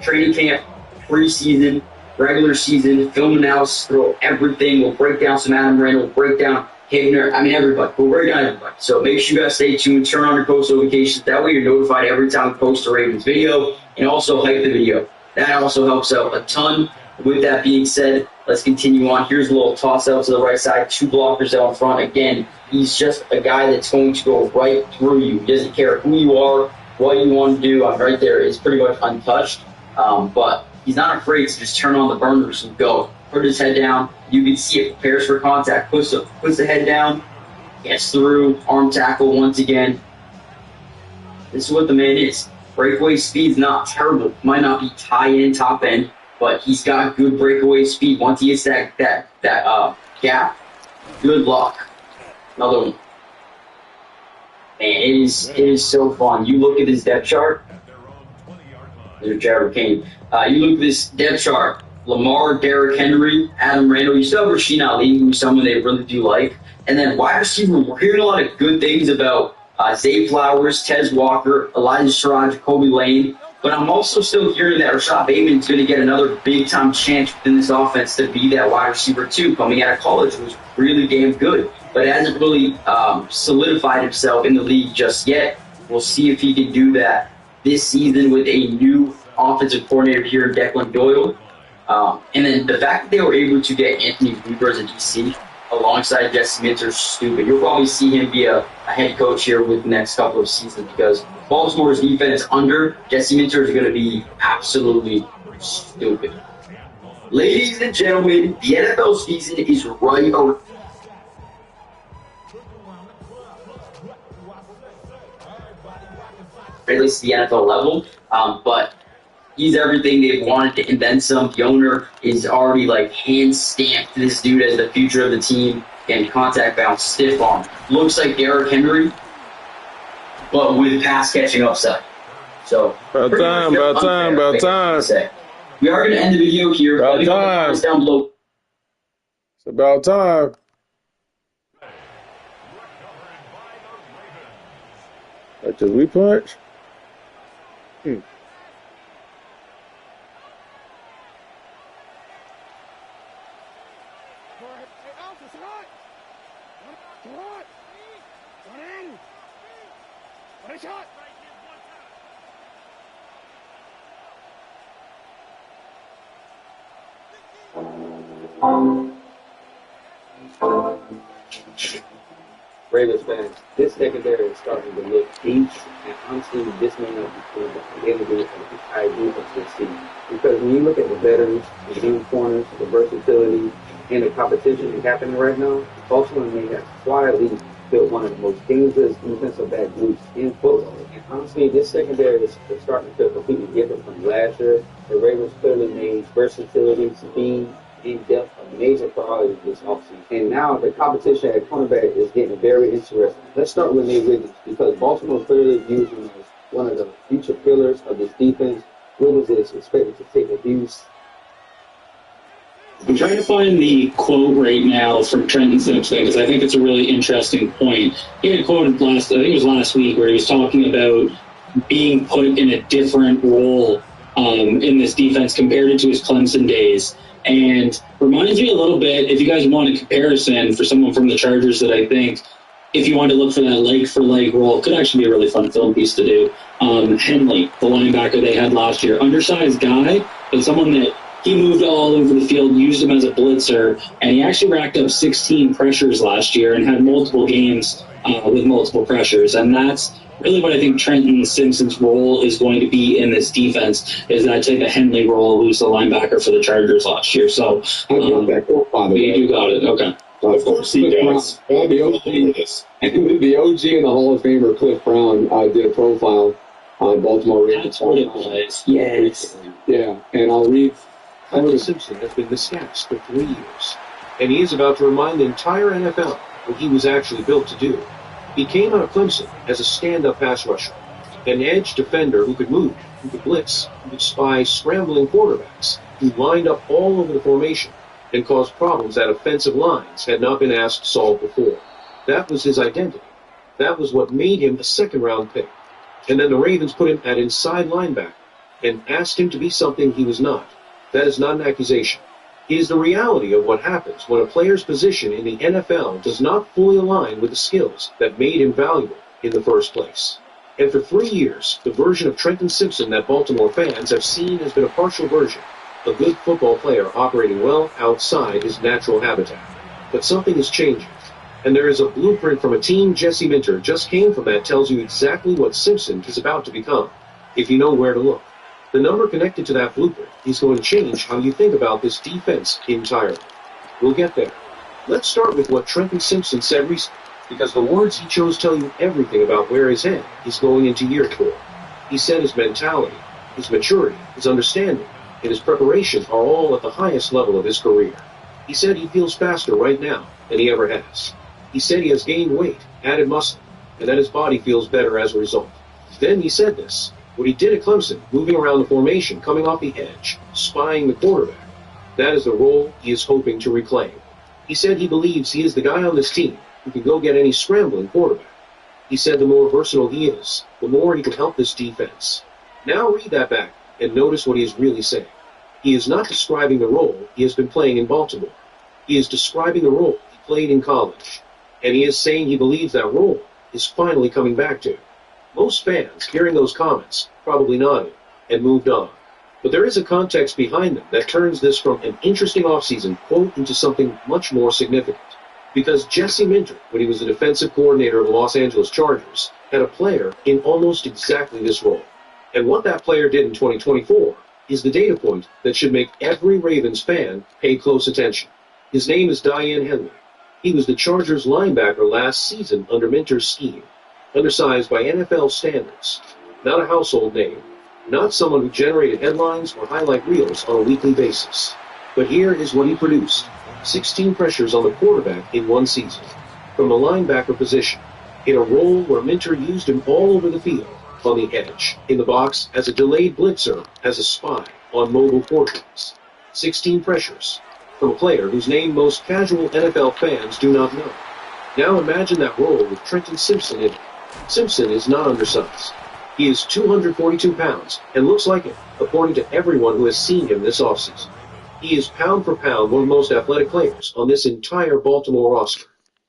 training camp, preseason, regular season, film analysis, throw everything. We'll break down some Adam Randall, we'll break down Hibner, everybody. We'll break down everybody. So make sure you guys stay tuned, turn on your post notifications. That way you're notified every time we post a Ravens video, and also hype the video. That also helps out a ton. With that being said, let's continue on. Here's a little toss out to the right side, two blockers out in front. Again, he's just a guy that's going to go right through you. He doesn't care who you are, what you want to do. Right there is pretty much untouched. But he's not afraid to just turn on the burners and go. Put his head down. You can see it. Prepares for contact. Puts the head down. Gets through. Arm tackle once again. This is what the man is. Breakaway speed's not terrible. Might not be high-end, top-end, but he's got good breakaway speed. Once he hits that gap, good luck. Another one. Man, it is so fun. You look at his depth chart. There's Jared Kane. You look at this depth chart. Lamar, Derrick Henry, Adam Randall. You still have Rasheen Ali, who's someone they really do like. And then wide receiver, we're hearing a lot of good things about Zay Flowers, Tez Walker, Elijah Sherrod, Jacoby Lane. But I'm also still hearing that Rashad Bateman's going to get another big-time chance within this offense to be that wide receiver 2 coming out of college, who's really damn good, but hasn't really solidified himself in the league just yet. We'll see if he can do that this season with a new offensive coordinator here in Declan Doyle. And then the fact that they were able to get Anthony Weaver as a DC alongside Jesse Minter is stupid. You'll probably see him be a head coach here with the next couple of seasons because Baltimore's defense under Jesse Minter is going to be absolutely stupid. Ladies and gentlemen, the NFL season is right around. At least the NFL level, but he's everything they've wanted and then some. The owner is already like hand stamped this dude as the future of the team and contact bounce stiff arm. Looks like Derrick Henry, but with pass catching upside. So about time. We are going to end the video here. About time. Down below. It's about time. That's a we punch. Ravens fans, this secondary is starting to look deep, and honestly, this may not be able to do it for the entire defense this season. Because when you look at the veterans, the young corners, the versatility, and the competition that's happening right now, Baltimore may have quietly built one of the most dangerous defensive back groups in football. And honestly, this secondary is starting to feel completely different from last year. The Ravens clearly made versatility, speed, and depth a major priority this offseason. And now the competition at cornerback is getting very interesting. Let's start with Nate Wiggins because Baltimore clearly views him as one of the future pillars of this defense. Wiggins is expected to take abuse. I'm trying to find the quote right now from Trenton Simpson because I think it's a really interesting point. He had quoted I think it was last week, where he was talking about being put in a different role in this defense compared to his Clemson days. And reminds me a little bit, if you guys want a comparison for someone from the Chargers that I think, if you want to look for that leg-for-leg role, could actually be a really fun film piece to do. Henley, the linebacker they had last year. Undersized guy, but someone that he moved all over the field, used him as a blitzer, and he actually racked up 16 pressures last year and had multiple games with multiple pressures. And that's really what I think Trenton Simpson's role is going to be in this defense, is that type of Henley role, who's the linebacker for the Chargers last year. So you do got it. Okay. Of course he does. The OG and the Hall of Famer Cliff Brown did a profile on Baltimore Ravens. That's what it was. Yes. Yeah, and I'll read. Trenton Simpson has been the Stats for 3 years, and he is about to remind the entire NFL what he was actually built to do. He came out of Clemson as a stand-up pass rusher, an edge defender who could move, who could blitz, who could spy scrambling quarterbacks, who lined up all over the formation and caused problems that offensive lines had not been asked to solve before. That was his identity. That was what made him a second-round pick. And then the Ravens put him at inside linebacker and asked him to be something he was not. That is not an accusation. It is the reality of what happens when a player's position in the NFL does not fully align with the skills that made him valuable in the first place. And for 3 years, the version of Trenton Simpson that Baltimore fans have seen has been a partial version, a good football player operating well outside his natural habitat. But something is changing, and there is a blueprint from a team Jesse Minter just came from that tells you exactly what Simpson is about to become, if you know where to look. The number connected to that blueprint is going to change how you think about this defense entirely. We'll get there. Let's start with what Trenton Simpson said recently, because the words he chose tell you everything about where his head is going into year 4. He said his mentality, his maturity, his understanding, and his preparation are all at the highest level of his career. He said he feels faster right now than he ever has. He said he has gained weight, added muscle, and that his body feels better as a result. Then he said this. What he did at Clemson, moving around the formation, coming off the edge, spying the quarterback, that is the role he is hoping to reclaim. He said he believes he is the guy on this team who can go get any scrambling quarterback. He said the more versatile he is, the more he can help this defense. Now read that back and notice what he is really saying. He is not describing the role he has been playing in Baltimore. He is describing the role he played in college. And he is saying he believes that role is finally coming back to him. Most fans, hearing those comments, probably nodded and moved on. But there is a context behind them that turns this from an interesting offseason quote into something much more significant. Because Jesse Minter, when he was the defensive coordinator of the Los Angeles Chargers, had a player in almost exactly this role. And what that player did in 2024 is the data point that should make every Ravens fan pay close attention. His name is Diane Henley. He was the Chargers linebacker last season under Minter's scheme. Undersized by NFL standards. Not a household name. Not someone who generated headlines or highlight reels on a weekly basis. But here is what he produced. 16 pressures on the quarterback in one season. From the linebacker position, in a role where Minter used him all over the field, on the edge, in the box, as a delayed blitzer, as a spy, on mobile quarterbacks. 16 pressures from a player whose name most casual NFL fans do not know. Now imagine that role with Trenton Simpson in it. Simpson is not undersized. He is 242 pounds and looks like it, according to everyone who has seen him this offseason. He is pound for pound one of the most athletic players on this entire Baltimore roster.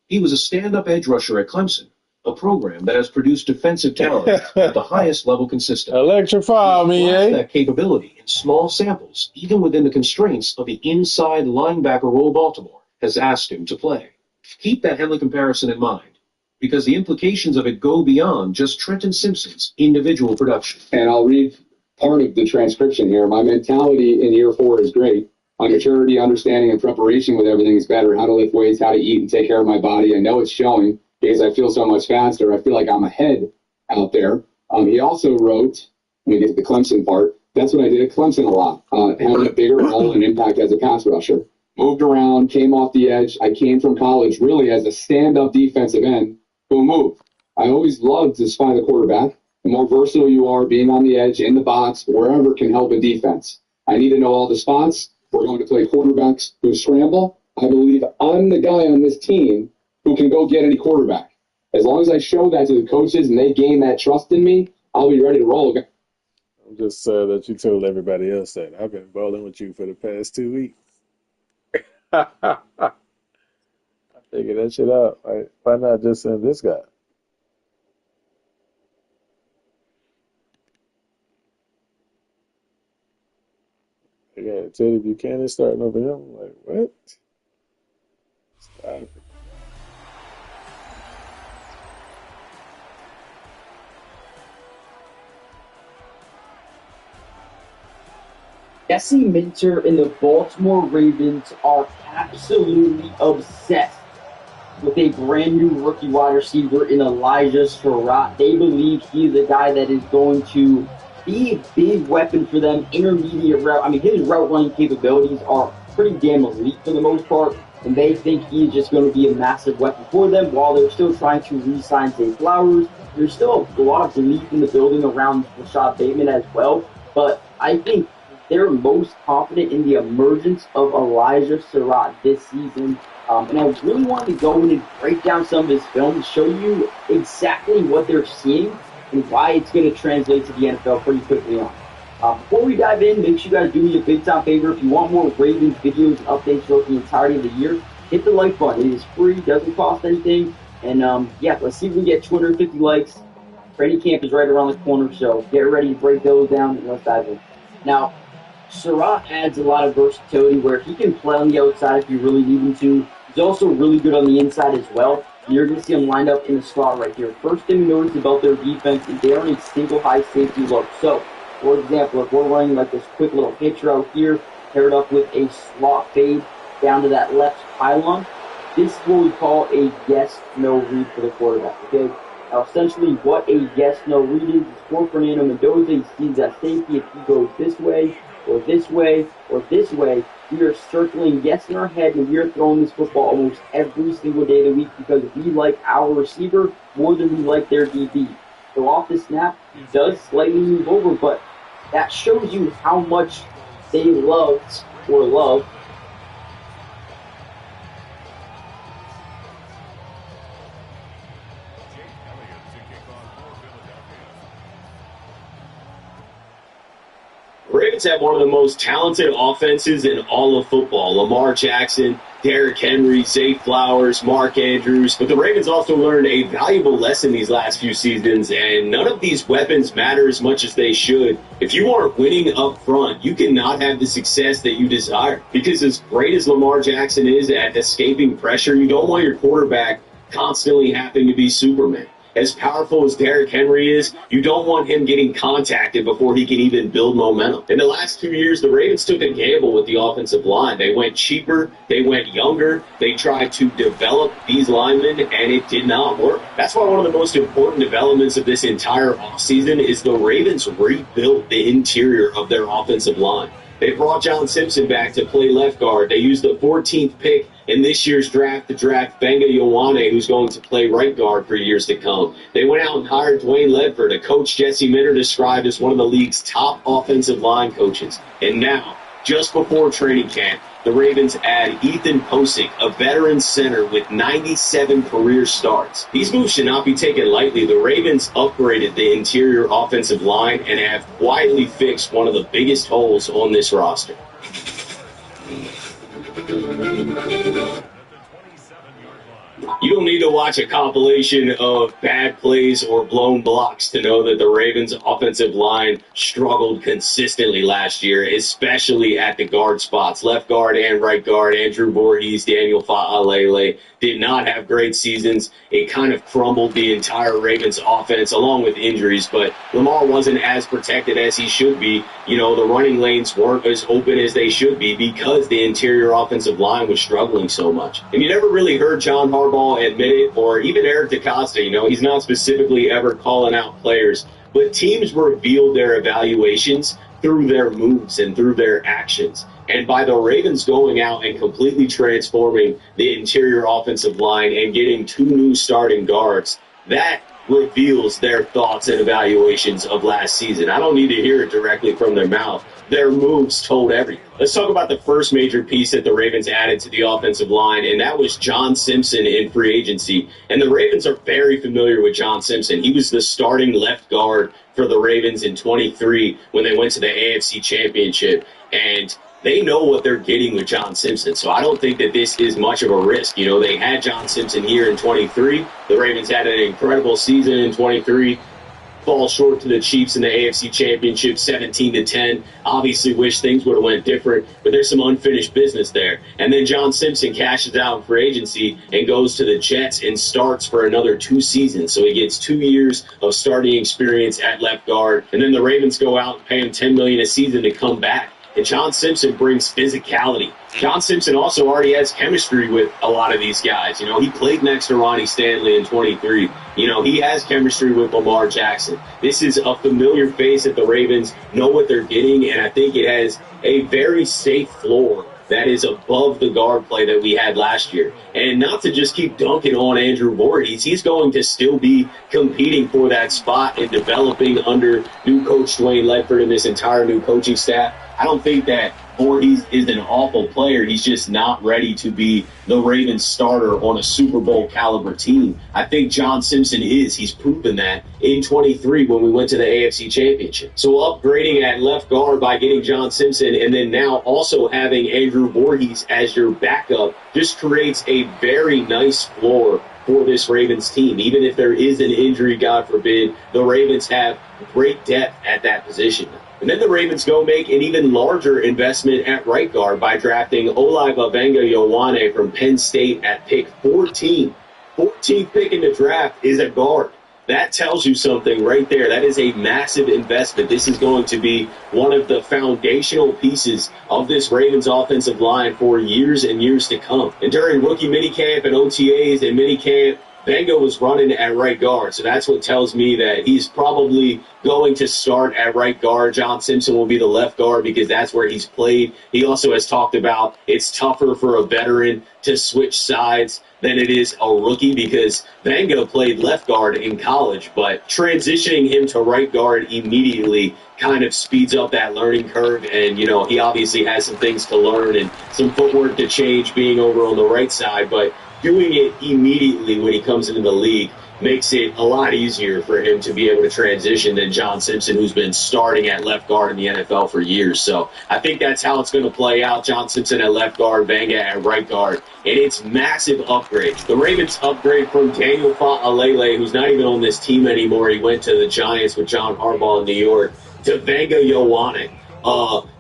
He was a stand-up edge rusher at Clemson, a program that has produced defensive talent at the highest level consistently. Electrify me, eh? That capability in small samples, even within the constraints of the inside linebacker role Baltimore has asked him to play. Keep that Henley comparison in mind, because the implications of it go beyond just Trenton Simpson's individual production. And I'll read part of the transcription here. My mentality in year 4 is great. My maturity, understanding, and preparation with everything is better. How to lift weights, how to eat, and take care of my body. I know it's showing because I feel so much faster. I feel like I'm ahead out there. He also wrote, let me get to the Clemson part, that's what I did at Clemson a lot, having a bigger role and impact as a pass rusher. Moved around, came off the edge. I came from college really as a stand-up defensive end who moved. I always loved to spy the quarterback. The more versatile you are, being on the edge, in the box, wherever can help a defense. I need to know all the spots. We're going to play quarterbacks who scramble. I believe I'm the guy on this team who can go get any quarterback. As long as I show that to the coaches and they gain that trust in me, I'll be ready to roll. I'm just sad that you told everybody else that. I've been bowling with you for the past 2 weeks. I figured that shit out. Like, why not just send this guy? I got Teddy Buchanan starting over him. I'm like, what? Stop it. Jesse Minter and the Baltimore Ravens are absolutely obsessed with a brand new rookie wide receiver in Elijah Surratt. They believe he's a guy that is going to be a big weapon for them, intermediate route. I mean, his route running capabilities are pretty damn elite for the most part, and they think he's just going to be a massive weapon for them while they're still trying to re-sign Zay Flowers. There's still a lot of belief in the building around Rashad Bateman as well, but I think they're most confident in the emergence of Elijah Surratt this season. And I really wanted to go in and break down some of his film to show you exactly what they're seeing and why it's going to translate to the NFL pretty quickly on. Before we dive in, make sure you guys do me a big-time favor. If you want more Ravens videos and updates throughout the entirety of the year, hit the like button. It is free, doesn't cost anything. And, yeah, let's see if we can get 250 likes. Training camp is right around the corner, so get ready to break those down and let's dive in. Now, Surratt adds a lot of versatility where he can play on the outside if you really need him to. He's also really good on the inside as well. You're going to see him lined up in the slot right here. First thing you notice about their defense is they are in a single high safety look. So, for example, if we're running like this quick little hitch route here, paired up with a slot fade down to that left pylon, this is what we call a yes-no read for the quarterback, okay? Now, essentially what a yes-no read is for Fernando Mendoza. He sees that safety if he goes this way, or this way, or this way. We are circling yes in our head, and we are throwing this football almost every single day of the week because we like our receiver more than we like their DB. So off the snap, he does slightly move over, but that shows you how much they loved or love Ravens have one of the most talented offenses in all of football. Lamar Jackson, Derrick Henry, Zay Flowers, Mark Andrews. But the Ravens also learned a valuable lesson these last few seasons, and none of these weapons matter as much as they should. If you aren't winning up front, you cannot have the success that you desire. Because as great as Lamar Jackson is at escaping pressure, you don't want your quarterback constantly having to be Superman. As powerful as Derrick Henry is, you don't want him getting contacted before he can even build momentum. In the last 2 years, the Ravens took a gamble with the offensive line. They went cheaper, they went younger, they tried to develop these linemen, and it did not work. That's why one of the most important developments of this entire offseason is the Ravens rebuilt the interior of their offensive line. They brought John Simpson back to play left guard. They used the 14th pick in this year's draft to draft Benga Ioane, who's going to play right guard for years to come. They went out and hired Dwayne Ledford, a coach Jesse Minter described as one of the league's top offensive line coaches. And now, just before training camp, the Ravens add Ethan Posick, a veteran center with 97 career starts. These moves should not be taken lightly. The Ravens upgraded the interior offensive line and have quietly fixed one of the biggest holes on this roster. You don't need to watch a compilation of bad plays or blown blocks to know that the Ravens' offensive line struggled consistently last year, especially at the guard spots. Left guard and right guard, Andrew Voorhees, Daniel Fa'alele, did not have great seasons. It kind of crumbled the entire Ravens offense along with injuries, but Lamar wasn't as protected as he should be. You know, the running lanes weren't as open as they should be because the interior offensive line was struggling so much. And you never really heard John Harbaugh admit it, or even Eric DeCosta. You know, he's not specifically ever calling out players, but teams revealed their evaluations through their moves and through their actions. And by the Ravens going out and completely transforming the interior offensive line and getting 2 new starting guards, that reveals their thoughts and evaluations of last season. I don't need to hear it directly from their mouth. Their moves told everything. Let's talk about the first major piece that the Ravens added to the offensive line, and that was John Simpson in free agency. And the Ravens are very familiar with John Simpson. He was the starting left guard for the Ravens in 23 when they went to the AFC Championship. And they know what they're getting with John Simpson, so I don't think that this is much of a risk. You know, they had John Simpson here in 23. The Ravens had an incredible season in 23. Fall short to the Chiefs in the AFC Championship, 17-10. Obviously wish things would have went different, but there's some unfinished business there. And then John Simpson cashes out in free agency and goes to the Jets and starts for another 2 seasons. So he gets 2 years of starting experience at left guard. And then the Ravens go out and pay him $10 million a season to come back. And John Simpson brings physicality. John Simpson also already has chemistry with a lot of these guys. You know, he played next to Ronnie Stanley in 23. You know, he has chemistry with Lamar Jackson. This is a familiar face that the Ravens know what they're getting, and I think it has a very safe floor that is above the guard play that we had last year. And not to just keep dunking on Andrew Voorhees, he's going to still be competing for that spot and developing under new coach Dwayne Ledford and this entire new coaching staff. I don't think that Voorhees is an awful player. He's just not ready to be the Ravens starter on a Super Bowl caliber team. I think John Simpson is. He's proven that in 23 when we went to the AFC Championship. So upgrading at left guard by getting John Simpson and then now also having Andrew Voorhees as your backup just creates a very nice floor for this Ravens team. Even if there is an injury, God forbid, the Ravens have great depth at that position. And then the Ravens go make an even larger investment at right guard by drafting Olai Vabenga-Ioane from Penn State at pick 14. 14th pick in the draft is a guard. That tells you something right there. That is a massive investment. This is going to be one of the foundational pieces of this Ravens offensive line for years and years to come. And during rookie minicamp and OTAs and minicamp, Benga was running at right guard, so that's what tells me that he's probably going to start at right guard. John Simpson will be the left guard because that's where he's played. He also has talked about it's tougher for a veteran to switch sides than it is a rookie because Benga played left guard in college, but transitioning him to right guard immediately kind of speeds up that learning curve. And, you know, he obviously has some things to learn and some footwork to change being over on the right side, but doing it immediately when he comes into the league makes it a lot easier for him to be able to transition than John Simpson, who's been starting at left guard in the NFL for years. So I think that's how it's going to play out. John Simpson at left guard, Vanga at right guard. And it's massive upgrades. The Ravens upgrade from Daniel Fa'alele, who's not even on this team anymore. He went to the Giants with John Harbaugh in New York, to Vanga Ioane.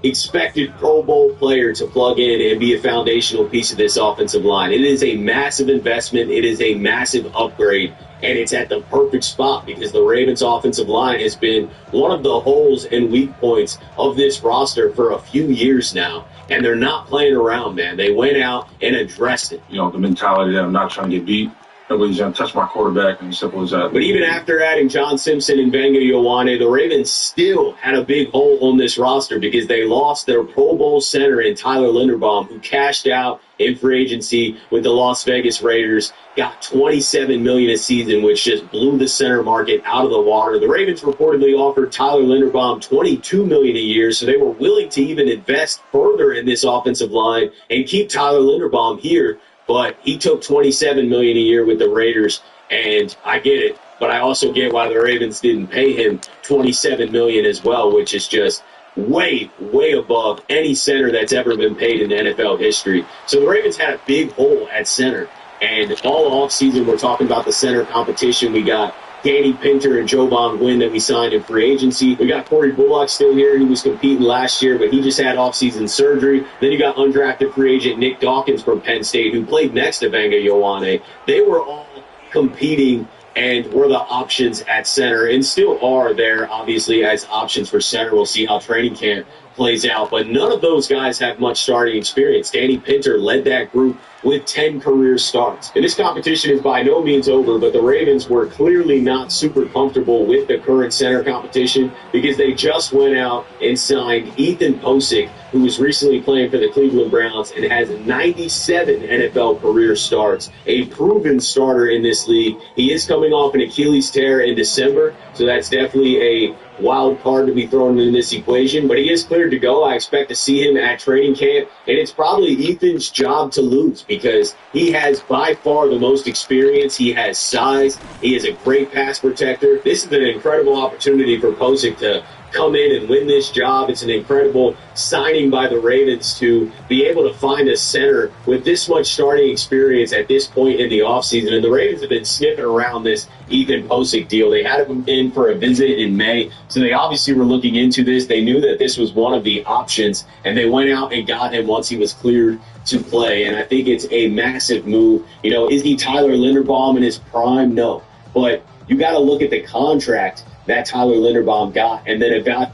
Expected Pro Bowl player to plug in and be a foundational piece of this offensive line. It is a massive investment. It is a massive upgrade, and it's at the perfect spot because the Ravens offensive line has been one of the holes and weak points of this roster for a few years now, and they're not playing around, man. They went out and addressed it. You know, the mentality that I'm not trying to get beat. Nobody's going to touch my quarterback, and simple as that. But even after adding John Simpson and Vanga Ioane, the Ravens still had a big hole on this roster because they lost their Pro Bowl center in Tyler Linderbaum, who cashed out in free agency with the Las Vegas Raiders, got $27 million a season, which just blew the center market out of the water. The Ravens reportedly offered Tyler Linderbaum $22 million a year, so they were willing to even invest further in this offensive line and keep Tyler Linderbaum here. But he took $27 million a year with the Raiders, and I get it. But I also get why the Ravens didn't pay him $27 million as well, which is just way, way above any center that's ever been paid in NFL history. So the Ravens had a big hole at center, and all offseason we're talking about the center competition. We got Danny Pinter and Jovan Gwynn that we signed in free agency. We got Corey Bullock still here. He was competing last year, but he just had offseason surgery. Then you got undrafted free agent Nick Dawkins from Penn State, who played next to Vanga Ioane. They were all competing and were the options at center and still are there, obviously, as options for center. We'll see how training camp plays out. But none of those guys have much starting experience. Danny Pinter led that group with 10 career starts. And this competition is by no means over, but the Ravens were clearly not super comfortable with the current center competition because they just went out and signed Ethan Posick, who was recently playing for the Cleveland Browns and has 97 NFL career starts, a proven starter in this league. He is coming off an Achilles tear in December, so that's definitely a wild card to be thrown in this equation, but he is cleared to go. I expect to see him at training camp, and it's probably Ethan's job to lose because he has by far the most experience. He has size. He is a great pass protector. This is an incredible opportunity for Posick to come in and win this job. It's an incredible signing by the Ravens to be able to find a center with this much starting experience at this point in the offseason. And the Ravens have been sniffing around this Ethan Posick deal. They had him in for a visit in May, so they obviously were looking into this. They knew that this was one of the options, and they went out and got him once he was cleared to play. And I think it's a massive move. You know, is he Tyler Linderbaum in his prime? No. But you got to look at the contract that Tyler Linderbaum got, and then about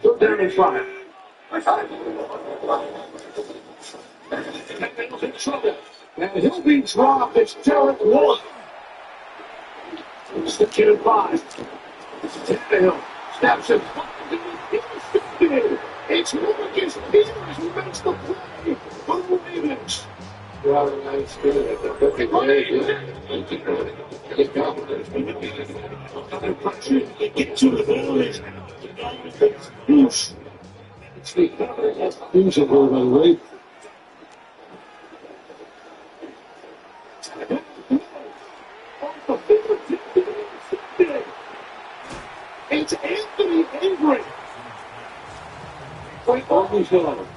Third down and 5. McDaniel's in trouble, and he'll be dropped. It's Derek Wolf. It's the kid at 5. Tannehill snaps it. It's Marcus Peters who makes the play for the Ravens. Get to the ball. It's the cover. By the way. It's Anthony Avery. Right on his line.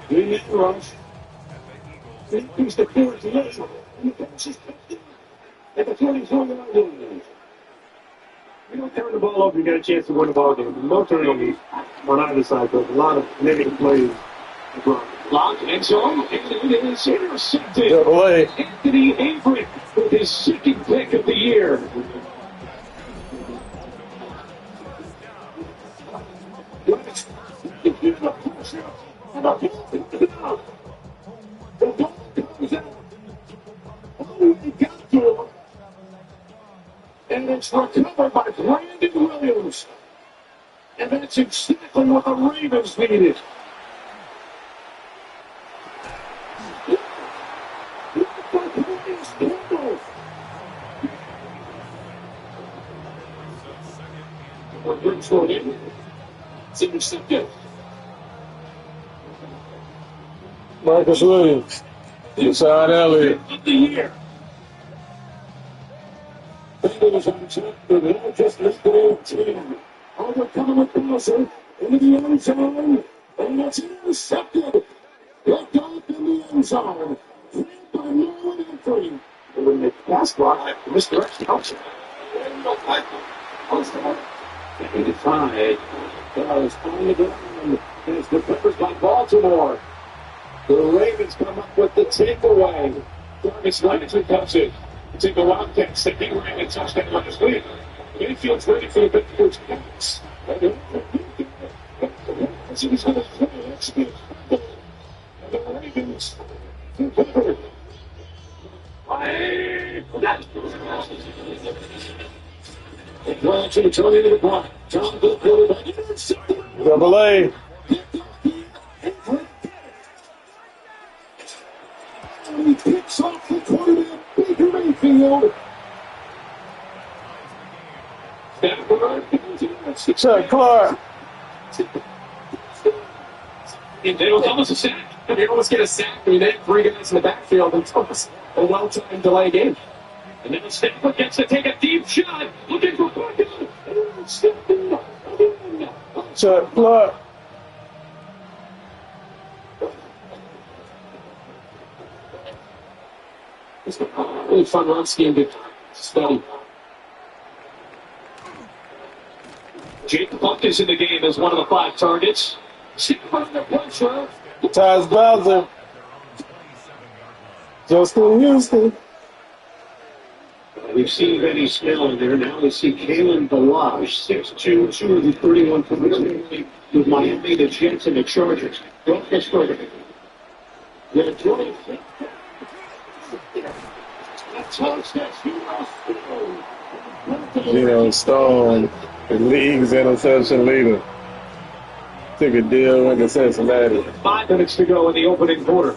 He needs the rush. He's the fourth left. And the pass is picked up at the 24-yard line. You don't turn the ball over, you got a chance to win the ball game. No turnovers on either side, but a lot of negative plays. Lock and zone, and it is intercepted. Anthony Avery with his second pick of the year. The ball comes out. Oh, he got to him. And it's recovered by Brandon Williams. And that's exactly what the Ravens needed. It's intercepted. Marcus Williams. Deshaun Elliott. Of the year. Bengals on top, but now just left the 10. Overcoming with Bowser into the end zone, and it's intercepted. Picked off in the end zone. Played by Nolan Entry. And when the pass block, misdirection helps. And it's high. Does find the ground. It's defenders by Baltimore. The Ravens come up with the takeaway. Jarvis Landry cuts it. Take the Wildcats, the big ring and touchdown on his lead. Mayfield's ready for the Pittsburgh Cats. And the Ravens recover. Watching Tony into the block. John Bill quarterback. Double A. He picks off the quarterback, Baker Mayfield. Chuck Clark. It was almost a sack. They almost get a sack. I mean, they had 3 guys in the backfield and almost a well-timed delay game. And then Stanford gets to take a deep shot, looking for Bucket. Chuck Clark. It's a really fun run scheme to study. Jake Buck is in the game as one of the 5 targets. Taz Bowser. Justin Houston. We've seen Benny Snell in there. Now we see Kalen Balazs, 6'2", 231 pounds, with Miami, the Jets, and the Chargers. Don't get started. The 26. Geno Stone, the league's interception leader. Took a deal, went to Cincinnati. 5 minutes to go in the opening quarter.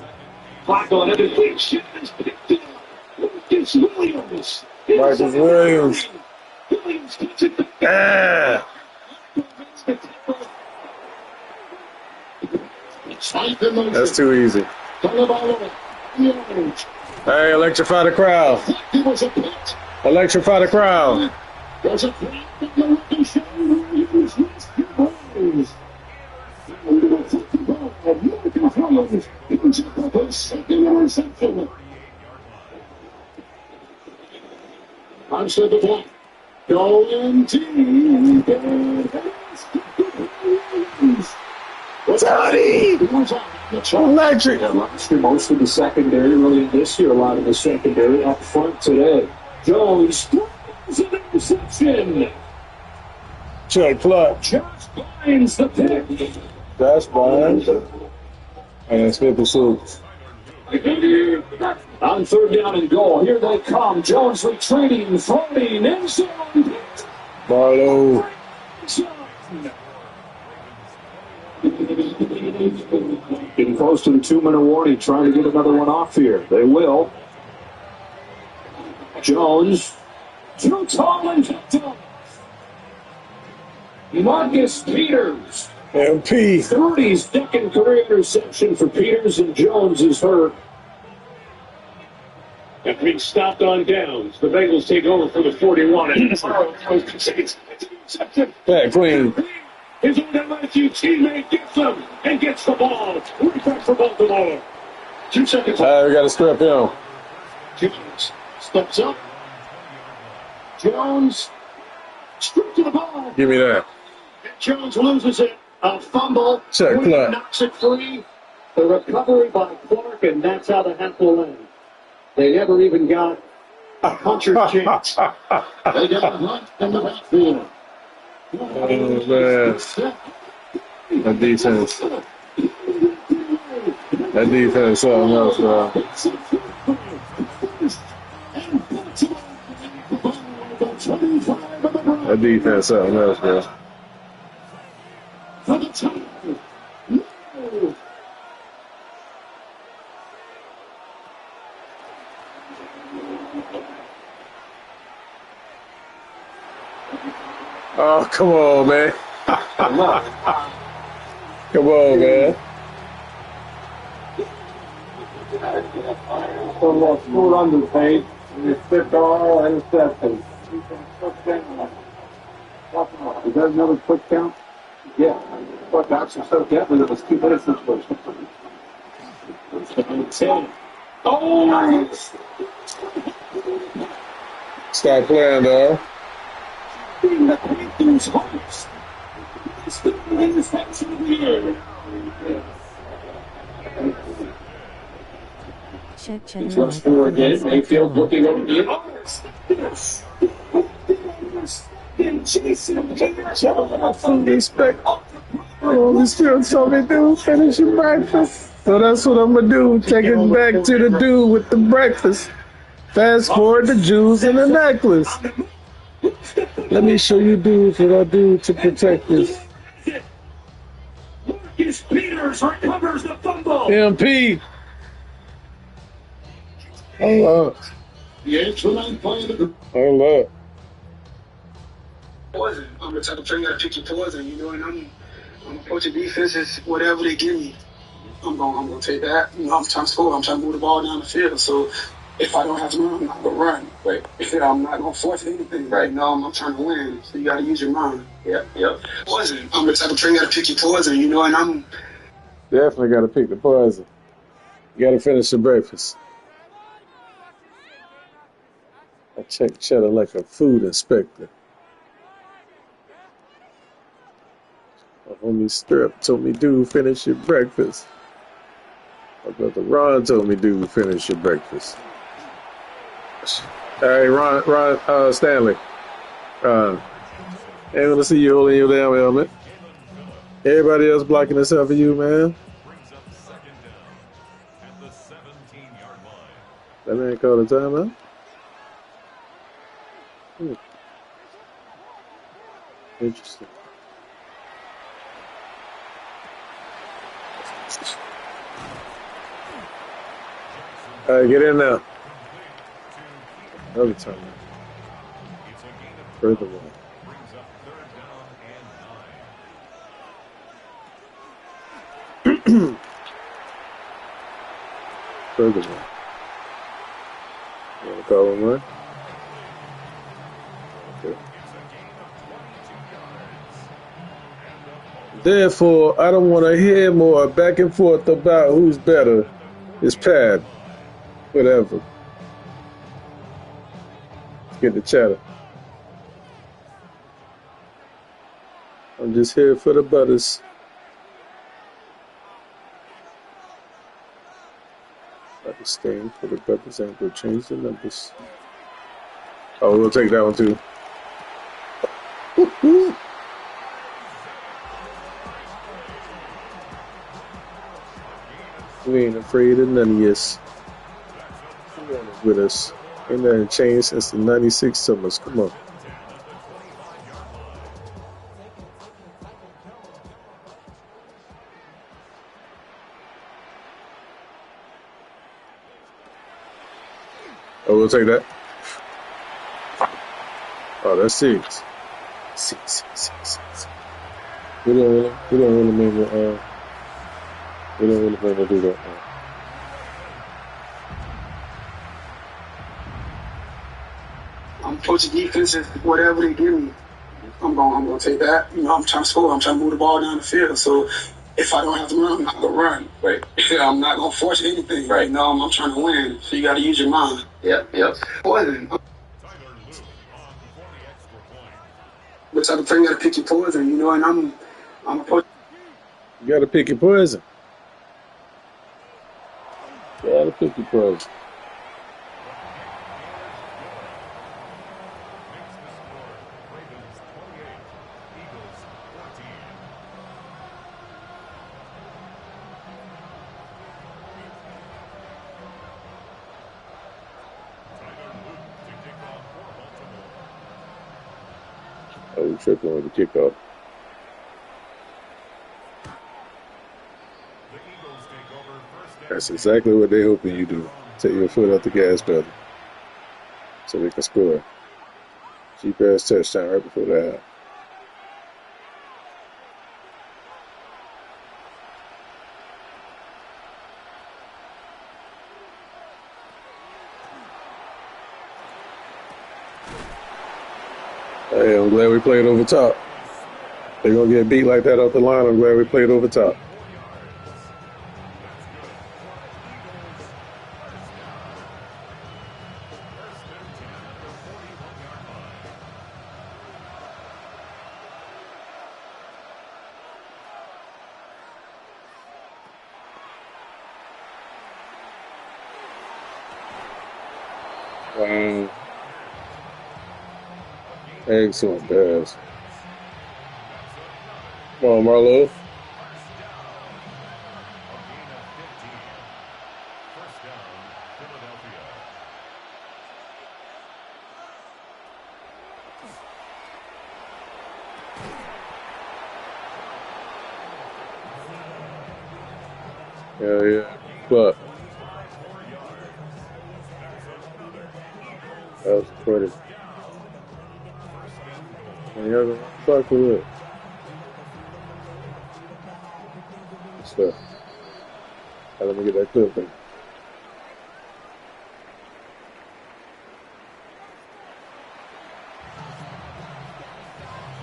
Flacco, another big shot is picked up. Marcus Williams. Marcus Williams. Williams gets it. That's too easy. Hey, electrify the crowd. Electrify the crowd. There's a flag that the rookie showing Williams missed your boys. Marcus Williams ends up with his second interception. Punch to the block. Going deep. Tony! Electric! Most of the secondary, really this year, a lot of the secondary up front today. Jones throws an interception. Chuck Clark. Josh finds the pick. Josh Barnes. And Smith and Schultz. On 3rd down and goal, here they come. Jones retreating, throwing, end zone. Barlow. Getting close to the 2-minute warning, trying to get another one off here. They will. Jones, too tall and kicked off. Marcus Peters. MP. 32nd career interception for Peters, and Jones is hurt. After being stopped on downs, the Bengals take over for the 41. And Burrow throws concedes. It's an interception. Pat Queen. His own LSU teammate gets him and gets the ball. Right back for Baltimore. 2 seconds. We got to strip him. Jones steps up. Jones stripped to the ball. Give me that. And Jones loses it. A fumble. Chuck Clark. Knocks it free. The recovery by Clark, and that's how the half will end. They never even got a puncher's chance. They got a hunt in the backfield. Oh, man. That defense. That defense, something else, bro. That defense, something else, bro. Oh, come on, man. Come on, man. also lost school underpaid and they stripped all interceptions. Is that another quick count? Yeah. But that's so definitely it was 2 minutes of push. Oh! Stop playing, dog. Check cheddar Just like for a again, police Mayfield dog. looking over the Some respect. Oh, we still told me to finish your breakfast. So that's what I'm gonna do. Take it back to the dude with the breakfast. Fast forward the Jews and the necklace. Let me show you dudes what I do to protect this. Peters recovers the fumble. MP. Hold up. Hold up. Poison. I'm the type of player that pick your poison, you know, and I'm approaching defenses, whatever they give me. I'm gonna take that. You know, I'm trying to score. I'm trying to move the ball down the field. So if I don't have to run, I'm not gonna run. Right. I'm not gonna force anything. Right. You know, I'm trying to win. So you gotta use your mind. Yep. Poison. I'm the type of player that pick your poison, you know, and I'm Definitely gotta pick the poison. You gotta finish the breakfast. I check cheddar like a food inspector. My homie Strip told me, dude, finish your breakfast. My brother Ron told me, dude, finish your breakfast. Hey, Ron, Stanley. Ain't gonna see you holding your damn helmet. Everybody else blocking this out for you, man. That man called a timeout. Interesting. All right, get in now. Another timeout. Further one. Further one. You want to call him one? Okay. Therefore, I don't want to hear more back and forth about who's better. It's Pat. Whatever. Let's get the chatter. I'm just here for the butters. Butter stain for the butters and go change the numbers. Oh, we'll take that one too. We ain't afraid of none of this. Come on with us. Ain't nothing changed since the 96 summers. Come on. Oh, we'll take that. Oh, that's six. Six. We don't really mean to, we don't really mean to do that. I'm approaching defenses, whatever they give me. I'm gonna take that. You know, I'm trying to score. I'm trying to move the ball down the field. So if I don't have to run, I'm not gonna run. Right. I'm not gonna force anything. Right. You know, I'm trying to win. So you gotta use your mind. Yep. Poison. But type of player you gotta pick your poison, you know, and I'm approaching. You gotta pick your poison. You gotta pick your poison. Oh, you tripping with the kickoff. That's exactly what they're hoping you do. Take your foot off the gas pedal so they can score. Cheap ass touchdown right before that. Hey, I'm glad we played over top. They're going to get beat like that off the line. I'm glad we played over top. Wow. Excellent pass. Come on, Marlo. Yeah. But that was pretty. And you have to fuck with it. So, let me get that clip in.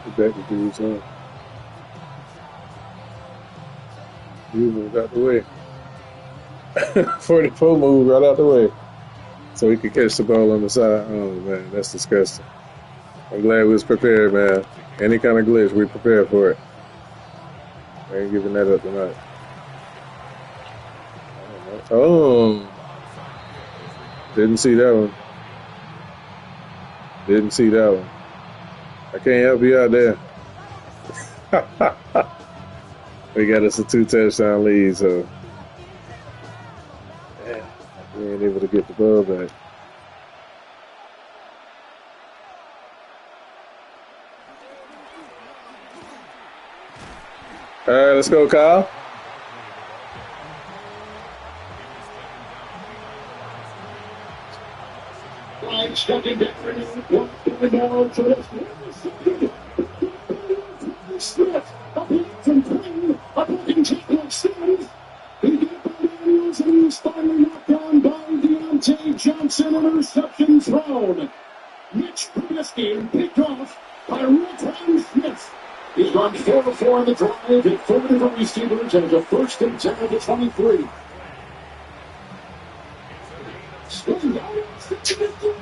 Get back to dude's on. You moved out the way. 44 moved right out the way. So he could catch the ball on the side. Oh, man, that's disgusting. I'm glad we was prepared, man. Any kind of glitch, we prepared for it. I ain't giving that up tonight. Oh. Didn't see that one. Didn't see that one. I can't help you out there. We got us a 2-touchdown lead, so yeah, we ain't able to get the ball back. All right, let's go, Kyle. Stepping back for Smith, a blitz and clean, a blocking tackle stands. He got by Daniels and he's finally knocked down by Deontay Johnson. Interception thrown. Mitch Trubisky picked off by Return Smith. He's run 4 for 4 in the drive, hit 4 different receivers, and it's a 1st and 10 at the 23. Swing down to the field.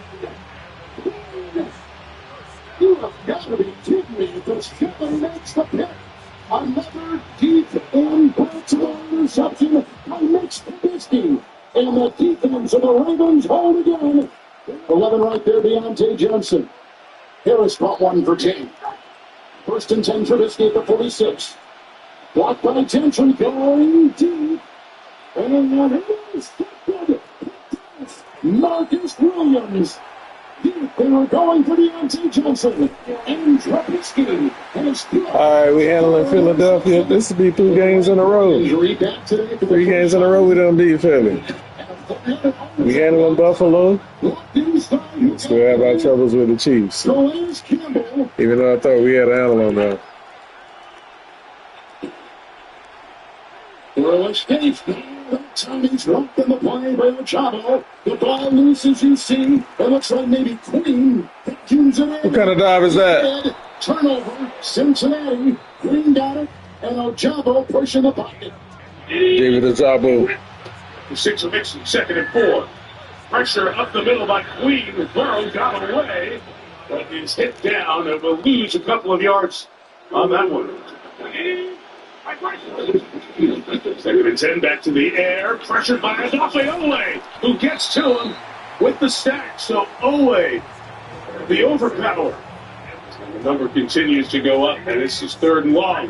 You have got to be kidding me. The Skipper makes the pick. Another deep and Baltimore interception by Mitch Trubisky. And the defense of the Ravens hold again. 11 right there, Deontay Johnson. Harris caught 1 for 10. 1st and 10, Trubisky at the 46. Blocked by Gentry, going deep. And that is good. Marcus Williams. They were going for Deontay Johnson. And Trubisky has all right, we handling Philadelphia. This will be 2 games in a row. 3 games in a row we done beat Philly. We handling Buffalo. We still have our troubles with the Chiefs. Even though I thought we had an handle on that. Tommy's dropped in the play by Chavo. The ball loose as you see. It looks like maybe Queen. What kind of dive is that? Turnover. Cincinnati. Queen got it. And Ojabo pushing the pocket. David Ojabo. 6 of Mixon, 2nd and 4. Pressure up the middle by Queen. Burrow got away, but is hit down and will lose a couple of yards on that one. 2nd and 10 back to the air. Pressured by Adafe Ole, who gets to him with the sack. So Ole, the overpower. And the number continues to go up, and this is 3rd and long.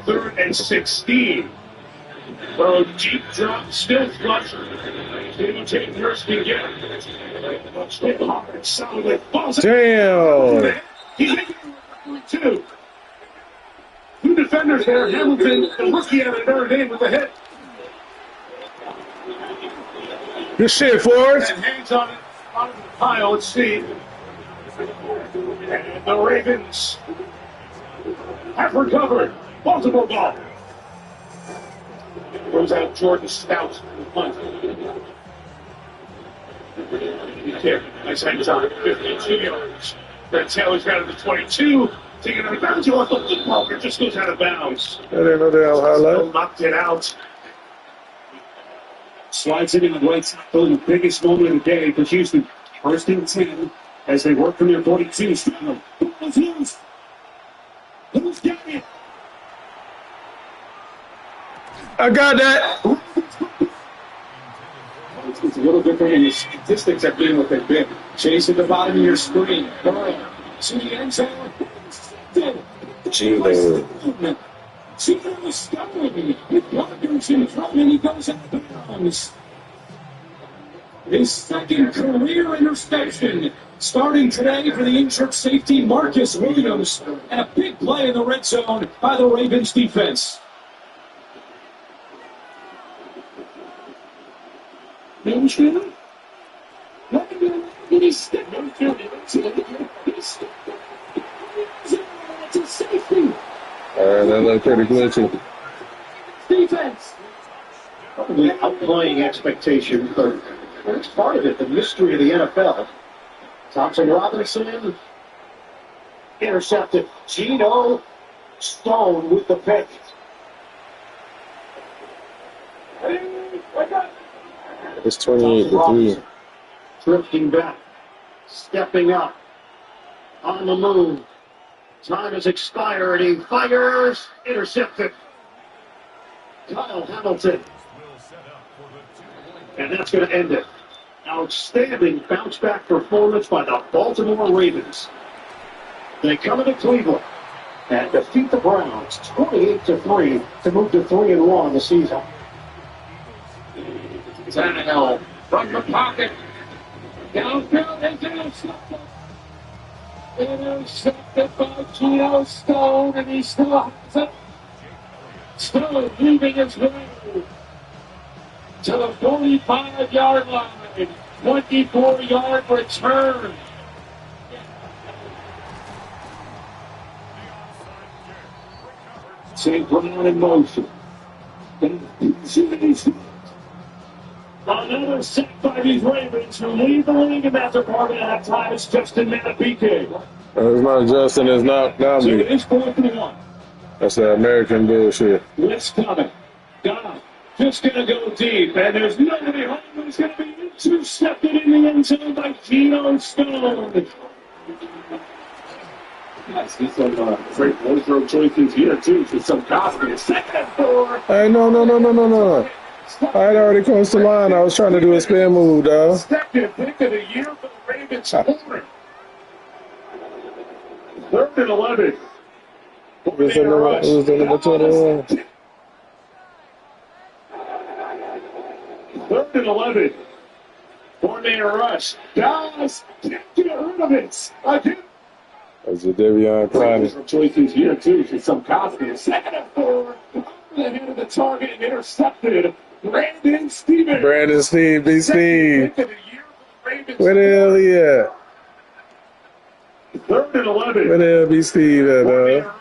3rd and 16. Burrow deep drop, still flush. Take Nurse can get it. Hard, solid. Damn. He's making it 2. 2 defenders there. Hamilton, the rookie out of Notre Dame with the hit. Good shit, Forrest. And hangs on it, on the pile. Let's see. And the Ravens have recovered. Baltimore ball. Goes out Jordan Stout. Punt. Nice hang time. 52 yards. Then Taylor's got it to 22. Taking out of bounds. You off the football. It just goes out of bounds. I didn't know they have highlight. Knocked it out. Slides it in the right tackle. The biggest moment of the day for Houston. First and 10 as they work from their 42. Stroud. Ball's loose. Who's got it? I got that. It's a little different, and the statistics have been what they've been. Chase at the bottom of your screen. Burrow to the end zone. Gino. Gino Stone with blockers in front, and he goes out of bounds. His second career interception, starting today for the injured safety Marcus Williams, and a big play in the red zone by the Ravens defense. Benjamin, he stepped into it. It's a safety. That looked pretty glitchy. Defense. Probably outplaying expectations, but that's part of it, the mystery of the NFL. Thompson Robinson intercepted. Gino Stone with the pick. It's 28-3. Drifting back, stepping up, on the move. Time has expired. He fires, intercepted. Kyle Hamilton. And that's going to end it. Outstanding bounce back performance by the Baltimore Ravens. They come into Cleveland and defeat the Browns 28-3 to move to 3-1 in the season. Tannehill from the pocket. Downfield and intercepted. Intercepted by Gino Stone, and he still has it. Stone moving his way to the 45-yard line. 24-yard return. St. Brown in motion. Another sack by these Ravens who lead the league in that department at halftime. It's Justin Manapike. It's not Justin, it's not So me. it is 4-1. That's that American bullshit. Blitz coming. God, just going to go deep. And there's nobody home. It's going to be intercepted in the end zone by Gino Stone. Yes, he's some great wardrobe choices here, too, for some costumes. Second four. Hey, no. I had already crossed the line. I was trying to do a spin move, dog. Second pick of the year for the Ravens. 3rd and 11. It was the number 21. 3rd and 11. Four-man rush. Dallas can't get rid of it. Again. That's a Devion Clowney. Choices here, too, for some costumes. 2nd and 4. Over the head of the target and intercepted. Brandon Stevens. Brandon Steve, B. Steve. Where the hell he at? 3rd and 11. Where the hell be Steve at, dog?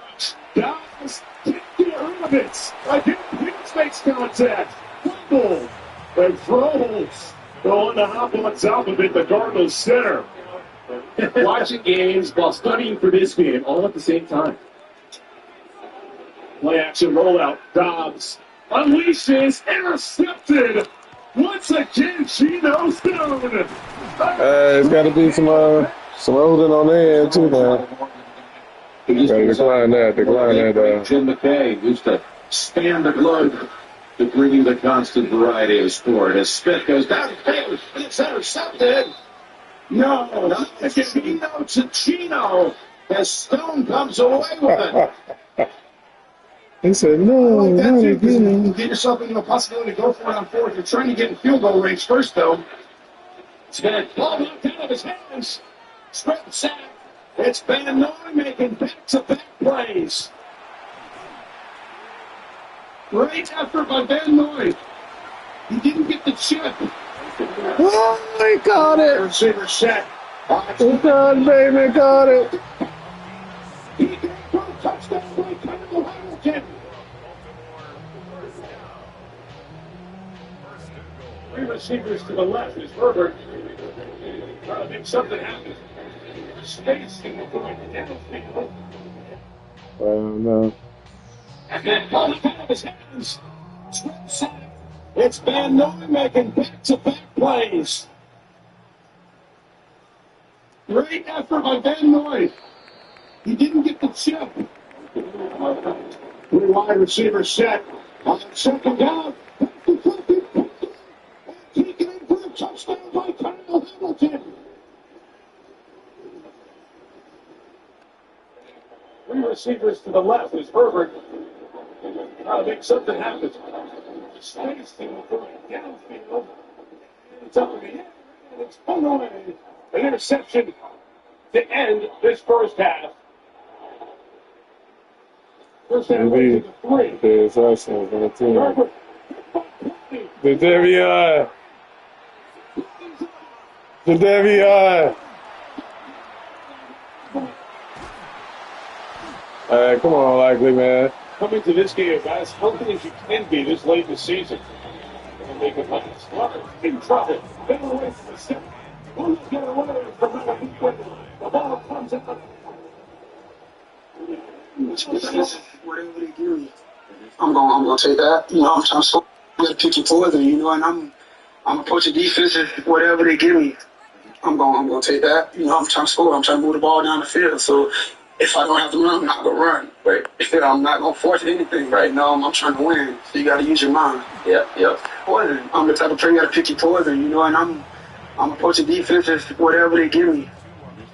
Dallas can't get rid of it. Again, Hicks makes contact. Fumble. And throws. Going to hop on top of it, the Cardinals center. Watching games while studying for this game all at the same time. Play action rollout. Dobbs unleashes, intercepted. Once again, Gino Stone. It's got to be some holding on their end, too, man. Gotta decline that. Jim McKay used to span the globe to bring you the constant variety of sport. As Smith goes down the field, it's intercepted. No, not Gino to Gino. As Stone comes away with it. He said, no, not again. Get yourself into a possibility to go for it on 4th. You're trying to get in field goal range first, though. It's going to ball knocked out of his hands. Straight sack. It's Van Noy making back-to-back plays. Great effort by Van Noy. He didn't get the chip. Oh, he caught it. Receiver set. He caught it, baby, caught it. He got a touchdown by Kyle Hamilton. Three receivers to the left is Herbert. Trying to make something happen. Spacing the point downfield. No. And then ball out of his hands. Straight side. It's Van Noy making back-to-back plays. Great effort by Van Noy. He didn't get the chip. Three wide receivers set. On second down. Taken in for a touchdown by Kyle Hamilton. Three receivers to the left is Herbert. Trying to make something happen. Spacing for it downfield. It's up in the air. And it's put away. An interception to end this first half. First half went to the 3. It's awesome. The Devion. The Devion. Come on, Likely, man. Coming to this game as healthy as you can be this late in the season. And make it last. Clark in trouble. Get away from the center. Who's get away from the ball comes out. Whatever they give me, I'm gonna take that. You know, I'm trying to get a picky poison. You know, and I'm approaching defense. Whatever they give me, I'm gonna take that. You know, I'm trying to score. I'm trying to move the ball down the field. So if I don't have to run, I'm not gonna run. Right? I'm not gonna force anything. Right now, I'm trying to win. So you gotta use your mind. Yep. Poison. I'm the type of player you gotta pick your poison. You know, and I'm approaching defense. Whatever they give me,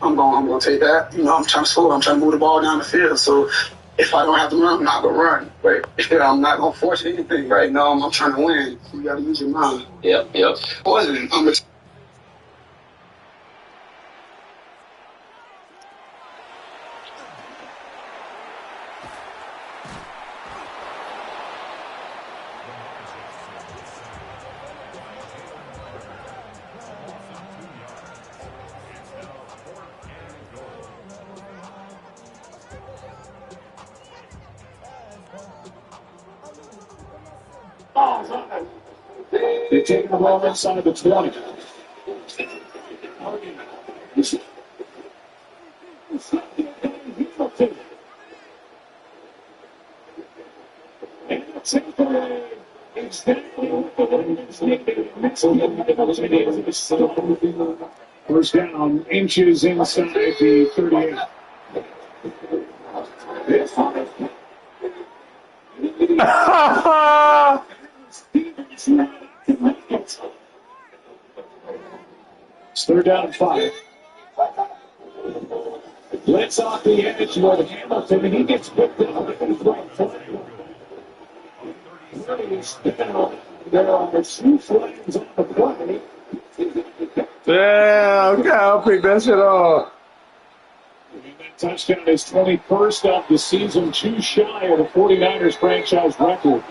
I'm gonna take that. You know, I'm trying to score. I'm trying to move the ball down the field. So if I don't have to run, I'm not gonna run. Right? I'm not gonna force anything. Right now, I'm trying to win. So you gotta use your mind. Yep. Poison. I'm the They take the ball inside the 20. And the takeaway exactly what the Ravens needed. First down, inches inside the 38. It's third down and 5. Blitz off the edge with Hamilton, and he gets picked up in the right flank. There are 2 flags on the play. Damn, Kyle picked that shit off. And that touchdown is 21st of the season, 2 shy of the 49ers franchise record.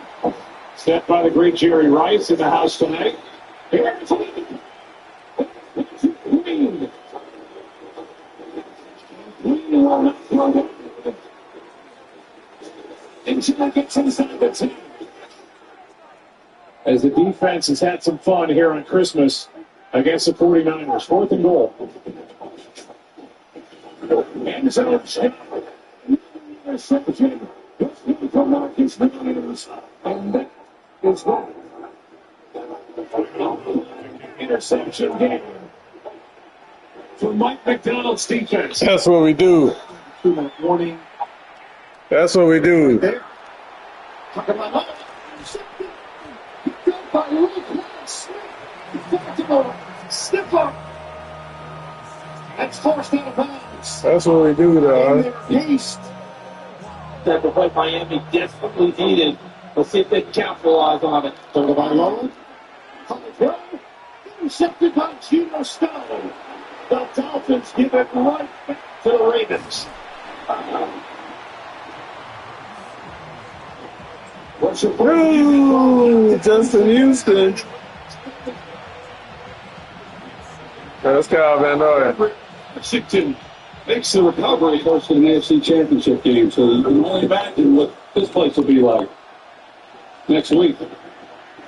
Set by the great Jerry Rice in the house tonight. Here's Green. Green will not throw it. Until it gets inside the 10. As the defense has had some fun here on Christmas against the 49ers. 4th and goal. End zone shot. Interception. Let's go for Marcus Williams. And that is that. Interception game for Mike McDonald's defense. That's what we do. Warning. That's what we do. Talking about by Luke Smith. Step up. That's forced out of bounds. That's what we do, though. Haste. Type of play Miami desperately needed. Let's see if they can capitalize on it. Third by Lowe. Intercepted by Geno Stone. The Dolphins give it right back to the Ravens. Ooh, Justin Houston. That's Kyle Van Noy. Washington makes the recovery close to the AFC Championship game, so you can only imagine what this place will be like next week.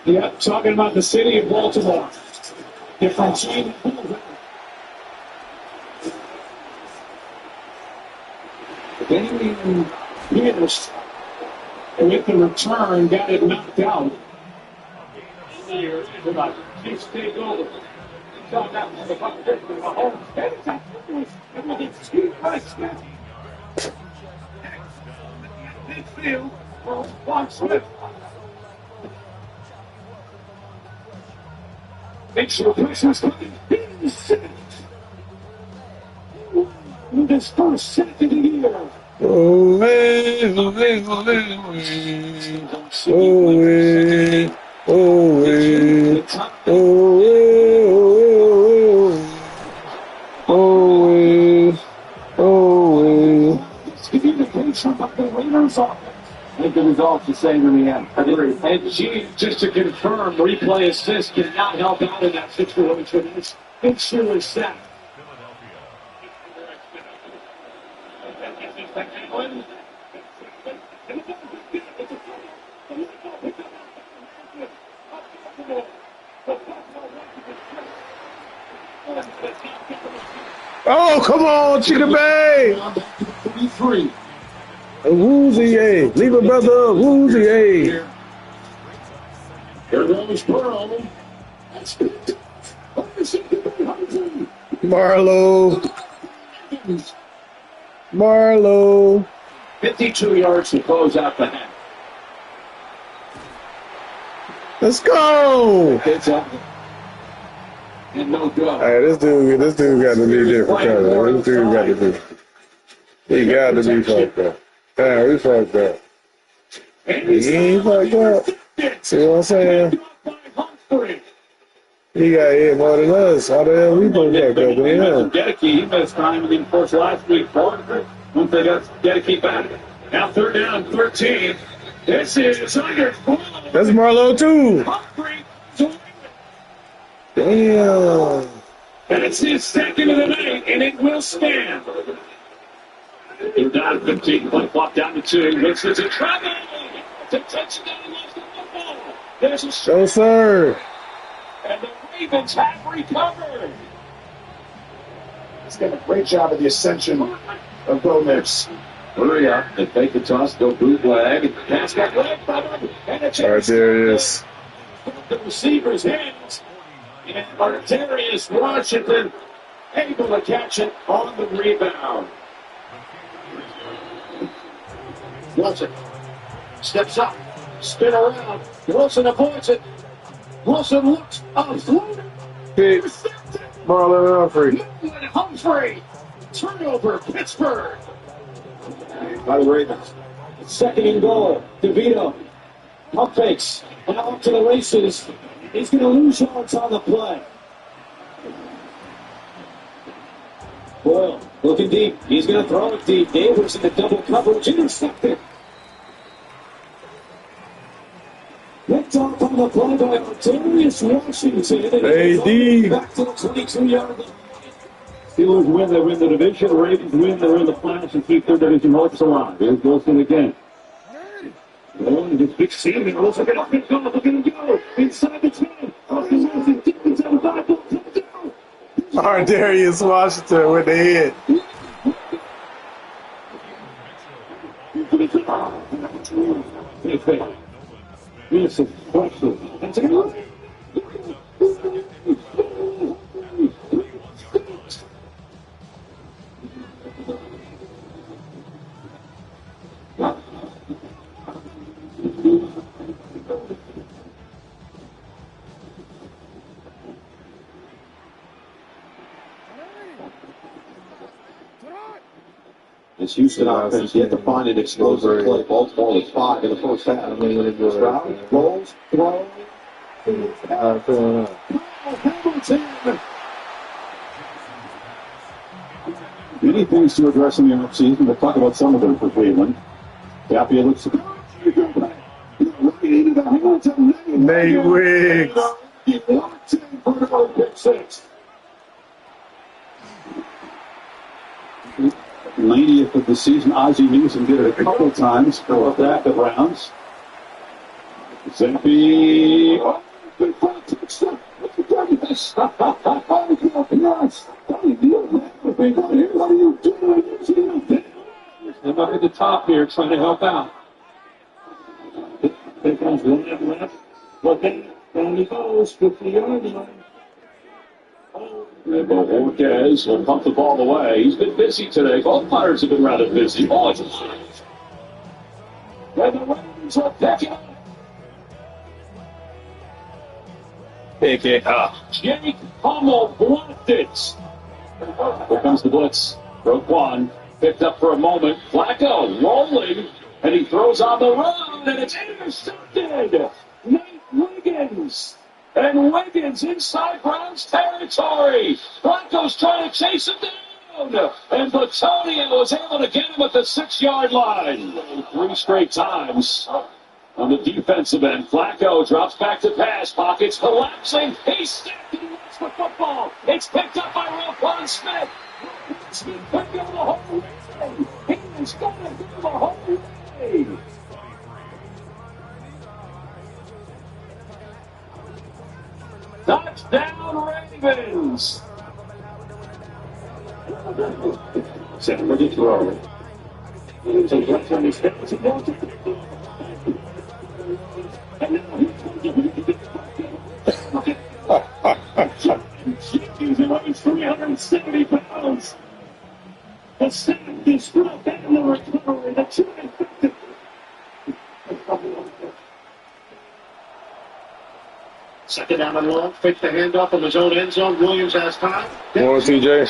Yeah, talking about the city of Baltimore. Different team. Damian Pierce with the return got it knocked out. Here, Chiefs take over. Shot out from the competition of Mahomes. And it's out. And with its two Smith. Midfield for Juan Smith. Makes sure pressure's coming. In this first set of the year. Oh, Communication by the Raiders offense. I think the results the same in the end. And G, just to confirm, replay assist cannot help out in that situation. It's extremely sad. Oh, come on, Chicken Bay! Woozy, A. Leave a brother, Woozy, A. Here goes Burrow. Marlowe. 52 yards to close out the half. Let's go! It's up. And no good. All right, this dude got to be different color. This dude got to be. He got to be fucked up. Damn, we fucked up. He ain't fucked up. See what I'm saying? He got hit more than us. How the hell we both fucked up than him? Gedeke, he missed time, and then, of course, last week, once they got Gedeke back. Now 3rd down, 13. This is under. That's Marlowe, too. Damn. And it's his second of the night, and it will stand. He's down 15, play clock down to 2. Looks to trouble. It's a touchdown, lost the football. There's a Go, sir. And the Ravens have recovered. He's done a great job of the ascension of Gomez. Hurry up and fake the toss, go bootleg, and pass got leg covered, and a All right, there it is. the receiver's hands. And Arterius Washington able to catch it on the rebound. Wilson steps up, spin around. Wilson avoids it. Wilson looks afloat. Pick. Marlon Humphrey. Humphrey. Turnover, Pittsburgh. By the Ravens. 2nd and goal. DeVito. Pump fakes. And out to the races. He's going to lose yards on the play. Boyle looking deep. He's going to throw it deep. Davis in the double coverage. Intercepted. Picked off on the play by Arterius Washington. AD. Back to the 22-yard line. Steelers win, they win the division. Ravens win, they're in the playoffs and keep their division hopes alive. Here's Wilson again. Wilson just big ceiling. Wilson get up and go. Look at him go. Inside the 10. Austin Wilson deep inside the 5. Touchdown. Ardarius Washington with the head. Wilson, Washington. And take a look. This Houston offense yet to find an explosive play. Baltimore with 5 in the first half. Stroud rolls, throws. Hamilton. Many things to address in the offseason. We'll talk about some of them for Cleveland. Tapia looks right into the Hamilton. Nate Wiggs. He locked in for another pick 6. 90th of the season. Ozzie Newsom did it a couple times for that the Browns. Zampi. Oh, big fat touchdown. Look at this. Oh, yes. What are you doing? And up at the top here trying to help out. There comes one left. But then down he goes, 50-yard line. Marquez will pump the ball away. He's been busy today. Both players have been rather busy. Oh, it's a shot. And the Ravens are picking up. Pick it up. Jake Hummel blocked it. Here comes the blitz. Broke one. Picked up for a moment. Flacco rolling. And he throws on the run. And it's Intercepted. Nate Wiggins. And Wiggins inside Browns territory. Flacco's trying to chase him down. And Batonio was able to get him at the 6-yard line. 3 straight times. On the defensive end, Flacco drops back to pass. Pockets collapsing. He's stacked and he wants the football. It's picked up by Roquan Smith. Smith could go the whole way. He's going to go the whole way. Touchdown Ravens. Set ready to roll. He's weighs 370 pounds. The sack is brought down the recovery. The two effective. Second down and long. Fake the handoff in his own end zone. Williams has time. More TJ.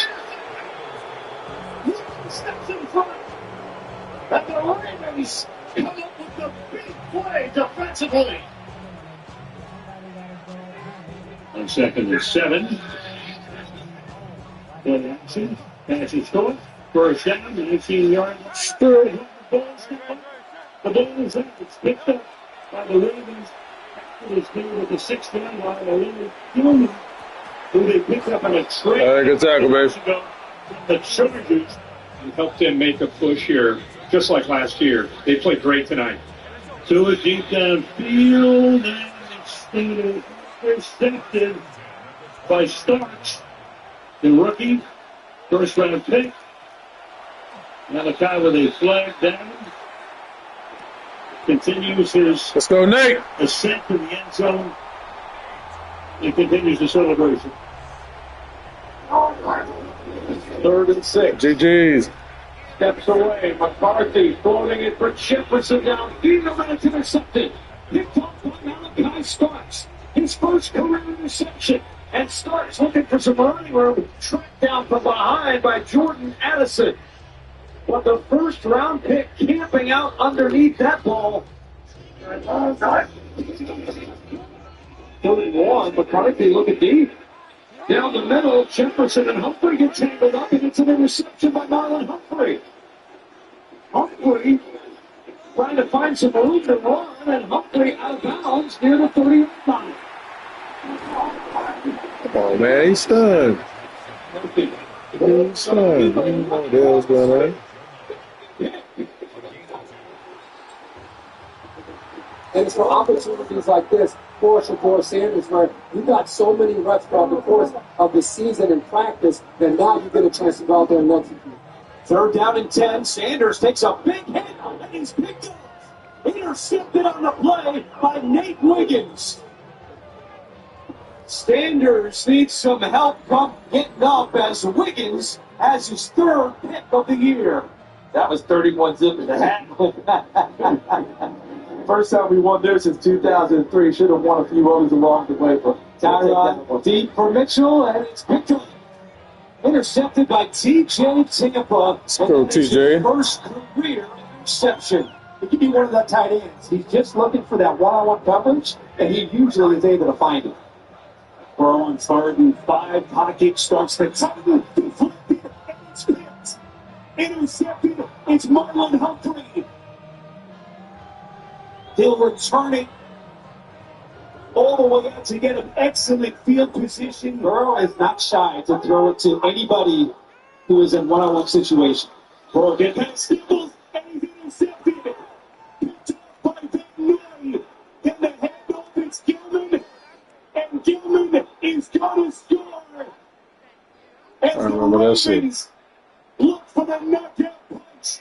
Steps in front. And the Ravens come up with the big play defensively. On 2nd and 7. Good action. Pass is short. First down, 19-yard line. The ball is up. It's picked up by the Ravens. It's here with the 6th-yard line. A little human who they picked up on a trade. All right, good tackle, babe. The Chargers. And helped them make a push here, just like last year. They played great tonight. To a deep downfield, and it's intercepted by Starks, the rookie, first-round pick. Malachi with a flag down. Continues his Let's go, Nate. ascent to the end zone. He continues the celebration. 3rd and 6. GG's. Steps away. McCarthy floating it for Jefferson down. Eagleman is intercepted. Picked off by Malachi Starks. His first career interception. And Starks looking for some running room. Tracked down from behind by Jordan Addison. But the first-round pick camping out underneath that ball. 3rd and 1. McCarthy looking deep. Down the middle, Jefferson and Humphrey get tangled up, and it's an interception by Marlon Humphrey. Humphrey trying to find some room to run, and Humphrey out of bounds near the 30-yard line. Come on, man. He's stunned. He's stunned. What the hell's going on? And it's for opportunities like this for Shador Sanders, where you got so many reps throughout the course of the season and practice that now you get a chance to go out there and execute. 3rd down and 10. Sanders takes a big hit, and he's picked up. Intercepted on the play by Nate Wiggins. Sanders needs some help from getting up as Wiggins has his 3rd pick of the year. That was 31 zip in the hat. First time we won there since 2003. Should have won a few others along the way. But Tyrod deep for Mitchell, and it's picked up. Intercepted by T.J. Tampa. Let's go, T.J. First career interception. He could be one of the tight ends. He's just looking for that one-on-one coverage, and he usually is able to find it. We're on 3rd and 5. Pocket starts the time. Intercepted. It's Marlon Humphrey. He'll return it all the way up to get an excellent field position. Burrow is not shy to throw it to anybody who is in one-on-one situation. Burrow gets past Staples, and he's intercepted. Picked off by Van Noy. Then the handoff, it's Gilman, and Gilman is going to score. As I remember that shit. Ravens look for the knockout punch.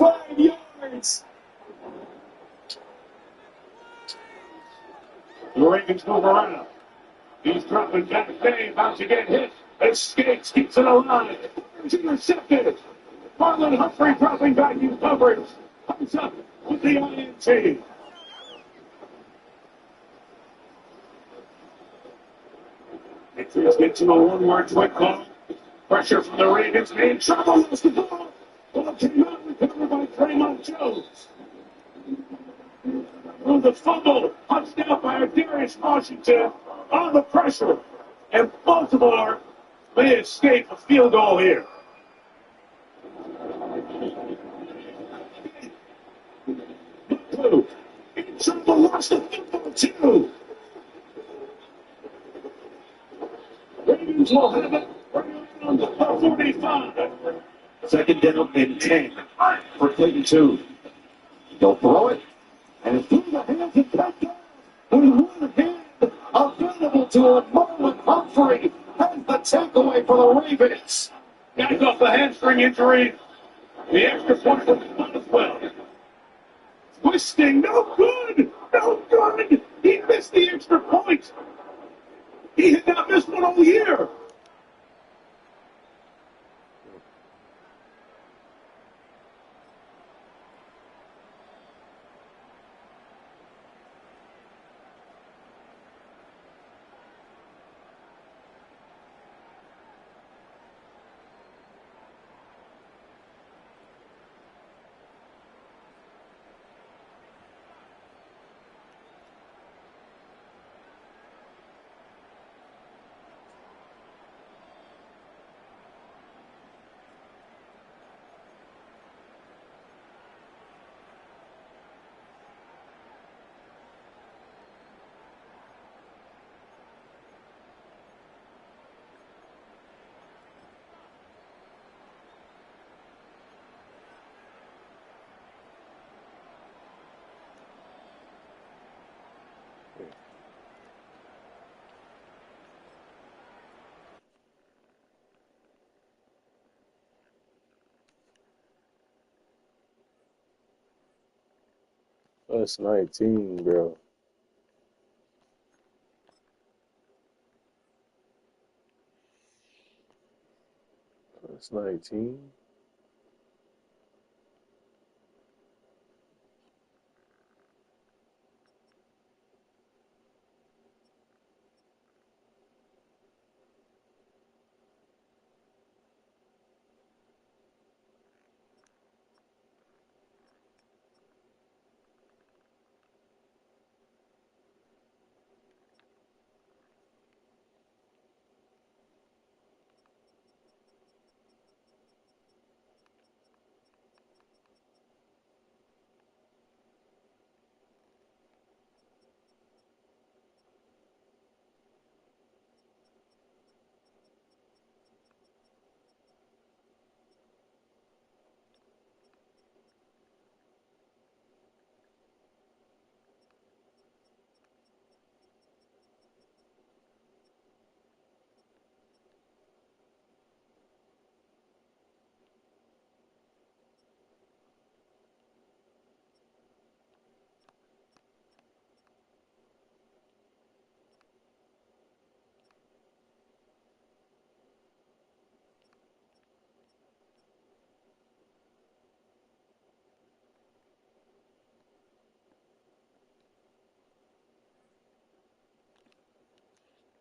5 yards. The Ravens move around. He's dropping back. Bay about to get hit. Escapes, keeps it alive. He's intercepted. Marlon Humphrey dropping back in coverage. Comes up with the INT. Patriots get to a one-word quick call. Pressure from the Ravens. Man, trouble lost the ball. Ball came out, recovered by Draymond Jones. Through the fumble, punched out by Darius Washington on the pressure. And Baltimore may escape a field goal here. In trouble, lost the football too. Ravens will have it right around the 45. Second down and 10 for Clayton 2. They'll throw it, and through the hands of touchdown with one hand available to him. Marlon Humphrey has the takeaway for the Ravens. Back off the hamstring injury. The extra point was not as well. Twisting, no good, no good. He missed the extra point. He had not missed one all year. That's 19, bro. That's 19.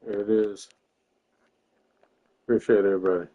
There it is. Appreciate everybody.